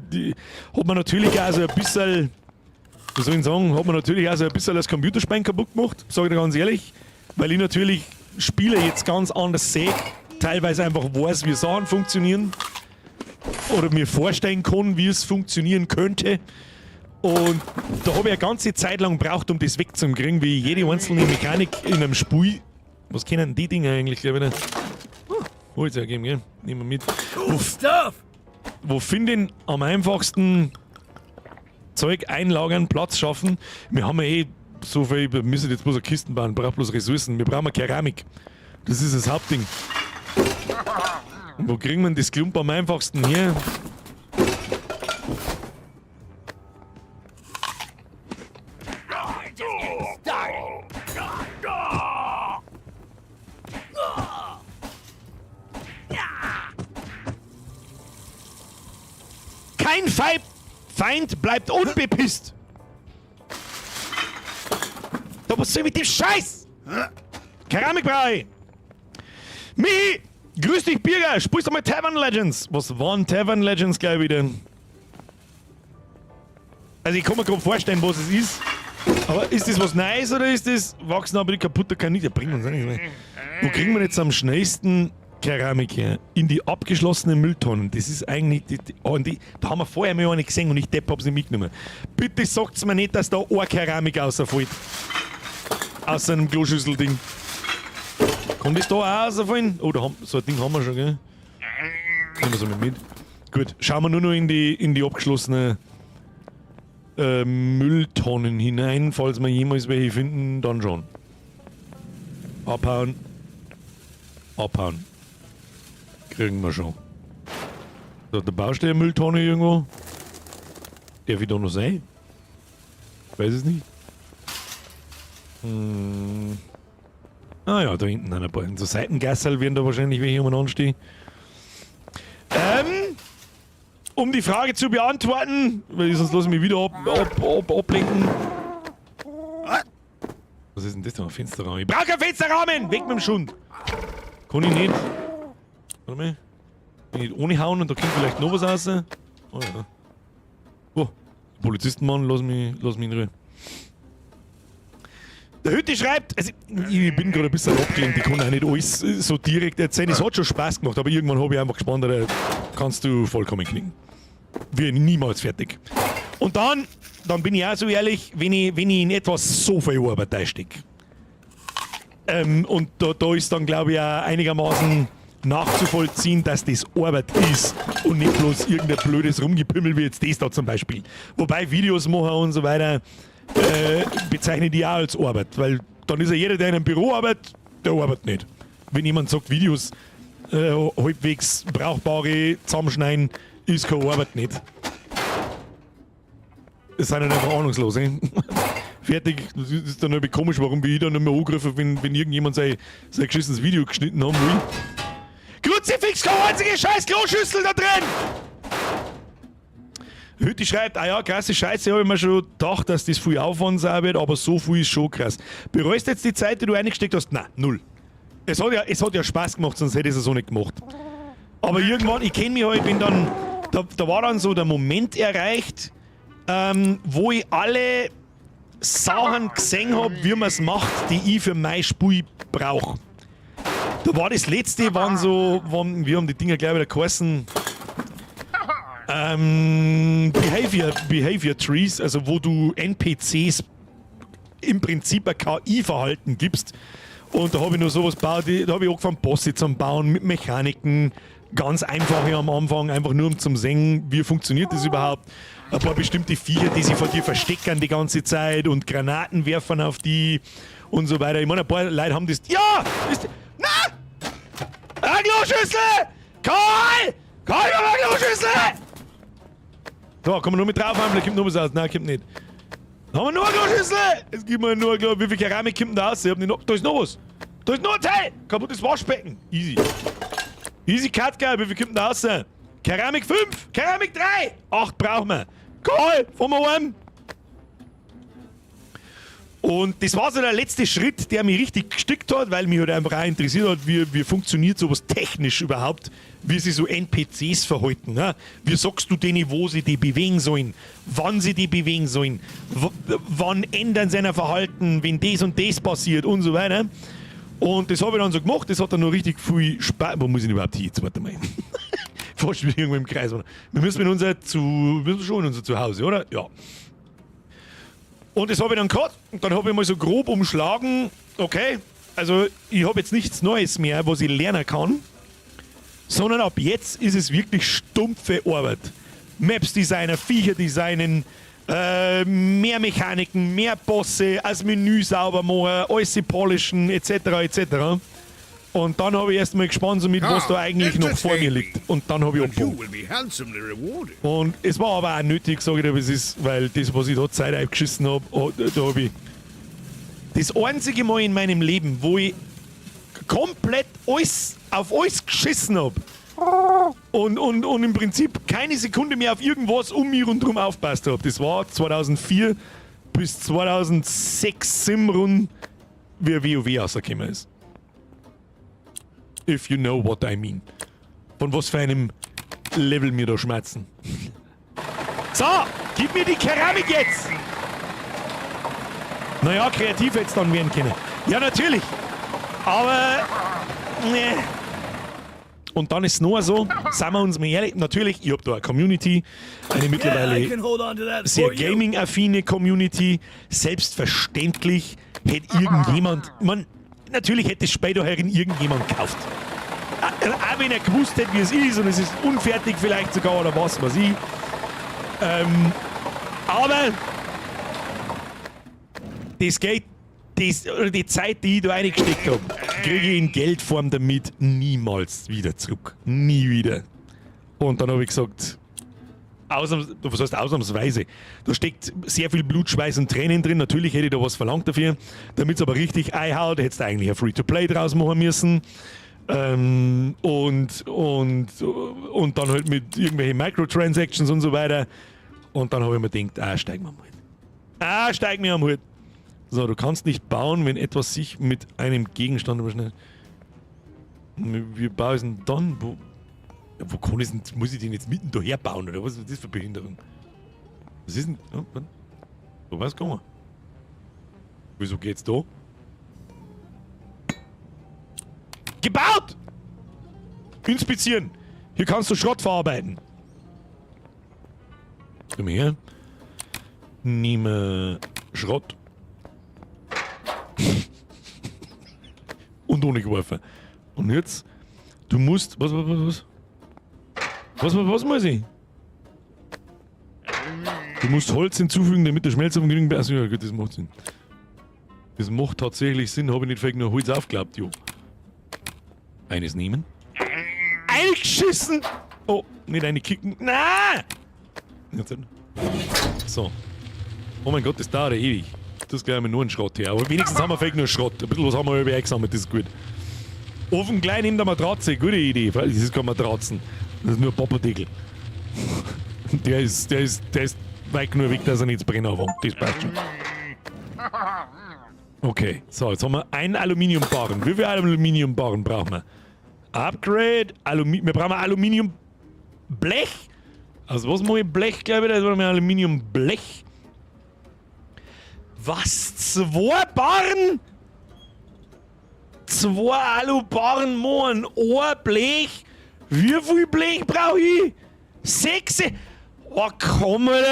habe mir natürlich auch so ein bisschen, wie soll ich sagen, hat mir natürlich auch so ein bisschen das Computerspielen kaputt gemacht, sage ich dir ganz ehrlich, weil ich natürlich Spiele jetzt ganz anders sehe, teilweise einfach weiß, wie Sachen funktionieren oder mir vorstellen kann, wie es funktionieren könnte. Und da habe ich eine ganze Zeit lang gebraucht, um das wegzukriegen, wie jede einzelne Mechanik in einem Spiel. Was kennen die Dinge eigentlich, glaube ich nicht? Hol's ja geben, gell? Nehmen wir mit. Wo finden am einfachsten Zeug einlagern, Platz schaffen? Wir haben ja so viel, wir müssen jetzt bloß eine Kisten bauen, brauchen bloß Ressourcen. Wir brauchen Keramik. Das ist das Hauptding. Und wo kriegen wir das Klump am einfachsten her? Kein Feind bleibt unbepisst. Da was soll ich mit dem Scheiß? Keramikbrei. Michi, grüß dich, Birger. Spielst du mal Tavern Legends? Was waren Tavern Legends gleich wieder? Also ich kann mir gerade vorstellen, was es ist. Aber ist das was Neues oder ist das wachsen aber die kaputte Kanite? Bringen uns nicht mehr. Wo kriegen wir jetzt am schnellsten Keramik her? In die abgeschlossenen Mülltonnen. Das ist eigentlich. Da haben wir vorher mal eine gesehen und ich Depp hab's nicht mitgenommen. Bitte sagt's mir nicht, dass da eine Keramik rausfällt. Aus einem Kloschüsselding. Kann das da auch rausfallen? Oh, so ein Ding haben wir schon, gell? Nehmen wir so mit. Gut, schauen wir nur noch in die abgeschlossenen Mülltonnen hinein. Falls wir jemals welche finden, dann schon. Abhauen. Abhauen. Kriegen wir schon. So, der Baustellenmülltonne irgendwo. Darf ich da noch sein? Weiß es nicht. Ah ja, da hinten ein paar. So Seitengassel werden da wahrscheinlich welche umeinander stehen. Um die Frage zu beantworten, weil sonst lasse ich mich wieder ablenken. Was ist denn das da? Ein Fensterrahmen? Ich brauche keinen Fensterrahmen! Weg mit dem Schund! Kann ich nicht. Warte mal. Wenn ich ohne hauen und da kommt vielleicht noch was raus. Oh ja. Oh, Polizistenmann, lass mich in Ruhe. Der Hütte schreibt, also ich bin gerade ein bisschen abgelenkt, ich kann auch nicht alles so direkt erzählen. Es hat schon Spaß gemacht, aber irgendwann habe ich einfach gespannt, da kannst du vollkommen knicken. Wir niemals fertig. Und dann bin ich auch so ehrlich, wenn ich in etwas so viel Arbeit einstecke. Und da ist dann, glaube ich, auch einigermaßen nachzuvollziehen, dass das Arbeit ist und nicht bloß irgendein blödes Rumgepimmel wie jetzt das da zum Beispiel. Wobei Videos machen und so weiter bezeichne die auch als Arbeit, weil dann ist ja jeder, der in einem Büro arbeitet, der arbeitet nicht. Wenn jemand sagt, Videos halbwegs brauchbare zusammenschneiden, ist keine Arbeit nicht. Das sind halt einfach ahnungslos. Fertig, das ist dann irgendwie komisch, warum ich dann nicht mehr angegriffen, wenn irgendjemand sein geschissenes Video geschnitten haben will. Kruzifix, keine einzige scheiß Kloschüssel da drin! Hütti schreibt, ja, krasse Scheiße, habe ich mir schon gedacht, dass das viel Aufwand sein wird, aber so viel ist schon krass. Bereust du jetzt die Zeit, die du eingesteckt hast? Nein, null. Es hat ja Spaß gemacht, sonst hätte ich es so nicht gemacht. Aber irgendwann, ich kenne mich halt, wenn dann, da war dann so der Moment erreicht, wo ich alle Sachen gesehen habe, wie man es macht, die ich für mein Spiel brauche. Da war das letzte, wir haben die Dinger gleich wieder geheißen, Behavior Trees, also wo du NPCs im Prinzip ein KI-Verhalten gibst. Und da habe ich nur sowas gebaut, da habe ich angefangen, Bosse zu bauen, mit Mechaniken, ganz einfache am Anfang, einfach nur um zu sehen, wie funktioniert das überhaupt. Ein paar bestimmte Viecher, die sich vor dir verstecken die ganze Zeit und Granaten werfen auf die und so weiter. Ich meine, ein paar Leute haben das... Ja! Na! Eine Kloschüssel! Karl! Karl, eine Kloschüssel! Da, kann man nur mit drauf haben, da kommt noch was aus. Nein, kommt nicht. Da haben wir nur eine Kloschüssel! Es gibt mir nur, wie viel Keramik kommt da raus? Da ist noch was. Da ist noch ein Teil! Kaputtes Waschbecken. Easy. Easy Cut, geil. Wie viel kommt da raus? Keramik 5, Keramik 3. 8 brauchen wir. Cool, fahren wir heim. Und das war so der letzte Schritt, der mich richtig gestickt hat, weil mich halt einfach auch interessiert hat, wie funktioniert sowas technisch überhaupt, wie sich so NPCs verhalten. Ne? Wie sagst du denen, wo sie die bewegen sollen, wann sie die bewegen sollen, wann ändern sie ihr Verhalten, wenn das und das passiert und so weiter. Und das habe ich dann so gemacht, das hat dann noch richtig viel Spaß. Wo muss ich denn überhaupt hin? Jetzt warte mal. Fast wieder irgendwo im Kreis. Wir müssen schon in unser Zuhause, oder? Ja. Und das habe ich dann gehabt. Und dann habe ich mal so grob umschlagen, okay, also ich habe jetzt nichts Neues mehr, was ich lernen kann, sondern ab jetzt ist es wirklich stumpfe Arbeit. Maps designen, Viecher designen, mehr Mechaniken, mehr Bosse, das Menü sauber machen, alles polischen, etc. etc. Und dann habe ich erst mal gespannt, so mit was da eigentlich noch vor mir liegt. Und dann habe ich abgebaut. Und es war aber auch nötig, sage ich dir, wie es ist, weil das, was ich da Zeit eingeschissen habe, da habe ich das einzige Mal in meinem Leben, wo ich komplett alles auf alles geschissen habe und im Prinzip keine Sekunde mehr auf irgendwas um mich rundherum aufpasst habe. Das war 2004 bis 2006 Simrun, wie WoW rausgekommen ist. If you know what I mean. Von was für einem Level mir da schmerzen. So, gib mir die Keramik jetzt! Naja, kreativ hätte es dann werden können. Ja, natürlich. Aber, ne. Und dann ist es nur so, seien wir uns mal ehrlich, natürlich, ich habe da eine Community, eine mittlerweile sehr gaming-affine Community. Selbstverständlich hätte irgendjemand, natürlich hätte es später irgendjemand gekauft. Auch wenn er gewusst hätte, wie es ist und es ist unfertig vielleicht sogar oder was weiß ich. Aber das Geld, die Zeit, die ich da reingesteckt habe, kriege ich in Geldform damit niemals wieder zurück. Nie wieder. Und dann habe ich gesagt, was heißt ausnahmsweise? Da steckt sehr viel Blut, Schweiß und Tränen drin. Natürlich hätte ich da was verlangt dafür. Damit es aber richtig einhaut, hättest du eigentlich ein Free-to-Play draus machen müssen. Und dann halt mit irgendwelchen Microtransactions und so weiter. Und dann habe ich mir gedacht, steigen wir am Hut. Steigen wir am Hut. So, du kannst nicht bauen, wenn etwas sich mit einem Gegenstand überschneidet. Wie baue ich denn dann? Wo kann ich denn, muss ich den jetzt mitten daher bauen, oder was ist das für Behinderung? Was ist denn? Oh, so was kann man. Wieso geht's da? Gebaut! Inspizieren! Hier kannst du Schrott verarbeiten. Komm her. Nehme Schrott. Und ohne geworfen. Und jetzt Du musst. Was muss ich? Du musst Holz hinzufügen, damit der Schmelzofen genügend. Also ja, gut, das macht Sinn. Das macht tatsächlich Sinn, habe ich nicht vielleicht nur Holz aufgeklappt, jo. Eines nehmen. Eingeschissen! Oh, nicht eine kicken. Nein! So. Oh mein Gott, das dauert ja ewig. Das gleich mal nur ein Schrott her. Aber wenigstens haben wir vielleicht nur Schrott. Ein bisschen was haben wir über eingesammelt, das ist gut. Ofen klein neben der Matratze, gute Idee. Das ist kein Matratzen. Das ist nur ein Popperdeckel. Der ist weit genug weg, dass er nicht brennen anfängt. Das passt schon. Okay, so, jetzt haben wir einen Aluminiumbarren. Wie viele Aluminiumbarren brauchen wir? Upgrade, wir brauchen Aluminiumblech. Also was mache ich Blech, glaube ich, da ist wir Aluminiumblech. Was? 2 Barren? 2 Alubarren machen ein Blech? Wie viel Blech brauche ich? 6? Oh, komm mal.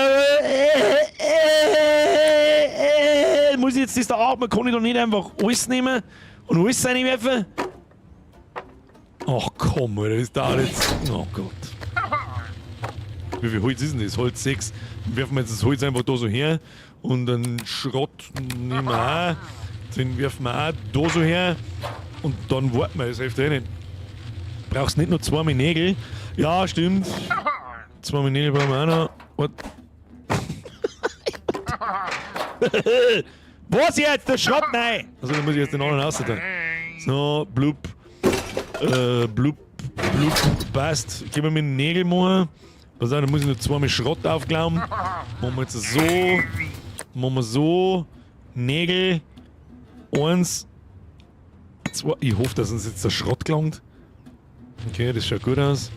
Muss ich jetzt das da atmen? Kann ich doch nicht einfach alles nehmen und alles reinwerfen? Ach komm mal, das dauert jetzt. Oh Gott. Wie viel Holz ist denn das? Holz 6. Dann werfen wir jetzt das Holz einfach da so her und dann Schrott nehmen wir auch. Den werfen wir auch da so her und dann warten wir. Das hilft eh nicht. Brauchst nicht nur 2 Nägel? Ja, stimmt. 2 Nägel brauchen wir auch noch. What? Was jetzt? Der Schrott? Nein! Also dann muss ich jetzt den anderen rausnehmen. So, blub. Blub. Passt. Gehen wir mit den Nägeln machen. Pass auf, dann muss ich noch 2 Schrott aufklauen. Machen wir jetzt so. Machen wir so. Nägel. 1. 2. Ich hoffe, dass uns jetzt der Schrott gelangt. Okay, das schaut gut aus.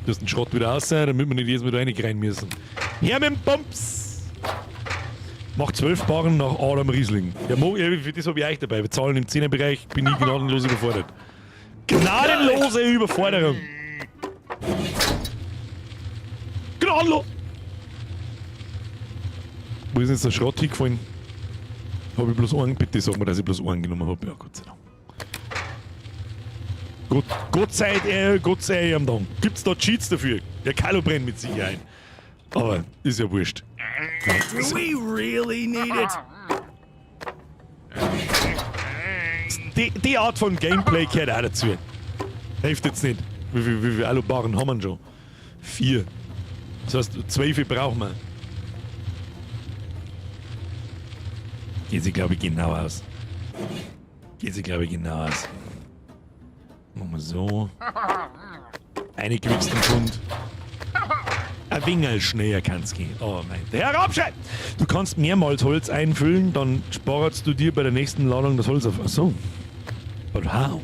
Du hast den Schrott wieder raus, damit wir nicht jedes Mal da rein müssen. Her mit dem Bums! Mach 12 Barren nach Adam Riesling. Ja, für das habe ich euch dabei. Wir zahlen im 10er-Bereich, bin ich gnadenlos überfordert. Gnadenlose Überforderung! Gnadenlos! Wo ist jetzt der Schrott hingefallen? Habe ich bloß einen? Bitte sag mir, dass ich bloß einen genommen habe. Ja, Gott sei Dank. Gott sei ihm Dank. Gibt's da Cheats dafür? Der Carlo brennt mit Sicherheit. Aber ist ja wurscht. Do we really need it? Die Art von Gameplay gehört auch dazu. Hilft jetzt nicht. Wie viele Alubarren haben wir schon? 4. Das heißt, 12 brauchen wir. Geht sich, glaube ich, genau aus. Machen wir so. Eine gewichsten Pfund. Ein Wingerl schneller kann's gehen. Oh mein. Herr Rabscheid! Du kannst mehrmals Holz einfüllen, dann sparst du dir bei der nächsten Ladung das Holz auf. Achso. But how?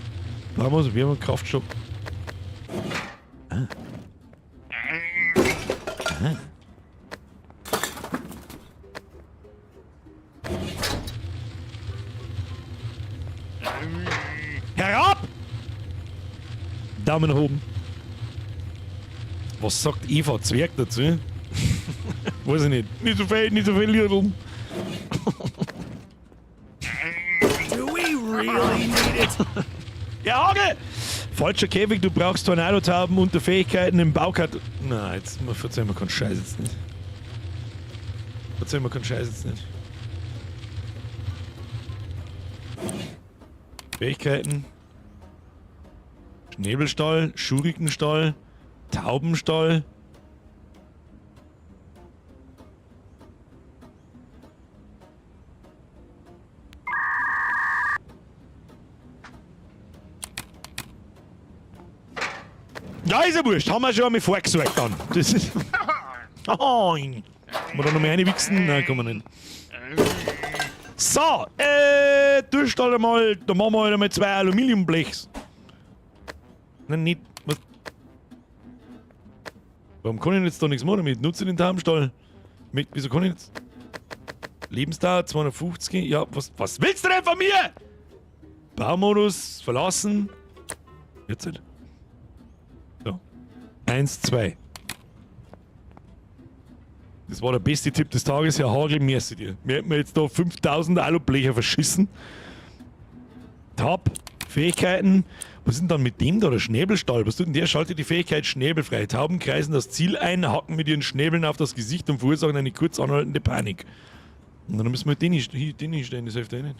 Brauchen wir einen Kraftstoff. Ah. Aha. Herab! Daumen nach oben. Was sagt Eva Zwerg dazu? Weiß ich nicht. Nicht so viel Liederl. Do we really need it? Ja, Hage! Falscher Käfig, du brauchst Tornadotauben unter Fähigkeiten im Baukatalog. Na, jetzt verzeih mir keinen Scheiß jetzt nicht. Fähigkeiten. Schnäbelstall, Schurikenstall, Taubenstall. Ja, ist ja wurscht. Haben wir schon einmal vorgesorgt dann. Das ist... Oh, wir da noch mehr reinwichsen? Nein, kann man nicht. So, tust halt einmal, da machen wir halt einmal 2 Aluminiumblechs. Nein, nicht. Was? Warum kann ich jetzt da nichts machen damit? Nutze den Taubenstall. Wieso kann ich jetzt? Lebensdauer 250. Ja, was willst du denn von mir? Baumodus verlassen. Jetzt halt. So. 1, 2. Das war der beste Tipp des Tages, Herr Hagel, merci dir. Wir hätten jetzt da 5000 Alublecher verschissen. Tab, Fähigkeiten. Was ist denn dann mit dem da, der Schnäbelstall? Was tut denn der? Schaltet die Fähigkeit Schnäbel frei. Tauben kreisen das Ziel ein, hacken mit ihren Schnäbeln auf das Gesicht und verursachen eine kurz anhaltende Panik. Und dann müssen wir den hinstellen, das hilft ja nicht.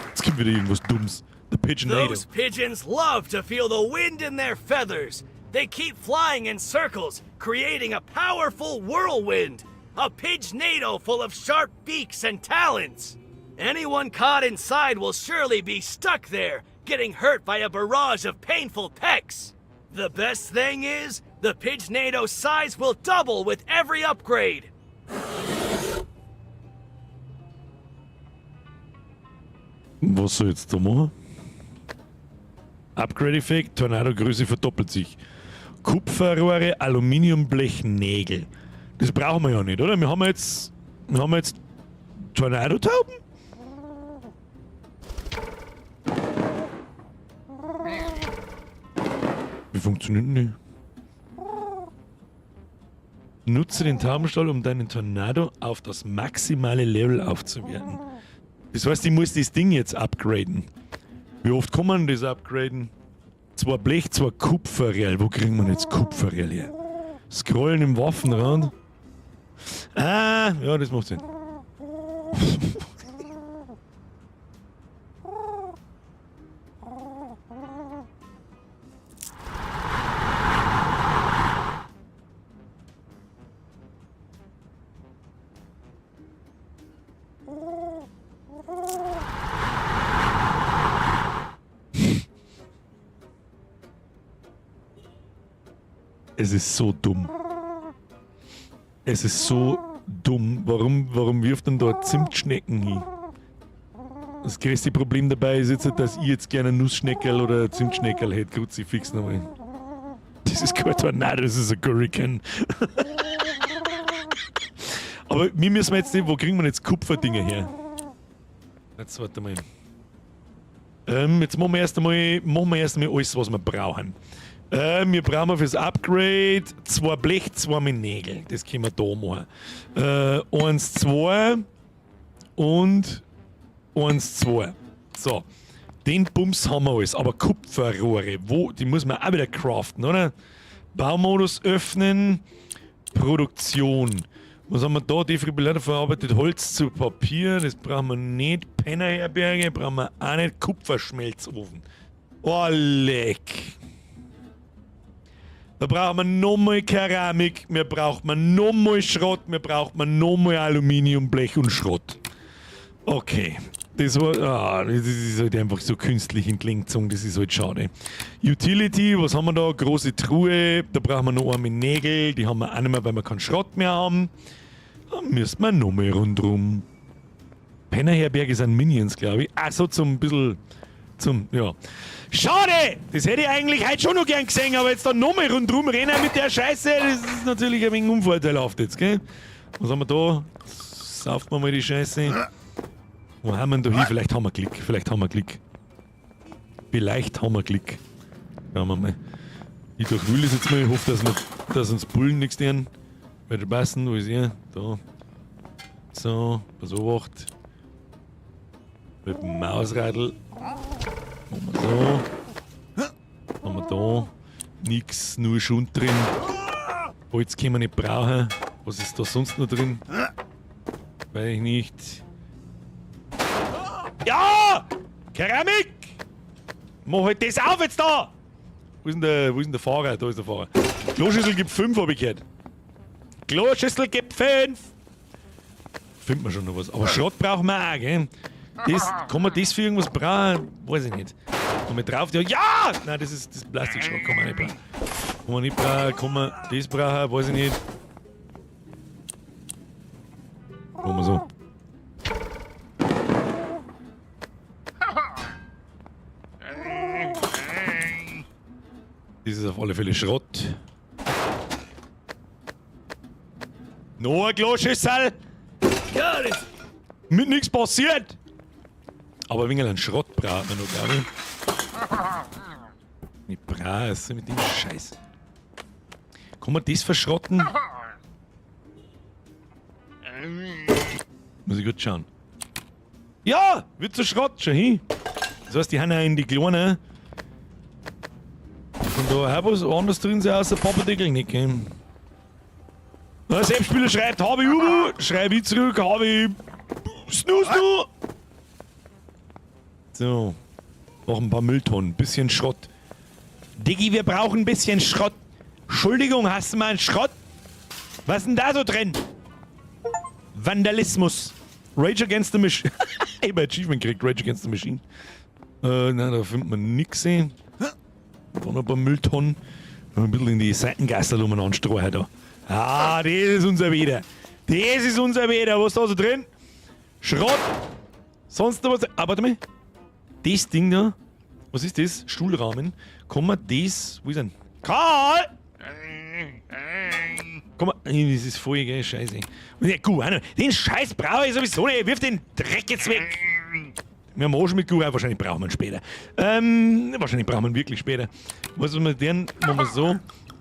Jetzt kommt wieder irgendwas Dummes. The Pigeonado. Those pigeons love to feel the wind in their feathers. They keep flying in circles, creating a powerful whirlwind. A pigeonado full of sharp beaks and talons. Anyone caught inside will surely be stuck there, getting hurt by a barrage of painful pecks. The best thing is, the pigeonado's size will double with every upgrade. Was soll jetzt da machen? Upgrade-Effekt, Tornado-Größe verdoppelt sich. Kupferrohre, Aluminiumblechnägel. Das brauchen wir ja nicht, oder? Wir haben jetzt Tornadotauben? Wie funktioniert denn die? Nutze den Taubenstall, um deinen Tornado auf das maximale Level aufzuwerten. Das heißt, ich muss das Ding jetzt upgraden. Wie oft kann man das upgraden? 2 Blech, 2 Kupfererl. Wo kriegen wir jetzt Kupfererl her? Scrollen im Waffenrand. Ah, ja, das macht Sinn. Es ist so dumm. Es ist so dumm. Warum wirft denn da Zimtschnecken hin? Das größte Problem dabei ist jetzt, dass ich jetzt gerne Nussschneckerl oder Zimtschneckerl hätte. Kruzifix nochmal. Das ist kein Tornado, das ist ein Hurricane. Aber wir müssen jetzt sehen, wo kriegen wir jetzt Kupferdinger her? Jetzt warte mal. Jetzt machen wir erst einmal alles, was wir brauchen. Wir brauchen fürs Upgrade 2 Blech, 2 mit Nägel. Das können wir da machen. 1, 2 und 1, 2. So. Den Bums haben wir alles. Aber Kupferrohre, die muss man auch wieder craften, oder? Baumodus öffnen. Produktion. Was haben wir da? Defibrillator verarbeitet Holz zu Papier. Das brauchen wir nicht. Pennerherberge brauchen wir auch nicht. Kupferschmelzofen. Oh, leck. Da brauchen wir nochmal Keramik, wir brauchen nochmal Schrott, wir brauchen nochmal Aluminiumblech und Schrott. Okay, das ist halt einfach so künstlich entlinkt, das ist halt schade. Utility, was haben wir da? Große Truhe, da brauchen wir noch eine mit Nägel, die haben wir auch nicht mehr, weil wir keinen Schrott mehr haben. Da müssen wir nochmal rundrum. Pennerherberge sind Minions, glaube ich. Ach so, ja. Schade! Das hätte ich eigentlich heute schon noch gern gesehen, aber jetzt dann nochmal rundrum rennen mit der Scheiße, das ist natürlich ein wenig unvorteilhaft jetzt, gell? Was haben wir da? Sauft man mal die Scheiße. Wo haben wir denn da hin? Vielleicht haben wir Glück. Schauen wir mal. Ich durchwühle das jetzt mal. Ich hoffe, dass uns Bullen nichts tun. Wird passen, wo ist er? Da. So, pass auf, Wacht. Mit dem Mausradl. Machen wir so. Haben wir da. Nix, nur Schund drin. Holz können wir nicht brauchen. Was ist da sonst noch drin? Weiß ich nicht. Ja! Keramik! Mach halt das auf jetzt da! Wo ist denn der Fahrer? Da ist der Fahrer. Kloschüssel gibt 5, hab ich gehört. Kloschüssel gibt 5! Findet man schon noch was. Aber Schrott brauchen wir auch, gell? Kann man das für irgendwas brauchen? Weiß ich nicht. Kann man drauf? Ja! Nein, das ist Plastikschrott, kann man nicht brauchen. Kann man nicht brauchen, kann man das brauchen? Weiß ich nicht. Machen wir so. Das ist auf alle Fälle Schrott. Noch ein Kloschüssel! Mit nichts passiert! Aber ein wenig an Schrott braucht man noch, glaube ich. Nicht braus, mit dem Scheiß. Kann man das verschrotten? Muss ich gut schauen. Ja! Wird zu Schrott, schon hin. Das heißt, die haben ja in die kleinen. Und da was anderes drin sein außer Pappendeckel nicht, gell? Der Selbstspieler schreibt, habe ich Ubu, schreibe ich zurück, habe ich Snooze du. So. Noch ein paar Mülltonnen, bisschen Schrott. Diggi, wir brauchen ein bisschen Schrott. Entschuldigung, hast du mal einen Schrott? Was ist denn da so drin? Vandalismus. Rage Against the Machine. Ich hab ein Achievement gekriegt, Rage Against the Machine. Na, da findet man nix. Da noch ein paar Mülltonnen. Ein bisschen in die Seitengasse anstreuen da. Ah, das ist unser Wieder. Das ist unser Wieder. Was ist da so drin? Schrott. Sonst noch was. Ah, warte mal. Das Ding da. Was ist das? Stuhlrahmen. Kann man das. Wo ist denn? Karl! Komm mal. Das ist voll, gell? Scheiße. Und ja, Guano. Den Scheiß brauche ich sowieso nicht. Wirf den Dreck jetzt weg. Wir haben auch schon mit Guano. Wahrscheinlich brauchen wir ihn später. Wahrscheinlich brauchen wir ihn wirklich später. Was wir den machen wir so.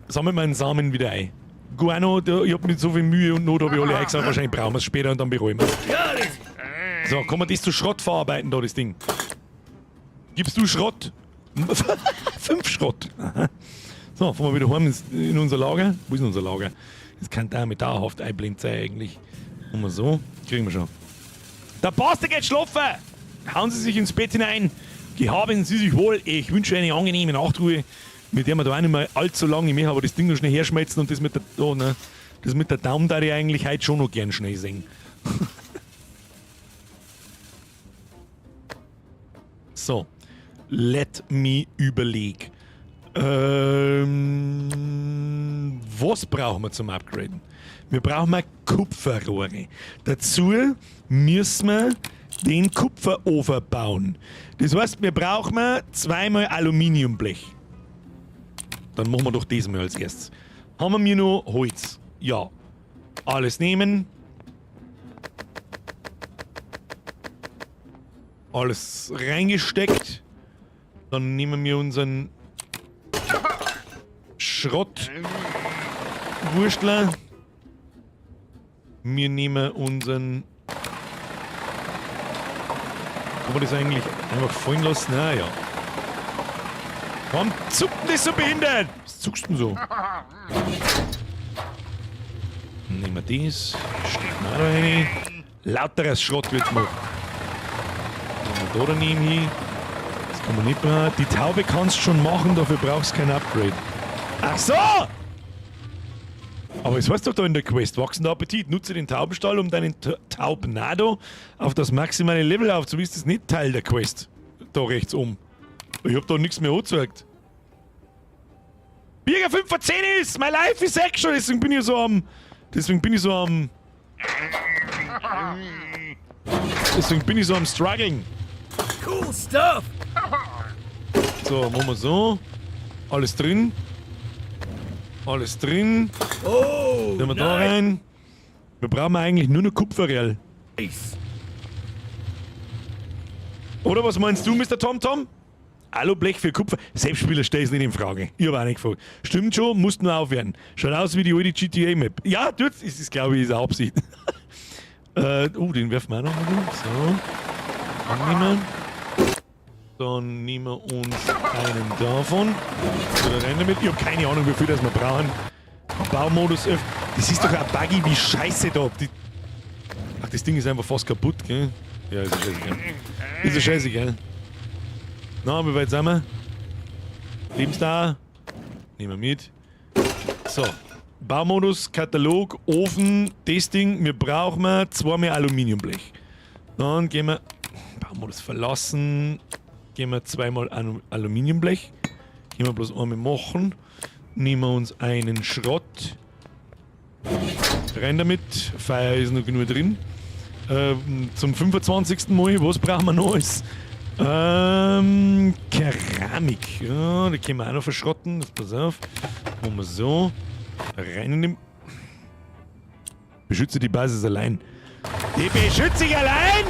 Sammeln wir einen Samen wieder ein. Guano, ich hab nicht so viel Mühe und Not, habe ich alle eingesagt. Wahrscheinlich brauchen wir es später und dann bereuen wir es. So, kann man das zu Schrott verarbeiten, da das Ding? Gibst du Schrott? 5 Schrott. Aha. So, fahren wir wieder heim in unser Lager. Wo ist unser Lager? Das kann da mit dauerhaft einblendet sein eigentlich. Und mal so, kriegen wir schon. Der Pastor geht schlafen! Hauen Sie sich ins Bett hinein. Gehaben Sie sich wohl. Ich wünsche eine angenehme Nachtruhe, mit der wir da auch nicht mehr allzu lange mehr, aber das Ding noch schnell herschmelzen und das mit der, oh, ne, das mit der Daumen da ich eigentlich heute schon noch gern schnell sehen. So, let me überleg. Was brauchen wir zum Upgraden? Wir brauchen mal Kupferrohre. Dazu müssen wir den Kupferofen bauen. Das heißt, wir brauchen 2-mal Aluminiumblech. Dann machen wir doch das mal als erstes. Haben wir noch Holz? Ja. Alles nehmen. Alles reingesteckt. Dann nehmen wir unseren Schrottwurstler. Wir nehmen unseren... Kann man das eigentlich einfach fallen lassen? Na ja. Warum zuckt denn das so behindert? Was zuckst du denn so? Nehmen wir das. Stecken wir auch da rein. Lauteres Schrott wird gemacht. Nehmen wir da daneben hin. Das kann man nicht brauchen. Die Taube kannst du schon machen, dafür brauchst du kein Upgrade. Ach so! Aber es heißt doch da in der Quest, wachsender Appetit. Nutze den Taubenstall, um deinen Taubnado auf das maximale Level aufzuweisen. Ist das nicht Teil der Quest? Da rechts oben. Ich hab da nichts mehr angezeigt. Bierger 5 von 10 ist! My life is action! Deswegen bin ich so am... Deswegen bin ich so am struggling. Cool stuff! So, machen wir so. Alles drin. Alles drin. Oh, nehmen wir da rein. Wir brauchen eigentlich nur noch Kupfererl. Nice. Oder was meinst du, Mr. TomTom? Alublech für Kupfer. Selbstspieler stell es nicht in Frage. Ich habe auch nicht gefragt. Stimmt schon, musst nur aufwerten. Schaut aus wie die alte GTA-Map. Ja, tut's. Ist es, glaube ich, ist eine Absicht. Den werfen wir auch noch mal. So. Annehmen. Dann nehmen wir uns einen davon. Oder rein damit. Ich habe keine Ahnung, wie viel das wir brauchen. Baumodus öffnen. Das ist doch ein Buggy, wie scheiße da. Ach, das Ding ist einfach fast kaputt, gell? Ja, ist ja scheißegal. Ist ja scheißegal. Na, wie weit sind wir? Lebensdauer. Nehmen wir mit. So. Baumodus, Katalog, Ofen, das Ding. Wir brauchen 2-mal Aluminiumblech. Dann gehen wir... Baumodus verlassen. Gehen wir 2-mal Aluminiumblech. Gehen wir bloß einmal machen. Nehmen wir uns einen Schrott. Rein damit. Feuer ist noch genug drin. Zum 25. Mal, was brauchen wir noch alles? Keramik. Ja, die können wir auch noch verschrotten. Pass auf. Machen wir so. Rein in den... Beschütze die Basis allein. Die beschütze ich allein!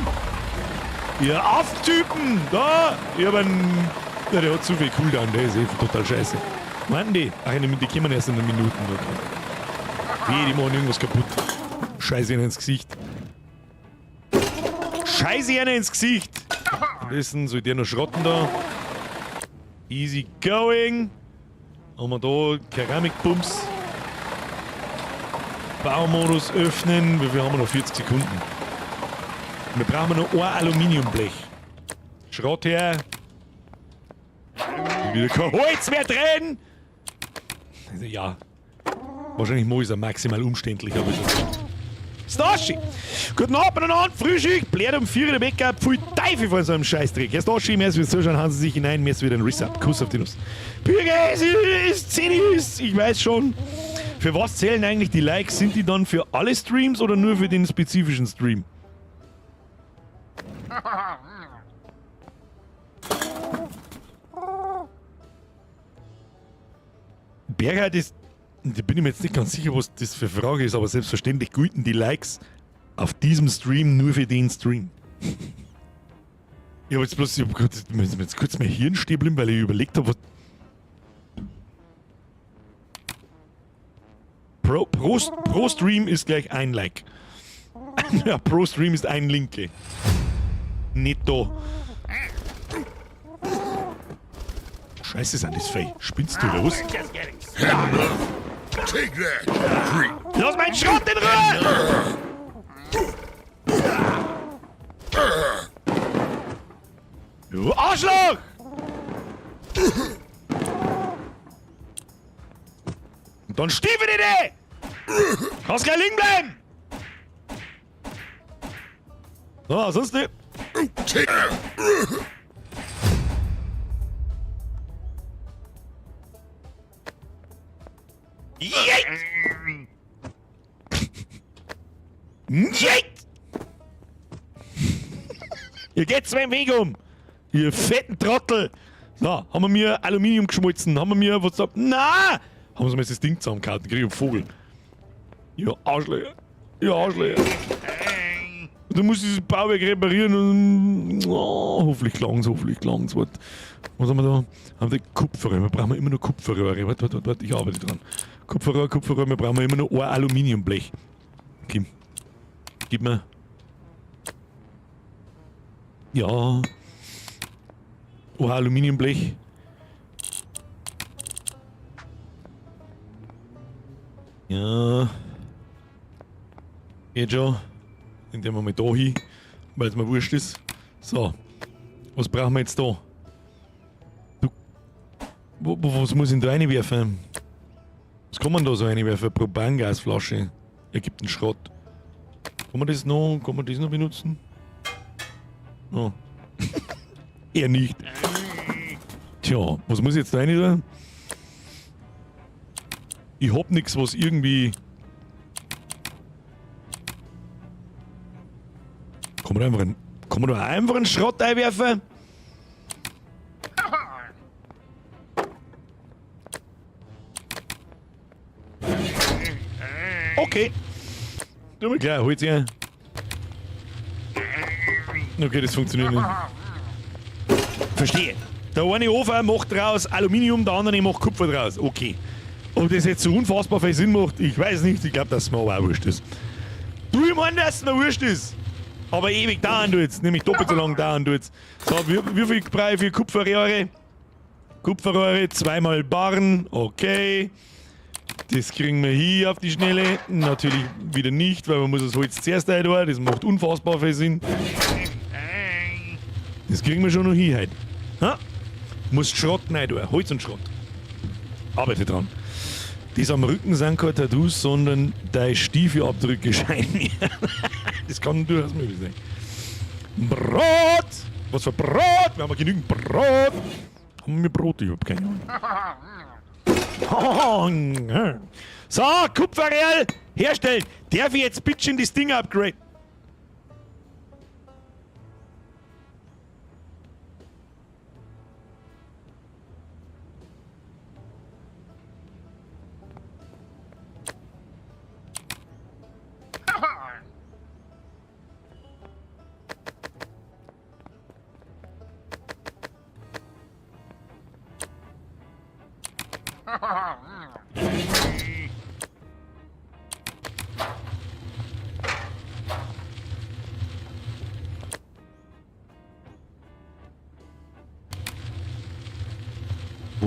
Ihr Affentypen! Da! Ich hab einen... Ja, der hat zu viel Cooldown, der ist total scheiße. Meinten die? Ach, die kommen erst in einer Minute. Okay. Die machen irgendwas kaputt. Scheiße ihnen ins Gesicht. Scheiße ihnen ins Gesicht! Stattdessen soll der noch schrotten da. Easy going. Haben wir da Keramikbums. Baumodus öffnen. Wie viel haben wir noch? 40 Sekunden. Wir brauchen noch ein Aluminiumblech. Schrott her. Wieder kein Holz mehr drin. Also ja. Wahrscheinlich mal ist er maximal umständlich, aber ist er nicht. Stashi! Guten Abend miteinander, Frühstück, bläht um 4 Uhr Make-up, viel Teufel von so einem Scheißdreck. Herr Stashi, mehr als wir so schauen, haben sie sich hinein, mehr als wieder ein Reset. Kuss auf die Nuss. Bürger, es ist Zennis, ich weiß schon. Für was zählen eigentlich die Likes? Sind die dann für alle Streams oder nur für den spezifischen Stream? Berghard ist, da bin ich mir jetzt nicht ganz sicher, was das für eine Frage ist, aber selbstverständlich gelten die Likes auf diesem Stream nur für den Stream. Ich habe jetzt bloß, jetzt kurz mein Hirn stehen bleiben, weil ich überlegt habe, was. Pro Stream ist gleich ein Like. Ja, pro Stream ist ein Link. Netto. Scheiße, sind das Fei. Spinnst du los? Take that, creep. Lass meinen Schrott in Ruhe! Du Arschloch! Und dann Stiefel in die! Kannst gleich liegen bleiben! So, sonst nicht. Ihr geht's meinen Weg um! Ihr fetten Trottel! So, haben wir mir Aluminium geschmolzen? Haben wir mir was gesagt? Na! Haben sie mir jetzt das Ding zusammengehalten? Krieg ich einen Vogel. Ja, Arschlöcher. Ja, Arschlöcher. Du musst dieses Bauwerk reparieren und. Oh, hoffentlich klang's. Was haben wir da? Haben wir Kupferrohr. Wir brauchen immer noch Kupferrohre. Warte, ich arbeite dran. Kupferrohr. Wir brauchen immer noch ein Aluminiumblech. Okay. Gib mir. Ja. Ein Aluminiumblech. Ja. Geht schon. Indem wir mal da hin, weil es mir wurscht ist. So. Was brauchen wir jetzt da? Du. Was muss ich da reinwerfen? Was kann man da so reinwerfen? Propangasflasche. Ergibt einen Schrott. Kann man das noch benutzen? Oh. Eher nicht. Tja, was muss ich jetzt da rein tun? Ich hab nix, was irgendwie. Kann man da einfach einen Schrott einwerfen? Okay. Tu mir klar, hol's her. Okay, das funktioniert nicht. Verstehe. Der eine Ofen macht draus Aluminium, der andere macht Kupfer draus. Okay. Ob das jetzt so unfassbar viel Sinn macht, ich weiß nicht. Ich glaube, dass es mir aber auch wurscht ist. Du, ich meine, dass es mir wurscht ist. Aber ewig dauern tut's, nämlich doppelt so lang dauern tut's. So, wie viel brauche ich für Kupferrohre? Kupferrohre, 2-mal Barren, okay. Das kriegen wir hier auf die Schnelle. Natürlich wieder nicht, weil man muss das Holz zuerst rein tun. Das macht unfassbar viel Sinn. Das kriegen wir schon noch hier heute. Ha? Muss Schrott rein tun, Holz und Schrott. Arbeite dran. Das am Rücken sind keine Tattoos, sondern deine Stiefelabdrücke scheinen. Das kann durchaus möglich sein. Brot! Was für Brot? Wir haben genügend Brot. Haben wir Brot? Ich hab keine Ahnung. So, Kupferreal herstellen. Darf ich jetzt bitte das Ding upgraden?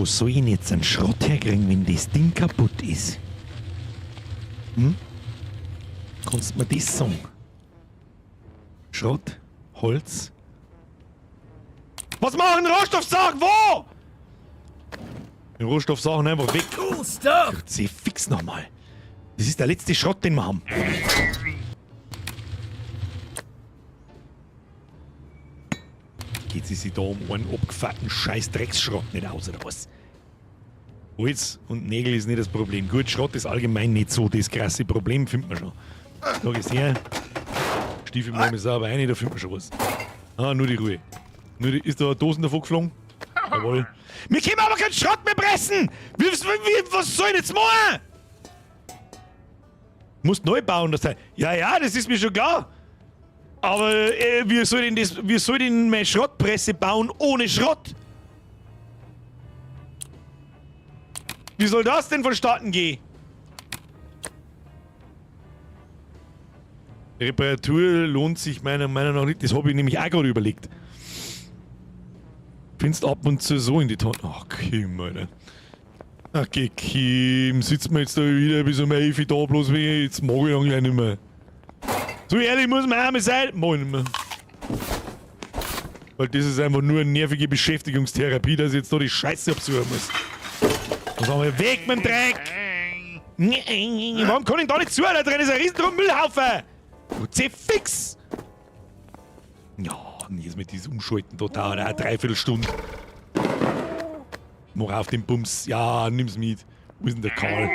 wo soll ich denn jetzt einen Schrott herkriegen, wenn das Ding kaputt ist? Hm? Kannst du mir das sagen? Schrott? Holz? Was machen Rohstoffsachen? Wo? Die Rohstoffsachen einfach weg. Cool stuff! Sie fix nochmal. Das ist der letzte Schrott, den wir haben. Geht sie sich da um einen abgefahrten scheiß Drecksschrott nicht aus, oder was? Holz und Nägel ist nicht das Problem. Gut, Schrott ist allgemein nicht so das krasse Problem, findet man schon. Schlag es her. Stiefel mal sauber rein, da findet man schon was. Ah, nur die Ruhe. Ist da eine Dosen davon geflogen? Jawohl. Wir können aber keinen Schrott mehr pressen! Was soll ich jetzt machen? Musst neu bauen, das Teil. Ja, das ist mir schon klar. Aber wie soll denn meine Schrottpresse bauen ohne Schrott? Wie soll das denn vonstatten gehen? Reparatur lohnt sich meiner Meinung nach nicht. Das habe ich nämlich auch gerade überlegt. Findest ab und zu so in die Tonne. Ach, Kim, Alter. Ach, Kim, sitzt mir jetzt da wieder bis um 11 Uhr da, bloß wie jetzt mag ich eigentlich nicht mehr. So ehrlich muss man einmal sein. Mag ich nicht mehr. Weil das ist einfach nur eine nervige Beschäftigungstherapie, dass ich jetzt da die Scheiße absuchen muss. Dann sagen wir, weg mit dem Dreck! Warum kann ich da nicht zu? Da drin ist ein riesen Müllhaufen! Geh fix! Ja, und jetzt mit diesem Umschalten, da dauert auch eine Dreiviertelstunde. Mach auf den Bums. Ja, nimm's mit. Wo ist denn der Karl?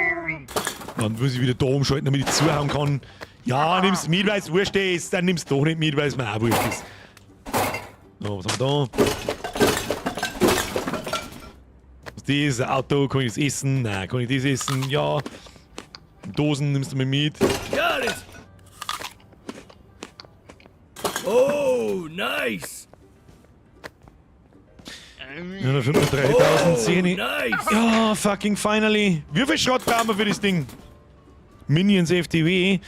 Dann muss ich wieder da umschalten, damit ich zuhauen kann. Ja, nimm's mit, weil es wurscht ist. Dann nimm's doch nicht mit, weil es mir auch wurscht ist. So, was haben wir da? Was ist das? Ein Auto, kann ich das essen? Nein, kann ich das essen? Ja. Dosen nimmst du mir mit. Got it! Oh, nice! Ja, da finden wir 3000 Zähne. Nice! Ja, fucking finally. Wie viel Schrott brauchen wir für das Ding? Minions FTW.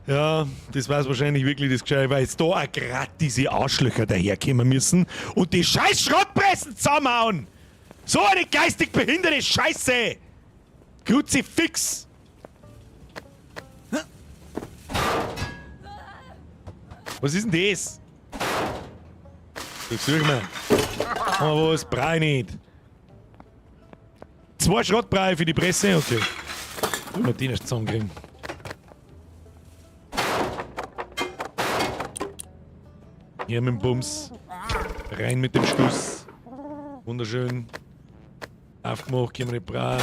Ja, das war's wahrscheinlich wirklich das Gescheit, weil jetzt da auch grad diese Arschlöcher daherkommen müssen und die scheiß Schrottpressen zusammenhauen. So eine geistig behinderte Scheiße. Kruzifix. Was ist denn das? Such mal. Aber was? Brei nicht. 2 Schrottbrei für die Presse? Okay. Wollen wir den erst zusammenkriegen. Hier mit dem Bums. Rein mit dem Stuss. Wunderschön. Aufgemacht, gehen wir nicht Brei.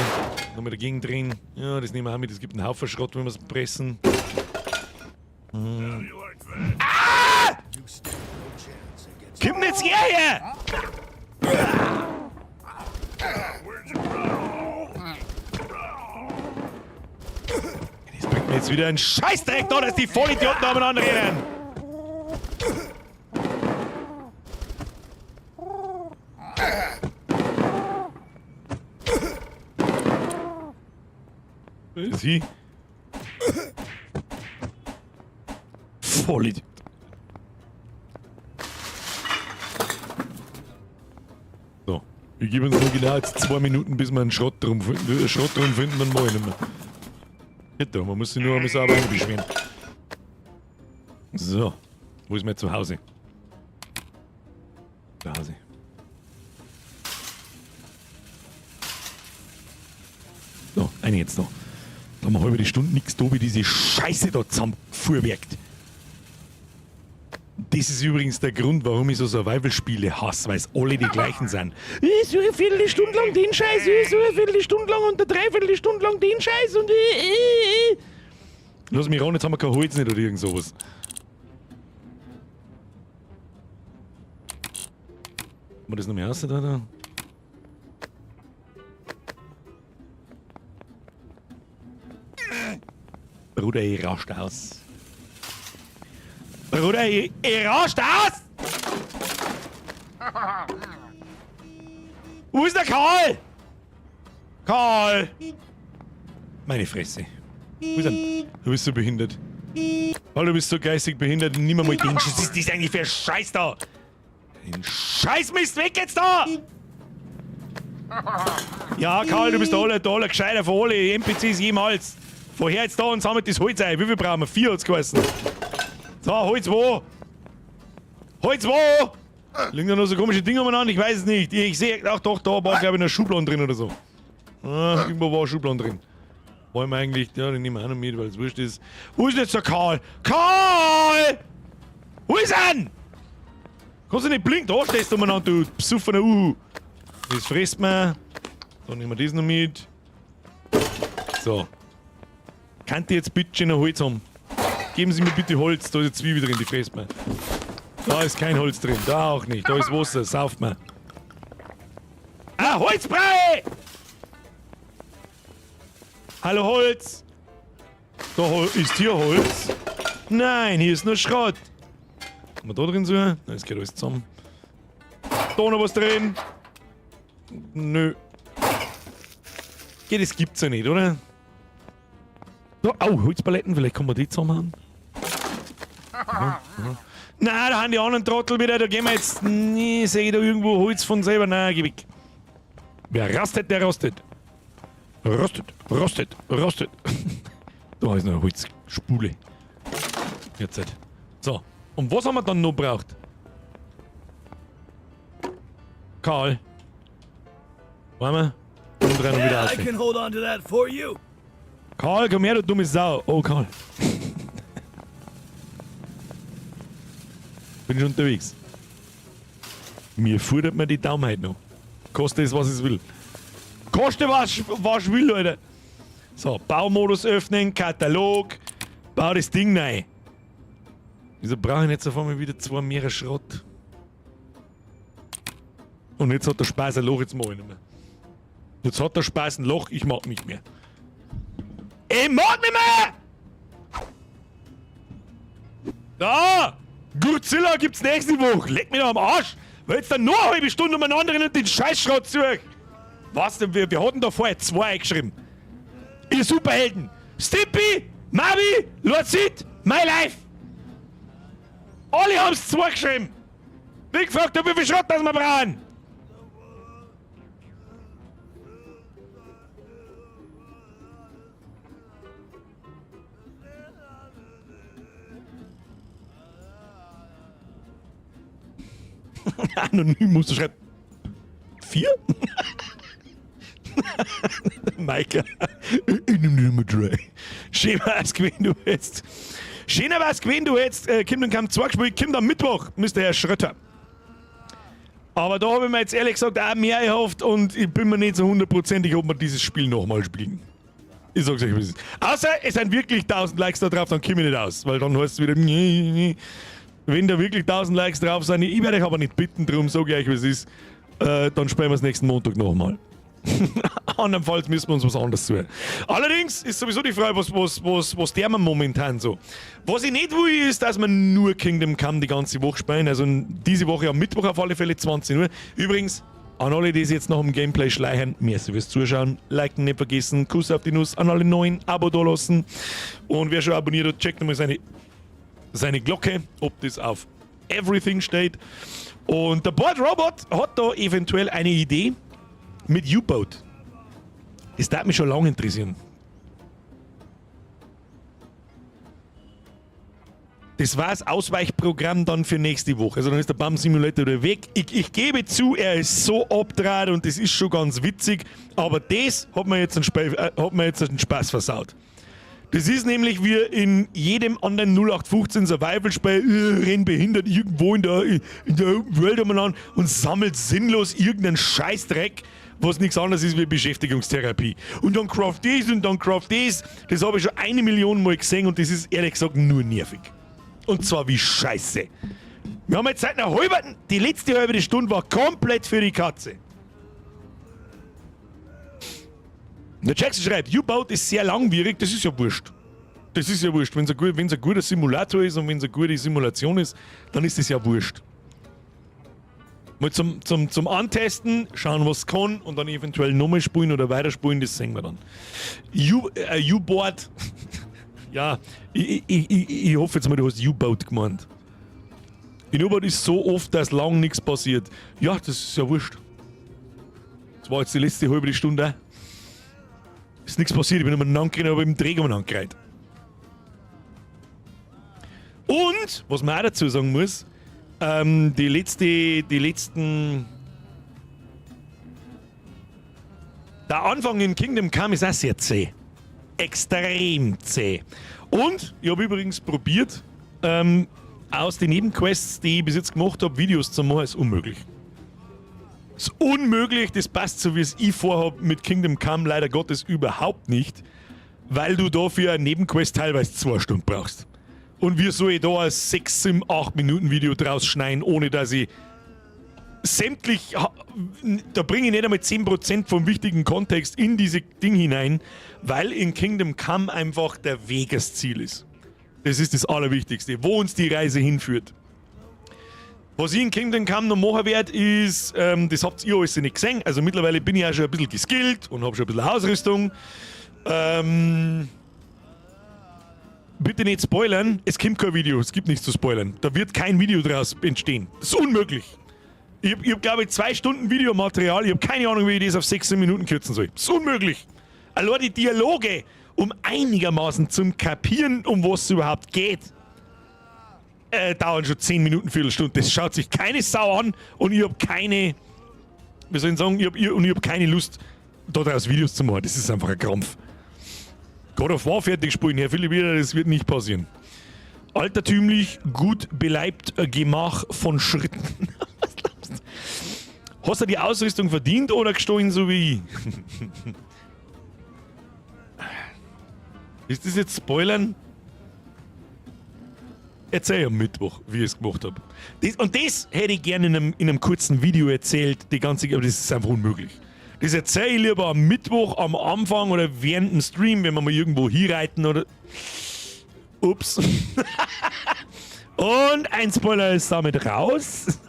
Nochmal dagegen drehen. Ja, das nehmen wir auch mit. Es gibt einen Haufen Schrott, wenn wir es pressen. Ah! Komm jetzt hierher! Das bringt mir jetzt wieder einen Scheißdreck da, dass die Vollidioten da umeinander rennen! Sie? Vollidiot. So, wir geben uns nur genau jetzt 2 Minuten, bis wir einen Schrott drum finden, dann mal nicht mehr. Nicht da, man muss sich nur einmal sauber einbeschweren. So, wo ist mein Zuhause? Zuhause. So, eine jetzt da. Da haben wir halbe Stunde nichts da, wie diese Scheiße da zusammenfuhrwerkt. Das ist übrigens der Grund, warum ich so Survival-Spiele hasse, weil es alle die gleichen sind. Ich suche eine Viertelstunde lang den Scheiß, ich suche eine Viertelstunde lang und eine Dreiviertelstunde lang den Scheiß und Lass mich ran, jetzt haben wir kein Holz nicht oder irgend sowas. Haben wir das noch mehr aus da? Bruder, ich rauscht aus. Bruder, ich rauscht aus! Wo ist der Karl? Karl! Meine Fresse. Wo ist denn? Du bist so behindert. Hallo, du bist so geistig behindert. Nimm mal den Schiss. Was ist das eigentlich für Scheiß da? Den Scheißmist weg jetzt da! Ja, Karl, du bist der aller gescheiter von alle NPCs jemals. Vorher jetzt da und sammelt das Holz ein. Wie viel brauchen wir? 4 hat's geheißen. So, Holz wo? Holz wo? Liegen da noch so komische Dinge umeinander? Ich weiß es nicht. Ich sehe, ach doch, da war glaube ich eine Schublade drin oder so. Ah, irgendwo war eine Schublade drin. Wollen wir eigentlich, ja, den nehmen wir auch noch mit, weil es wurscht ist. Wo ist denn jetzt der Karl? Karl! Wo ist er denn? Kannst du nicht blinken? Da stehst du umeinander, du besoffener Uhu. Das frisst man. Dann nehmen wir das noch mit. So. Könnt ihr jetzt bitte schön ein Holz haben? Geben Sie mir bitte Holz, da ist eine Zwiebel drin, die frisst man. Da ist kein Holz drin, da auch nicht, da ist Wasser, sauft man. Ah, Holzbrei! Hallo Holz! Da ist hier Holz? Nein, hier ist nur Schrott. Kann man da drin suchen? Nein, es geht alles zusammen. Da noch was drin? Nö. Ja, das gibt's ja nicht, oder? Da, au, Holzpaletten, vielleicht kann man die zusammenhauen. Nein, da haben die anderen Trottel wieder, da gehen wir jetzt. Nee, sehe ich da irgendwo Holz von selber? Nein, geh weg. Wer rastet, der rostet. Rostet. Da ist noch eine Holzspule. Jetzt halt. So, und was haben wir dann noch braucht? Karl. Wollen wir? Und rennen wieder aus. I can hold on to that for you. Karl, komm her, du dumme Sau. Oh, Karl. Bin schon unterwegs. Mir fordert mir die Daumen heute noch. Koste es, was es will. Koste, was will, Leute. So, Baumodus öffnen, Katalog. Bau das Ding rein. Wieso brauche ich jetzt auf einmal wieder 2 Meere Schrott? Und jetzt hat der Speis ein Loch, jetzt mach ich nicht mehr. Jetzt hat der Speis ein Loch, ich mag nicht mehr. Ich mag nicht mehr! Da! Godzilla gibt's nächste Woche. Leck mich doch am Arsch. Weil jetzt dann nur eine halbe Stunde umeinander rennen und den Scheißschrott suchen. Was denn? Wir hatten da vorher 2 eingeschrieben. Ihr Superhelden. Stimpy, Mavi, Lord Sid, My Life. Alle haben's 2 geschrieben. Wie gefragt, wie viel Schrott das wir brauchen. Anonym musst du schreiben. 4? Maike. Ich nehm die Nummer 3. Schön war's gewesen, du jetzt. Schöner war's gewesen, du jetzt. Kim kam 2 gespielt, Kim am Mittwoch, Mr. Herr Schrötter. Aber da habe ich mir jetzt ehrlich gesagt auch mehr erhofft und ich bin mir nicht so 100%, ob wir dieses Spiel nochmal spielen. Ich sag's euch, wie es ist. Außer es sind wirklich 1000 Likes da drauf, dann komme ich nicht aus, weil dann heißt es wieder. Wenn da wirklich 1000 Likes drauf sind, ich werde euch aber nicht bitten, darum sage ich euch, wie es ist, dann spielen wir es nächsten Montag nochmal. Andernfalls müssen wir uns was anderes suchen. Allerdings ist sowieso die Frage, was der man momentan so. Was ich nicht will, ist, dass wir nur Kingdom Come die ganze Woche spielen. Also diese Woche am Mittwoch auf alle Fälle 20 Uhr. Übrigens, an alle, die sich jetzt noch im Gameplay schleichen, merci fürs Zuschauen. Liken nicht vergessen, Kuss auf die Nuss, an alle neuen, Abo da lassen. Und wer schon abonniert hat, checkt nochmal seine Glocke, ob das auf Everything steht. Und der Board Robot hat da eventuell eine Idee mit U-Boat. Das darf mich schon lange interessieren. Das war das Ausweichprogramm dann für nächste Woche. Also dann ist der BAM Simulator wieder weg. Ich gebe zu, er ist so abdraht und das ist schon ganz witzig. Aber das hat mir jetzt einen Spaß versaut. Das ist nämlich wie in jedem anderen 0815 Survival-Spiel, rennt behindert irgendwo in der Welt umeinander und sammelt sinnlos irgendeinen Scheißdreck, was nichts anderes ist wie Beschäftigungstherapie. Und dann craft das und dann craft das. Das habe ich schon 1 Million Mal gesehen und das ist ehrlich gesagt nur nervig. Und zwar wie scheiße. Wir haben jetzt seit einer halben, die letzte halbe Stunde war komplett für die Katze. Der Jackson schreibt, U-Boat ist sehr langwierig, das ist ja wurscht. Das ist ja wurscht. Wenn es ein guter Simulator ist und wenn es eine gute Simulation ist, dann ist das ja wurscht. Mal zum Antesten, schauen, was es kann und dann eventuell nochmal spielen oder weiterspulen, das sehen wir dann. U-Board. Ja, ich hoffe jetzt mal, du hast U-Boat gemeint. In U-Boat ist so oft, dass lang nichts passiert. Ja, das ist ja wurscht. Das war jetzt die letzte halbe Stunde. Ist nichts passiert, ich bin umeinander gerannt, aber im Träger umeinander gerannt. Und, was man auch dazu sagen muss, die letzten... Der Anfang in Kingdom Come ist auch sehr zäh. Extrem zäh. Und ich habe übrigens probiert, aus den Nebenquests, die ich bis jetzt gemacht habe, Videos zu machen, ist unmöglich. Ist unmöglich, das passt so, wie es ich vorhabe mit Kingdom Come leider Gottes überhaupt nicht, weil du dafür eine Nebenquest teilweise 2 Stunden brauchst. Und wie soll ich da ein 6, 7, 8 Minuten Video draus schneiden, ohne dass ich sämtlich, da bringe ich nicht einmal 10% vom wichtigen Kontext in diese Ding hinein, weil in Kingdom Come einfach der Weg das Ziel ist. Das ist das Allerwichtigste, wo uns die Reise hinführt. Was ich in Kingdom Come noch machen werde, ist, das habt ihr alles nicht gesehen, also mittlerweile bin ich auch schon ein bisschen geskillt und habe schon ein bisschen Ausrüstung. Bitte nicht spoilern, es kommt kein Video, es gibt nichts zu spoilern. Da wird kein Video draus entstehen. Das ist unmöglich. Ich hab glaube ich 2 Stunden Videomaterial, ich habe keine Ahnung, wie ich das auf 6 Minuten kürzen soll. Das ist unmöglich. Allein die Dialoge, um einigermaßen zum Kapieren, um was es überhaupt geht, dauern schon 10 Minuten, Viertelstunde. Das schaut sich keine Sau an und ich habe keine, wie soll ich sagen, ich hab keine Lust, daraus Videos zu machen. Das ist einfach ein Krampf. God of War fertig spielen, Herr Philipp, das wird nicht passieren. Altertümlich, gut beleibt, Gemach von Schritten. Was glaubst du? Hast du die Ausrüstung verdient oder gestohlen so wie ich? Ist das jetzt Spoilern? Erzähl am Mittwoch, wie ich es gemacht habe. Und das hätte ich gerne in einem kurzen Video erzählt, die ganze, aber das ist einfach unmöglich. Das erzähle ich lieber am Mittwoch, am Anfang oder während dem Stream, wenn wir mal irgendwo hinreiten oder... Ups. Und ein Spoiler ist damit raus.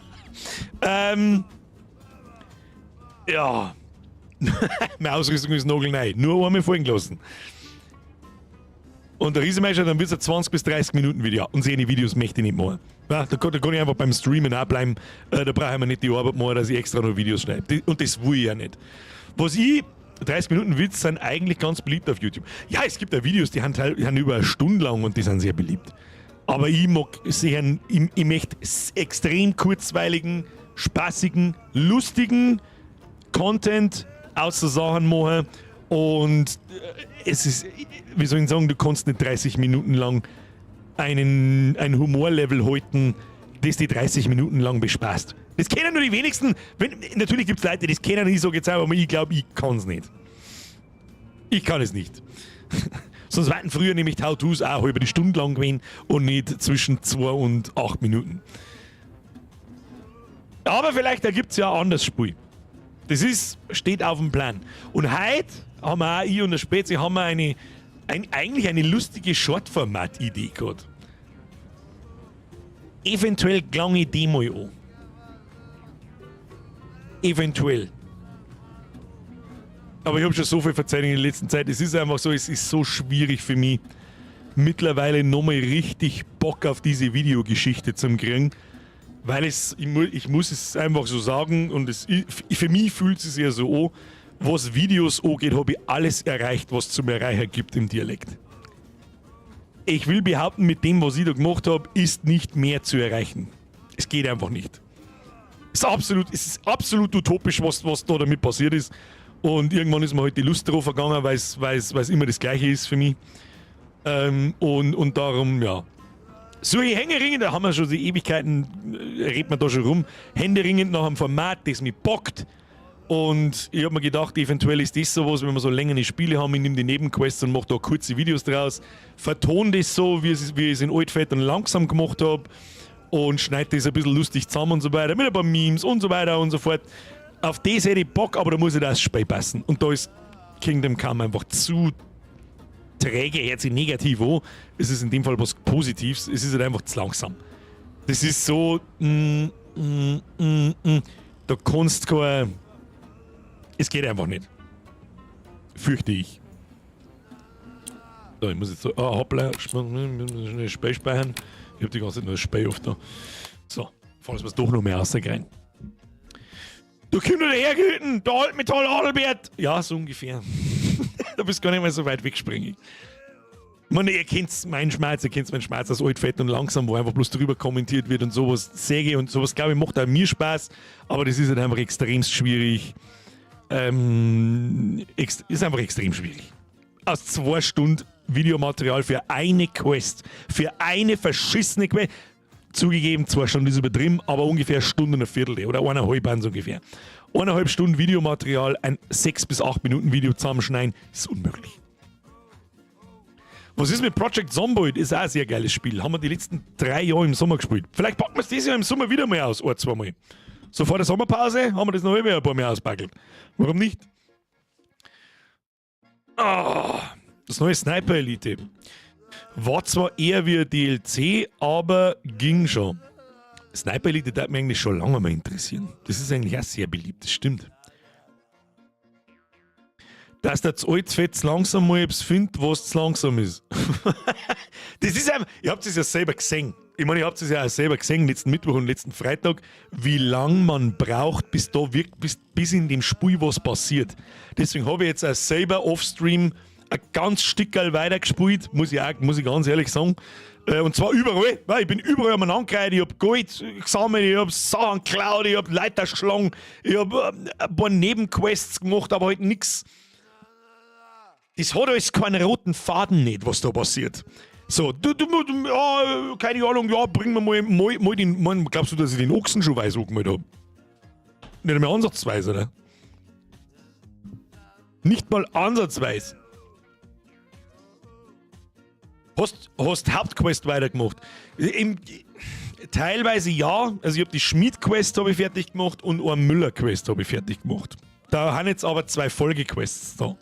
Ja. Meine Ausrüstung ist nagelneu. Nur einmal fallen gelassen. Und der Riesenmeister, dann wird es ein 20 bis 30 Minuten Video. Und sehen die Videos möchte ich nicht machen. Ja, da kann ich einfach beim Streamen auch bleiben. Da brauche ich mir nicht die Arbeit machen, dass ich extra noch Videos schneide. Und das will ich ja nicht. Was ich... 30 Minuten Witz sind eigentlich ganz beliebt auf YouTube. Ja, es gibt ja Videos, die haben über eine Stunde lang und die sind sehr beliebt. Aber ich mag sehen, ich möchte extrem kurzweiligen, spaßigen, lustigen Content aus der Sachen machen. Und es ist, wie soll ich sagen, du kannst nicht 30 Minuten lang ein Humorlevel halten, das die 30 Minuten lang bespaßt. Das kennen nur die wenigsten. Natürlich gibt es Leute, die das kennen, ich sage jetzt auch, aber ich glaube, ich kann es nicht. Ich kann es nicht. Sonst waren früher nämlich die How-Tos auch über die Stunde lang gewesen und nicht zwischen 2 und 8 Minuten. Aber vielleicht ergibt es ja ein anderes Spiel. Das steht auf dem Plan. Und heute haben wir auch, ich und der Spezi, haben wir eigentlich eine lustige Short-Format-Idee gehabt. Eventuell klang ich die mal an. Eventuell. Aber ich habe schon so viel verzeiht in der letzten Zeit. Es ist einfach so, es ist so schwierig für mich, mittlerweile nochmal richtig Bock auf diese Videogeschichte zu kriegen. Weil ich muss es einfach so sagen, und für mich fühlt es sich ja so an, was Videos angeht, habe ich alles erreicht, was es zum Erreichen gibt im Dialekt. Ich will behaupten, mit dem, was ich da gemacht habe, ist nicht mehr zu erreichen. Es geht einfach nicht. Es ist absolut utopisch, was da damit passiert ist. Und irgendwann ist mir halt die Lust drauf vergangen, weil es immer das Gleiche ist für mich. Und darum, ja. Solche Hängeringen, da haben wir schon die Ewigkeiten, redet man da schon rum. Händeringend nach einem Format, das mich bockt. Und ich habe mir gedacht, eventuell ist das sowas, wenn wir so längere Spiele haben, ich nehme die Nebenquests und mache da kurze Videos draus, vertone das so, wie ich es in Altfett und langsam gemacht habe und schneide das ein bisschen lustig zusammen und so weiter, mit ein paar Memes und so weiter und so fort. Auf das hätte ich Bock, aber da muss ich das Spiel passen. Und da ist Kingdom Come einfach zu träge, hört sich negativ an. Es ist in dem Fall was Positives, es ist halt einfach zu langsam. Das ist so, da kannst du kein... Es geht einfach nicht. Fürchte ich. So, ich muss jetzt so... hoppla, schnell Spei speichern. Ich habe die ganze Zeit nur Spei auf da. So, falls wir es doch noch mehr rausgehen. Du kommst da hergehüten, der Altmetall Adelbert. Ja, so ungefähr. Du bist gar nicht mehr so weit wegspringen. Ich meine, ihr kennt meinen Schmerz, dass alt, fett und langsam, wo einfach bloß drüber kommentiert wird und sowas säge und sowas, glaube ich, macht auch mir Spaß, aber das ist halt einfach extremst schwierig. Ist einfach extrem schwierig. Aus 2 Stunden Videomaterial für eine Quest, für eine verschissene Quest, zugegeben, 2 Stunden ist übertrieben, aber ungefähr 1 Stunde und ein Viertel oder 1,5 waren es ungefähr. 1,5 Stunden Videomaterial, ein 6 bis 8 Minuten Video zusammenschneiden, ist unmöglich. Was ist mit Project Zomboid? Ist auch ein sehr geiles Spiel. Haben wir die letzten 3 Jahre im Sommer gespielt. Vielleicht packen wir es dieses Jahr im Sommer wieder mal aus, 1-2 Mal. So vor der Sommerpause haben wir das noch immer ein paar Mal auspackelt. Warum nicht? Das neue Sniper Elite. War zwar eher wie ein DLC, aber ging schon. Sniper Elite darf mich eigentlich schon lange mal interessieren. Das ist eigentlich auch sehr beliebt, das stimmt. Dass der Altfetz langsam mal etwas findet, was zu langsam ist. Das ist einfach, ihr habt es ja selber gesehen. Ich meine, ihr habt es ja auch selber gesehen, letzten Mittwoch und letzten Freitag, wie lang man braucht, bis da wirklich, bis in dem Spiel was passiert. Deswegen habe ich jetzt auch selber offstream ein ganz Stückerl weitergespielt, muss ich ganz ehrlich sagen. Und zwar überall, weil ich bin überall am gereiht, ich habe Gold gesammelt, ich habe Sachen geklaut, ich habe Leiter geschlagen, ich habe ein paar Nebenquests gemacht, aber halt nichts. Das hat alles keinen roten Faden nicht, was da passiert. So, ja, keine Ahnung, ja, bringen wir mal den, glaubst du, dass ich den Ochsen schon weiß angemalt habe? Nicht einmal ansatzweise, oder? Nicht mal ansatzweise. Hast Hauptquest weitergemacht? Teilweise ja, also ich habe die Schmied-Quest fertig gemacht und eine Müller-Quest habe ich fertig gemacht. Da haben jetzt aber 2 Folgequests da.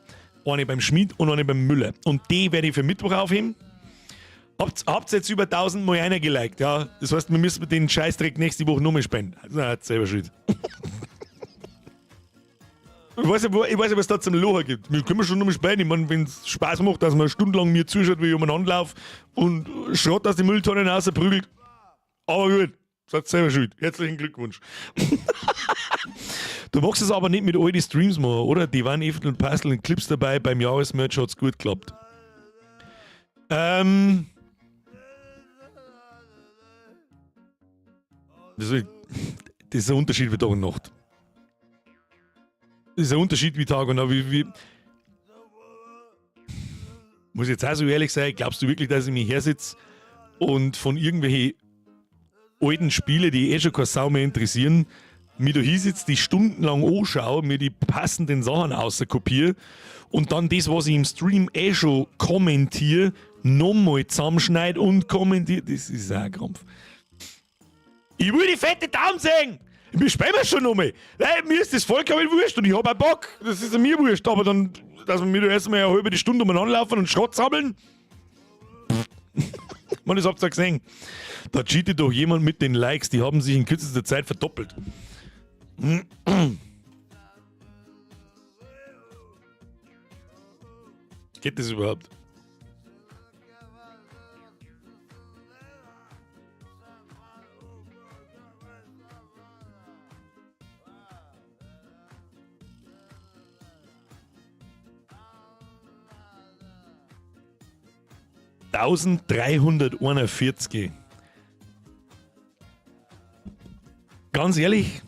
Eine beim Schmied und eine beim Müller. Und die werde ich für Mittwoch aufheben. Habt jetzt über 1000 Mal einer geliked, ja? Das heißt, wir müssen den Scheißdreck nächste Woche nochmal spenden. Na, selber schuld. Ich weiß nicht, was da zum Locher gibt. Wir können schon nochmal spenden. Ich meine, wenn es Spaß macht, dass man stundenlang mir zuschaut, wie ich umeinander laufe und Schrott aus den Mülltonnen rausprügelt. Aber gut, seid selber schuld. Herzlichen Glückwunsch. Du machst es aber nicht mit all die Streams machen, oder? Die waren Evil und Puzzle und Clips dabei. Beim Jahresmerch hat es gut geklappt. Das ist ein Unterschied wie Tag und Nacht. Das ist ein Unterschied wie Tag und Nacht. Muss ich jetzt auch so ehrlich sein, glaubst du wirklich, dass ich mich hersitze und von irgendwelchen alten Spielen, die schon keine Sau mehr interessieren, mir da hinsitze, die stundenlang anschaue, mir die passenden Sachen auskopiere und dann das, was ich im Stream schon kommentiere, nochmal zusammenschneide und kommentiere? Das ist auch ein Krampf. Ich will die fette Daumen sehen! Wir spielen schon nochmal. Mir ist das vollkommen wurscht und ich habe auch Bock. Das ist mir wurscht. Aber dann, dass wir mir da erstmal eine halbe Stunde umeinander laufen und Schrott sammeln. Man, das habt ihr gesehen. Da cheatet doch jemand mit den Likes, die haben sich in kürzester Zeit verdoppelt. Geht das überhaupt? $1341. Ganz ehrlich,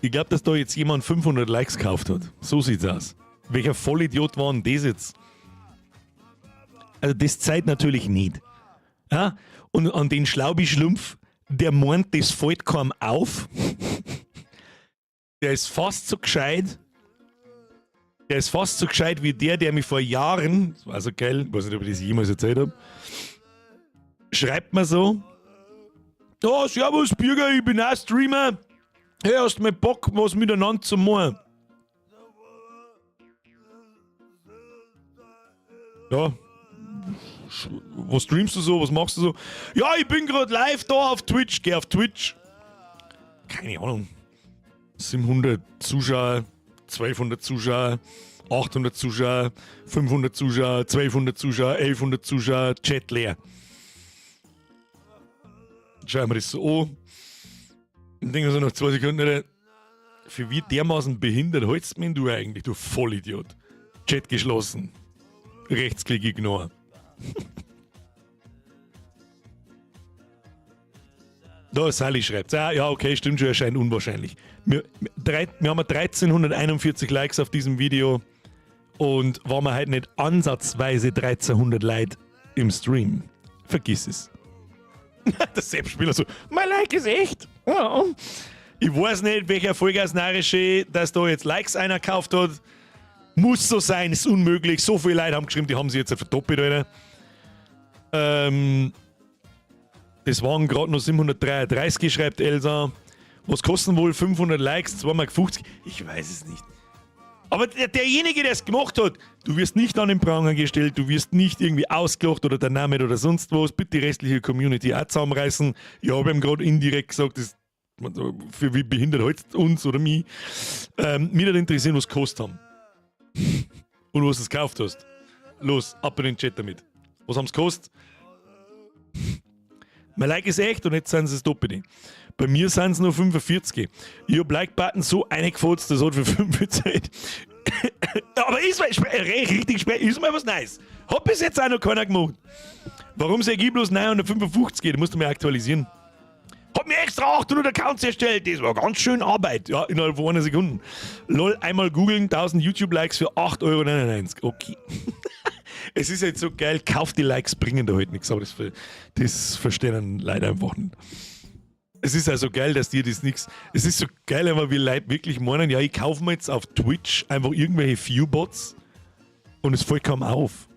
ich glaube, dass da jetzt jemand 500 Likes gekauft hat. So sieht's aus. Welcher Vollidiot war denn das jetzt? Also das zeigt natürlich nicht. Ja? Und an den Schlaubi-Schlumpf, der meint, das fällt kaum auf. Der ist fast so gescheit. Der ist fast so gescheit wie der mich vor Jahren, das war so geil, ich weiß nicht, ob ich das jemals erzählt habe, schreibt mir so: Ja, servus Bürger, ich bin auch Streamer. Hey, hast du mal Bock, was miteinander zu machen? Ja. Was streamst du so? Was machst du so? Ja, ich bin gerade live da auf Twitch. Geh auf Twitch. Keine Ahnung. 700 Zuschauer, 1200 Zuschauer, 800 Zuschauer, 500 Zuschauer, 1200 Zuschauer, 1100 Zuschauer, Chat leer. Schauen wir das so an. Und denken so nach 2 Sekunden, für wie dermaßen behindert hältst du mich du eigentlich, du Vollidiot? Chat geschlossen. Rechtsklick ignore. Da Sally schreibt, ja okay, stimmt schon, erscheint unwahrscheinlich. Wir haben 1341 Likes auf diesem Video und waren wir halt nicht ansatzweise 1300 Leute im Stream. Vergiss es. Der Selbstspieler so, mein Like ist echt. Ja. Ich weiß nicht, welcher erfolgreich dass da jetzt Likes einer gekauft hat. Muss so sein, ist unmöglich. So viele Leute haben geschrieben, die haben sie jetzt verdoppelt, Alter. Das waren gerade noch 733, schreibt Elsa. Was kosten wohl 500 Likes, 2,50 €? Ich weiß es nicht. Aber derjenige, der es gemacht hat, du wirst nicht an den Pranger gestellt, du wirst nicht irgendwie ausgelacht oder der Name oder sonst was. Bitte die restliche Community auch zusammenreißen. Ich habe ihm gerade indirekt gesagt, das, für wie behindert hältst uns oder mich. Mich hat interessieren, was gekostet haben. Und was du es gekauft hast. Los, ab in den Chat damit. Was haben sie gekostet? Mein Like ist echt und jetzt sind sie das Doppelte. Bei mir sind es nur 45. Ich habe Like-Button so eingefotzt, das hat für 45. Aber ist mal richtig ist mal was Neues. Hat bis jetzt auch noch keiner gemacht. Warum sage ich bloß 955 geht? Musst du mir aktualisieren. Hab mir extra 800 Accounts erstellt. Das war ganz schön Arbeit. Ja, innerhalb von einer Sekunde. Lol, einmal googeln, 1000 YouTube-Likes für 8,99 €. Okay. Es ist jetzt so geil, kauf die Likes, bringen da halt nichts. Aber das verstehen Leute einfach nicht. Es ist also geil, dass dir das nichts. Es ist so geil, aber wir Leute wirklich meinen, ja, ich kaufe mir jetzt auf Twitch einfach irgendwelche Viewbots und es fällt kaum auf.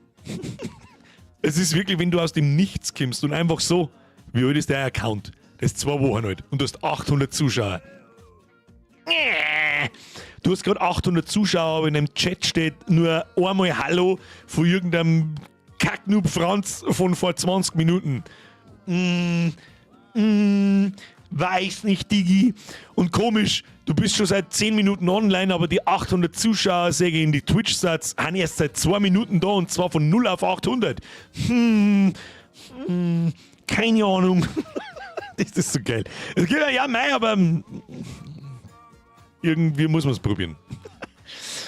Es ist wirklich, wenn du aus dem Nichts kommst und einfach so, wie alt ist der Account? Das ist 2 Wochen alt und du hast 800 Zuschauer. Du hast gerade 800 Zuschauer, aber in einem Chat steht nur einmal Hallo von irgendeinem Kacknoob Franz von vor 20 Minuten. Weiß nicht, Digi. Und komisch, du bist schon seit 10 Minuten online, aber die 800 Zuschauer, sage ich in die Twitch-Sats, haben erst seit 2 Minuten da und zwar von 0 auf 800. Keine Ahnung. Das ist so geil. Es geht ja, mei, aber irgendwie muss man es probieren.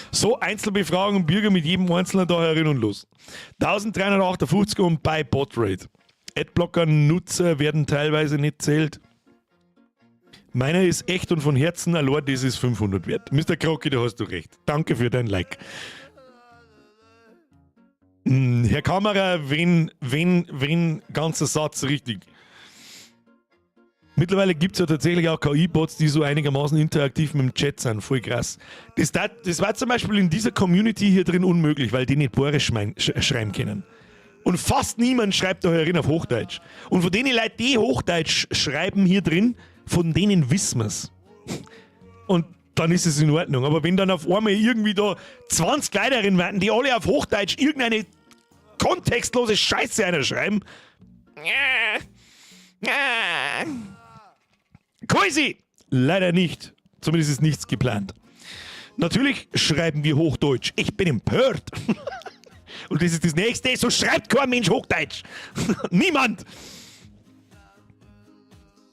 So, Einzelbefragung Bürger mit jedem Einzelnen da herin und los. 1358 und bei Botrate. Adblocker-Nutzer werden teilweise nicht zählt. Meiner ist echt und von Herzen, allein das ist 500 wert. Mr. Krocki, da hast du recht. Danke für dein Like. Herr Kammerer, wenn ganzer Satz richtig. Mittlerweile gibt es ja tatsächlich auch KI-Bots, die so einigermaßen interaktiv mit dem Chat sind. Voll krass. Das war zum Beispiel in dieser Community hier drin unmöglich, weil die nicht Borisch schreiben können. Und fast niemand schreibt da herin auf Hochdeutsch. Und von denen Leute, die Hochdeutsch schreiben hier drin, von denen wissen wir es. Und dann ist es in Ordnung. Aber wenn dann auf einmal irgendwie da 20 Leute drin werden, die alle auf Hochdeutsch irgendeine kontextlose Scheiße einer schreiben. Koisi! Leider nicht. Zumindest ist nichts geplant. Natürlich schreiben wir Hochdeutsch. Ich bin empört. Und das ist das Nächste. So schreibt kein Mensch Hochdeutsch. Niemand.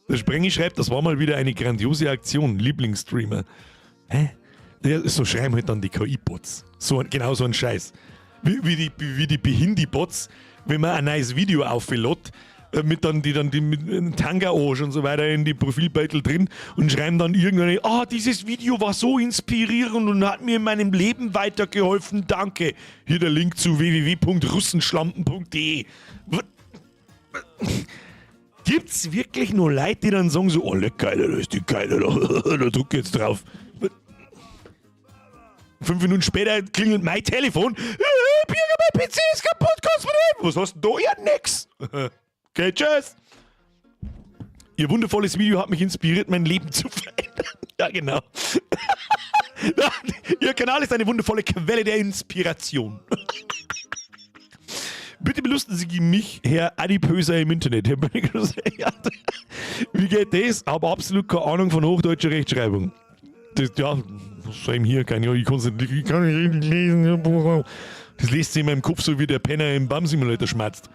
Der Sprengi schreibt, das war mal wieder eine grandiose Aktion. Lieblingsstreamer. Hä? Ja, so schreiben halt dann die KI-Bots. Genau so ein Scheiß. Wie die Behindi-Bots, wenn man ein neues Video auflädt, mit mit Tanga-Arsch und so weiter in die Profilbeutel drin und schreiben dann irgendwann, dieses Video war so inspirierend und hat mir in meinem Leben weitergeholfen, danke. Hier der Link zu www.russenschlampen.de. Gibt's wirklich nur Leute, die dann sagen so, leck geil, da ist die geile, da drück jetzt drauf. 5 Minuten später klingelt mein Telefon. Birger, mein PC ist kaputt, kannst du mir helfen? Was hast du da? Ja, nix. Okay, tschüss. Ihr wundervolles Video hat mich inspiriert, mein Leben zu verändern. Ja, genau. Ihr Kanal ist eine wundervolle Quelle der Inspiration. Bitte belustigen Sie mich, Herr Adipöser im Internet. Herr Wie geht das? Aber absolut keine Ahnung von hochdeutscher Rechtschreibung. Das, ja, schreiben hier, keine Ahnung, ich kann nicht lesen. Das liest sich in meinem Kopf so, wie der Penner im BAM-Simulator schmatzt.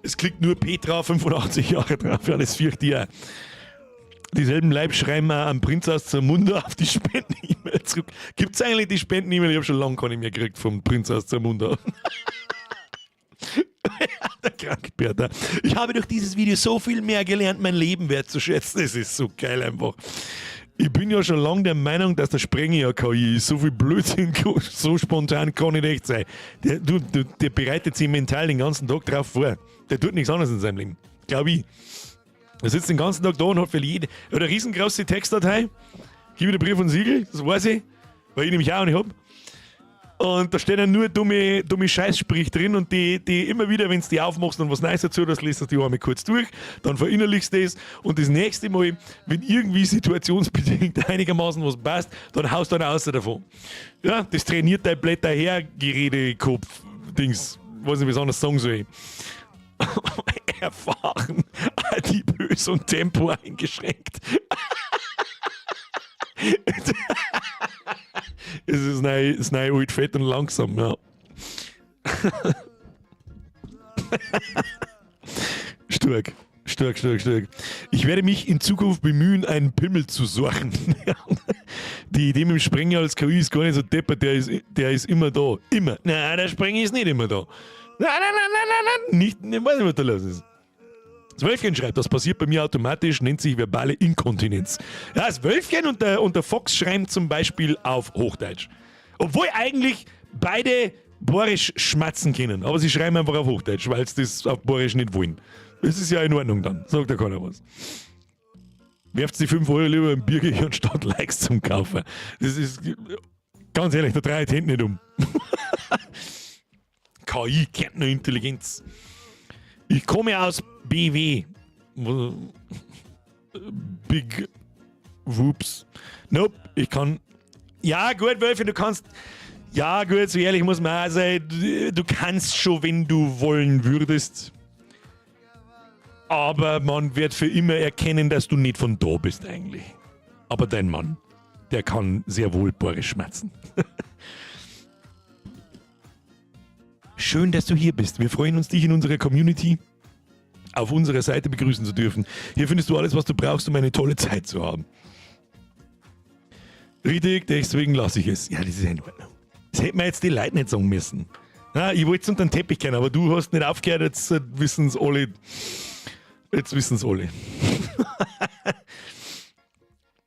Es klickt nur Petra 85 Jahre drauf. Ja, das fürchte ich auch. Dieselben Leib schreiben wir am Prinz aus Zamunda auf die Spenden-E-Mail zurück. Gibt es eigentlich die Spenden-E-Mail? Ich habe schon lange keine mehr gekriegt vom Prinz aus Zamunda. Der Krankbärter. Ich habe durch dieses Video so viel mehr gelernt, mein Leben wertzuschätzen. Es ist so geil einfach. Ich bin ja schon lange der Meinung, dass der Sprenger ja KI ist. So viel Blödsinn, so spontan kann nicht echt sein. Der bereitet sich mental den ganzen Tag drauf vor. Der tut nichts anderes in seinem Leben. Glaube ich. Er sitzt den ganzen Tag da und hat für jede. Er hat eine riesengroße Textdatei. Gib mir den Brief und Siegel, das weiß ich. Weil ich nämlich auch nicht habe. Und da steht dann nur dumme Scheißsprich drin und die immer wieder, wenn du die aufmachst und was Neues dazu, das lässt du die einmal kurz durch, dann verinnerlichst du das und das nächste Mal, wenn irgendwie situationsbedingt einigermaßen was passt, dann haust du dann außer davon. Ja, das trainiert dein Blätter her, Geredekopf-Dings. Weiß nicht, wie ich anders sagen soll. Erfahren, adipös und Tempo eingeschränkt. Es ist neu alt, fett und langsam, ja. Stark. Ich werde mich in Zukunft bemühen, einen Pimmel zu suchen. Die Idee mit dem Sprenger als KI ist gar nicht so deppert, der ist immer da. Immer. Nein, der Sprenger ist nicht immer da. Nein. Nicht, ich weiß nicht, was da los ist. Das Wölfchen schreibt, das passiert bei mir automatisch, nennt sich verbale Inkontinenz. Ja, das Wölfchen und der Fox schreiben zum Beispiel auf Hochdeutsch. Obwohl eigentlich beide Borisch schmatzen können, aber sie schreiben einfach auf Hochdeutsch, weil sie das auf Borisch nicht wollen. Das ist ja in Ordnung dann, sagt ja keiner was. Werft die 5 Euro lieber im Biergich anstatt Likes zum Kaufen. Das ist, ganz ehrlich, da dreht die Hände nicht um. KI, Kärntner-Intelligenz. Ich komme aus BW. Big Whoops. Nope, ich kann. Ja, gut, Wölfe, du kannst. Ja, gut, so ehrlich muss man auch sein. Du kannst schon, wenn du wollen würdest. Aber man wird für immer erkennen, dass du nicht von da bist eigentlich. Aber dein Mann, der kann sehr wohl Borisch schmatzen. Schön, dass du hier bist. Wir freuen uns, dich in unserer Community auf unserer Seite begrüßen zu dürfen. Hier findest du alles, was du brauchst, um eine tolle Zeit zu haben. Richtig, deswegen lasse ich es. Ja, das ist in Ordnung. Das hätten wir jetzt die Leute nicht sagen müssen. Ja, ich wollte es unter den Teppich kennen, aber du hast nicht aufgehört, jetzt wissen es alle. Jetzt wissen es alle.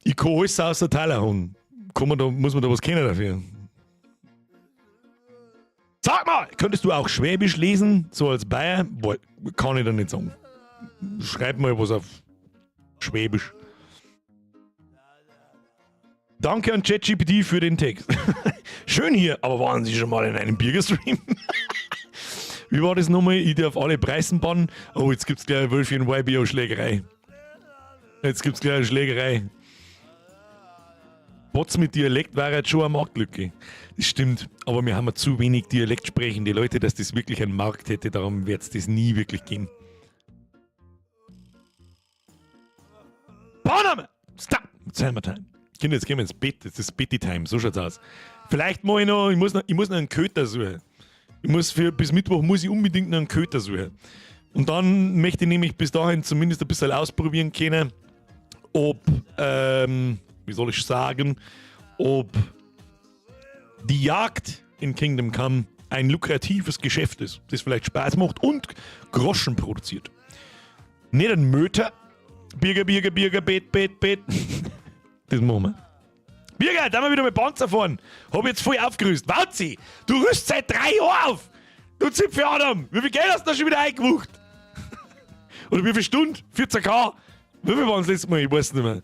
Ich kann alles aus der Taler hauen. Muss man da was kennen dafür? Sag mal, könntest du auch Schwäbisch lesen, so als Bayer? Boah, kann ich da nicht sagen. Schreib mal was auf Schwäbisch. Danke an ChatGPT für den Text. Schön hier, aber waren Sie schon mal in einem Bürgerstream? Wie war das nochmal? Ich darf alle Preisen bannen. Oh, jetzt gibt's gleich eine Wölfchen YBO-Schlägerei. Jetzt gibt's gleich eine Schlägerei. Bots mit Dialekt wäre jetzt schon eine Marktlücke. Das stimmt, aber wir haben zu wenig Dialekt sprechende Leute, dass das wirklich einen Markt hätte, darum wird es das nie wirklich gehen. Bauername! Stop! Time. Kinder, jetzt gehen wir ins Bett, das ist Betty-Time, so schaut's aus. Vielleicht mal noch, ich muss noch einen Köter suchen. Bis Mittwoch muss ich unbedingt noch einen Köter suchen. Und dann möchte ich nämlich bis dahin zumindest ein bisschen ausprobieren können, ob, wie soll ich sagen, ob die Jagd in Kingdom Come ein lukratives Geschäft ist, das vielleicht Spaß macht und Groschen produziert. Nicht ein Möter. Birger, Bet. Das machen wir. Birger, da haben wir wieder mit Panzer fahren. Hab jetzt voll aufgerüstet. Wauzi, du rüst seit 3 Jahren auf. Du Zipfel Adam, wie viel Geld hast du da schon wieder eingewucht? Oder wie viel Stunden? 14K? Wie viel waren es letztes Mal? Ich weiß nicht mehr.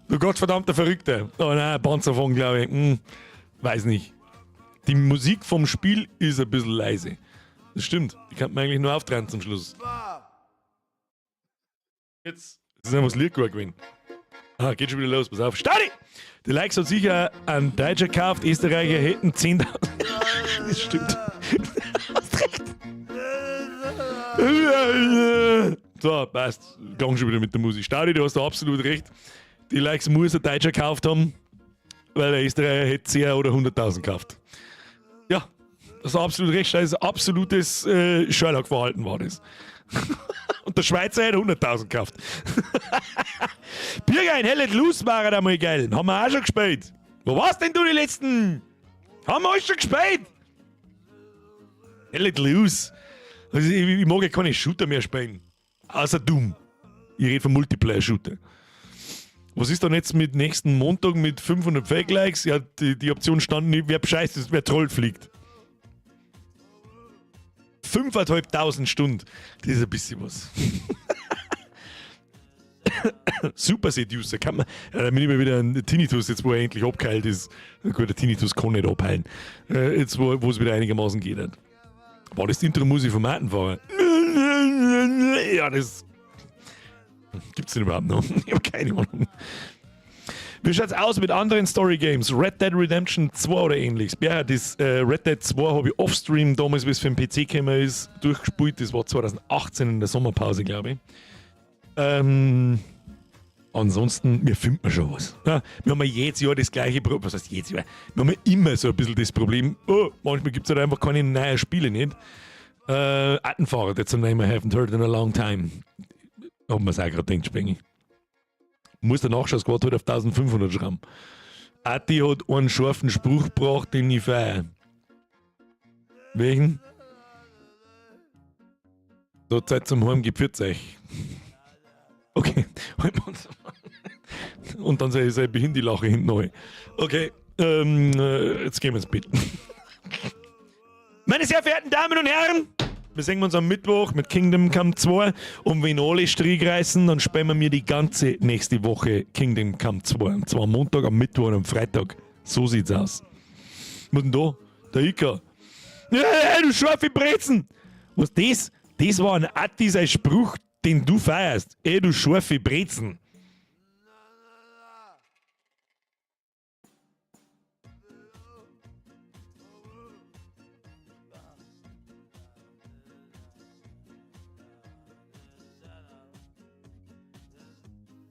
Du gottverdammter Verrückter. Oh nein, Panzerfahren, glaube ich. Weiß nicht. Die Musik vom Spiel ist ein bisschen leise. Das stimmt. Die kann man eigentlich nur auftreten zum Schluss. Jetzt ist einfach das Lied gut gewesen. Ah, geht schon wieder los. Pass auf. Stadi! Die Likes hat sicher ein Deutscher gekauft. Österreicher hätten 10.000. Das stimmt. Hast recht. So, passt. Gang schon wieder mit der Musik. Stadi, du hast da absolut recht. Die Likes muss ein Deutscher gekauft haben, weil der Österreicher hätte 10 oder 100.000 gekauft. Ja, das ist absolut recht. Das ist ein absolutes Sherlock-Verhalten war das. Und der Schweizer hat 100.000 gekauft. Biergein, Hellet Loose war da mal geil. Haben wir auch schon gespielt. Wo warst denn du die letzten? Haben wir alles schon gespielt? Hellet Loose. Also ich mag ja keine Shooter mehr spielen. Außer Doom. Ich rede von Multiplayer-Shooter. Was ist dann jetzt mit nächsten Montag mit 500 Fake-Likes? Ja, die Option stand nicht, wer bescheißt ist, wer Troll fliegt. 5.500 Stunden. Das ist ein bisschen was. Super Seducer. Kann man, ja, da bin ich mal wieder ein Tinnitus, jetzt wo er endlich abgeheilt ist. Gut, der Tinnitus kann nicht abheilen. Jetzt wo es wieder einigermaßen geht. War das die Intro-Musik vom Martenfahrer? Ja, das gibt's denn überhaupt noch? Ich habe keine Ahnung. Wie schaut's aus mit anderen Story-Games? Red Dead Redemption 2 oder ähnliches? Ja, das Red Dead 2 habe ich offstream damals, wie es für den PC gekommen ist, durchgespielt. Das war 2018 in der Sommerpause, glaube ich. Ansonsten, wir finden schon was. Ja, wir haben ja jedes Jahr das gleiche Problem. Was heißt jedes Jahr? Wir haben ja immer so ein bisschen das Problem, manchmal gibt es halt einfach keine neuen Spiele nicht. Attenfahrer, that's a name I haven't heard in a long time. Haben wir es auch gerade gedacht, Spengi. Muss der Nachschaussquad halt auf 1500 schrauben. Ati hat einen scharfen Spruch gebracht, den ich feiere. Welchen? So, Zeit zum Heim, gepfirt euch. Okay, und dann sei Behindelache hinten neu. Okay, jetzt gehen wir ins Bett. Meine sehr verehrten Damen und Herren, wir sehen uns am Mittwoch mit Kingdom Come 2 und wenn alle Strick reißen, dann spielen wir mir die ganze nächste Woche Kingdom Come 2. Und zwar am Montag, am Mittwoch und am Freitag. So sieht's aus. Was denn da? Der Ika. Ja, du scharfe Brezen! Was das? Das war ein Atti, sein Spruch, den du feierst. Du scharfe Brezen.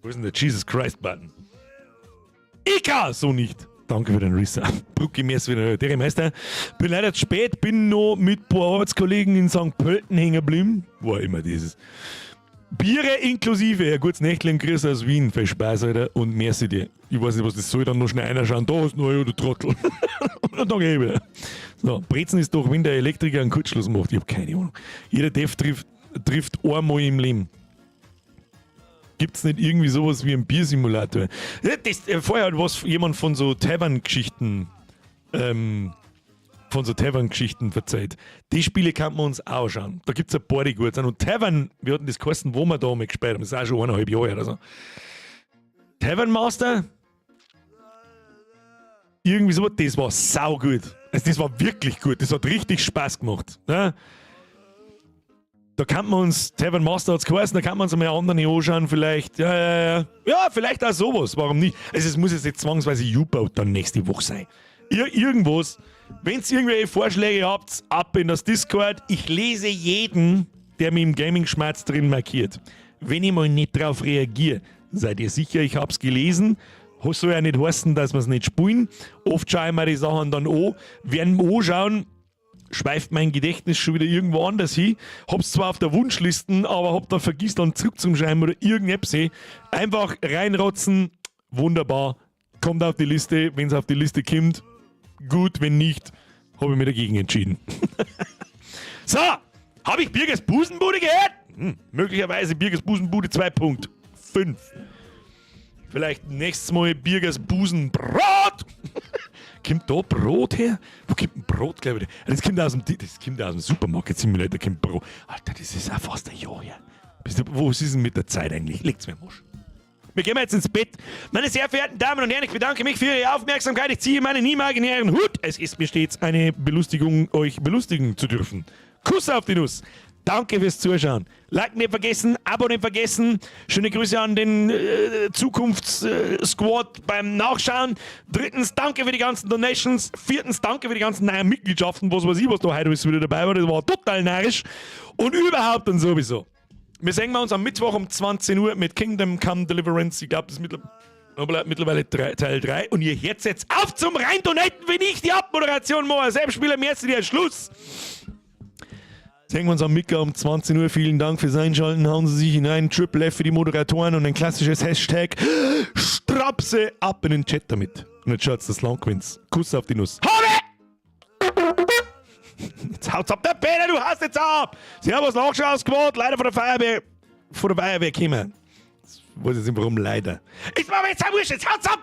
Wo ist denn der Jesus Christ Button? Ika! So nicht. Danke für den Resub. Brucki Mess wieder. Der Meister. Bin leider zu spät, bin noch mit ein paar Arbeitskollegen in St. Pölten hängen geblieben. War immer dieses. Biere inklusive. Ein gutes Nächtchen, Chris aus Wien. Viel Spaß, Alter. Und merci dir. Ich weiß nicht, was das soll. Dann noch schnell einer schauen. Da ist noch, du Trottel. Und dann geh ich wieder. So, Brezen ist doch, wenn der Elektriker einen Kurzschluss macht. Ich hab keine Ahnung. Jeder Dev trifft einmal im Leben. Gibt's nicht irgendwie sowas wie einen Biersimulator? Vorher hat was jemand von so Tavern-Geschichten verzeiht. Die Spiele kann man uns auch schauen. Da gibt's ein paar, die gut sind. Und Tavern, wir hatten das geheißen, wo wir da mal gespielt haben. Das ist auch schon 1,5 Jahre oder so. Tavern Master? Irgendwie so, das war saugut. Also das war wirklich gut. Das hat richtig Spaß gemacht. Ja? Da kann man uns, Tavern Master hat's geheißen, da kann man uns einmal andere anschauen, vielleicht. Ja, vielleicht auch sowas, warum nicht? Also es muss jetzt nicht zwangsweise U-Boat dann nächste Woche sein. Irgendwas. Wenn ihr irgendwelche Vorschläge habt, ab in das Discord. Ich lese jeden, der mich im Gaming-Schmerz drin markiert. Wenn ich mal nicht drauf reagiere, seid ihr sicher, ich hab's gelesen. Soll ja nicht heißen, dass wir es nicht spielen. Oft schaue ich mir die Sachen dann an, werden wir anschauen. Schweift mein Gedächtnis schon wieder irgendwo anders hin. Hab's zwar auf der Wunschliste, aber hab dann vergisst dann zurück zum Schreiben oder irgendetwas. Einfach reinrotzen, wunderbar. Kommt auf die Liste, wenn es auf die Liste kommt. Gut, wenn nicht, habe ich mich dagegen entschieden. So, habe ich Birgers Busenbude gehört? Möglicherweise Birgers Busenbude 2.5. Vielleicht nächstes Mal Birgers Busenbrot. Kommt da Brot her? Wo kommt ein Brot, glaube ich? Das kommt aus dem Supermarkt Simulator, kommt Brot. Alter, das ist auch fast ein Jahr her. Wo ist denn mit der Zeit eigentlich? Legt's mir Mosch. Wir gehen jetzt ins Bett. Meine sehr verehrten Damen und Herren, ich bedanke mich für Ihre Aufmerksamkeit. Ich ziehe meinen imaginären Hut. Es ist mir stets eine Belustigung, euch belustigen zu dürfen. Kuss auf die Nuss. Danke fürs Zuschauen. Like nicht vergessen, Abo nicht vergessen. Schöne Grüße an den Zukunftssquad beim Nachschauen. Drittens, danke für die ganzen Donations. Viertens, danke für die ganzen neuen Mitgliedschaften. Was weiß ich, was da heute wieder dabei war. Das war total narrisch. Und überhaupt und sowieso. Wir sehen uns am Mittwoch um 20 Uhr mit Kingdom Come Deliverance. Ich glaube, das ist mittlerweile Teil 3. Und ihr hört jetzt auf zum Reindonaten, wenn ich die Abmoderation mache. Selbstspieler, merci dir, Schluss. Sehen wir uns am Mittwoch um 20 Uhr. Vielen Dank fürs Einschalten. Hauen Sie sich hinein. Triple F für die Moderatoren und ein klassisches Hashtag. Strapse ab in den Chat damit. Und jetzt schaut's, das Land gewinnt. Kuss auf die Nuss. Habe! Jetzt haut's ab. Der Peter, du hast jetzt ab! Servus, Nachschaus gemacht. Leider von der Feuerwehr gekommen. Ich weiß jetzt nicht warum leider. Ist mir aber jetzt wurscht. Jetzt haut's ab!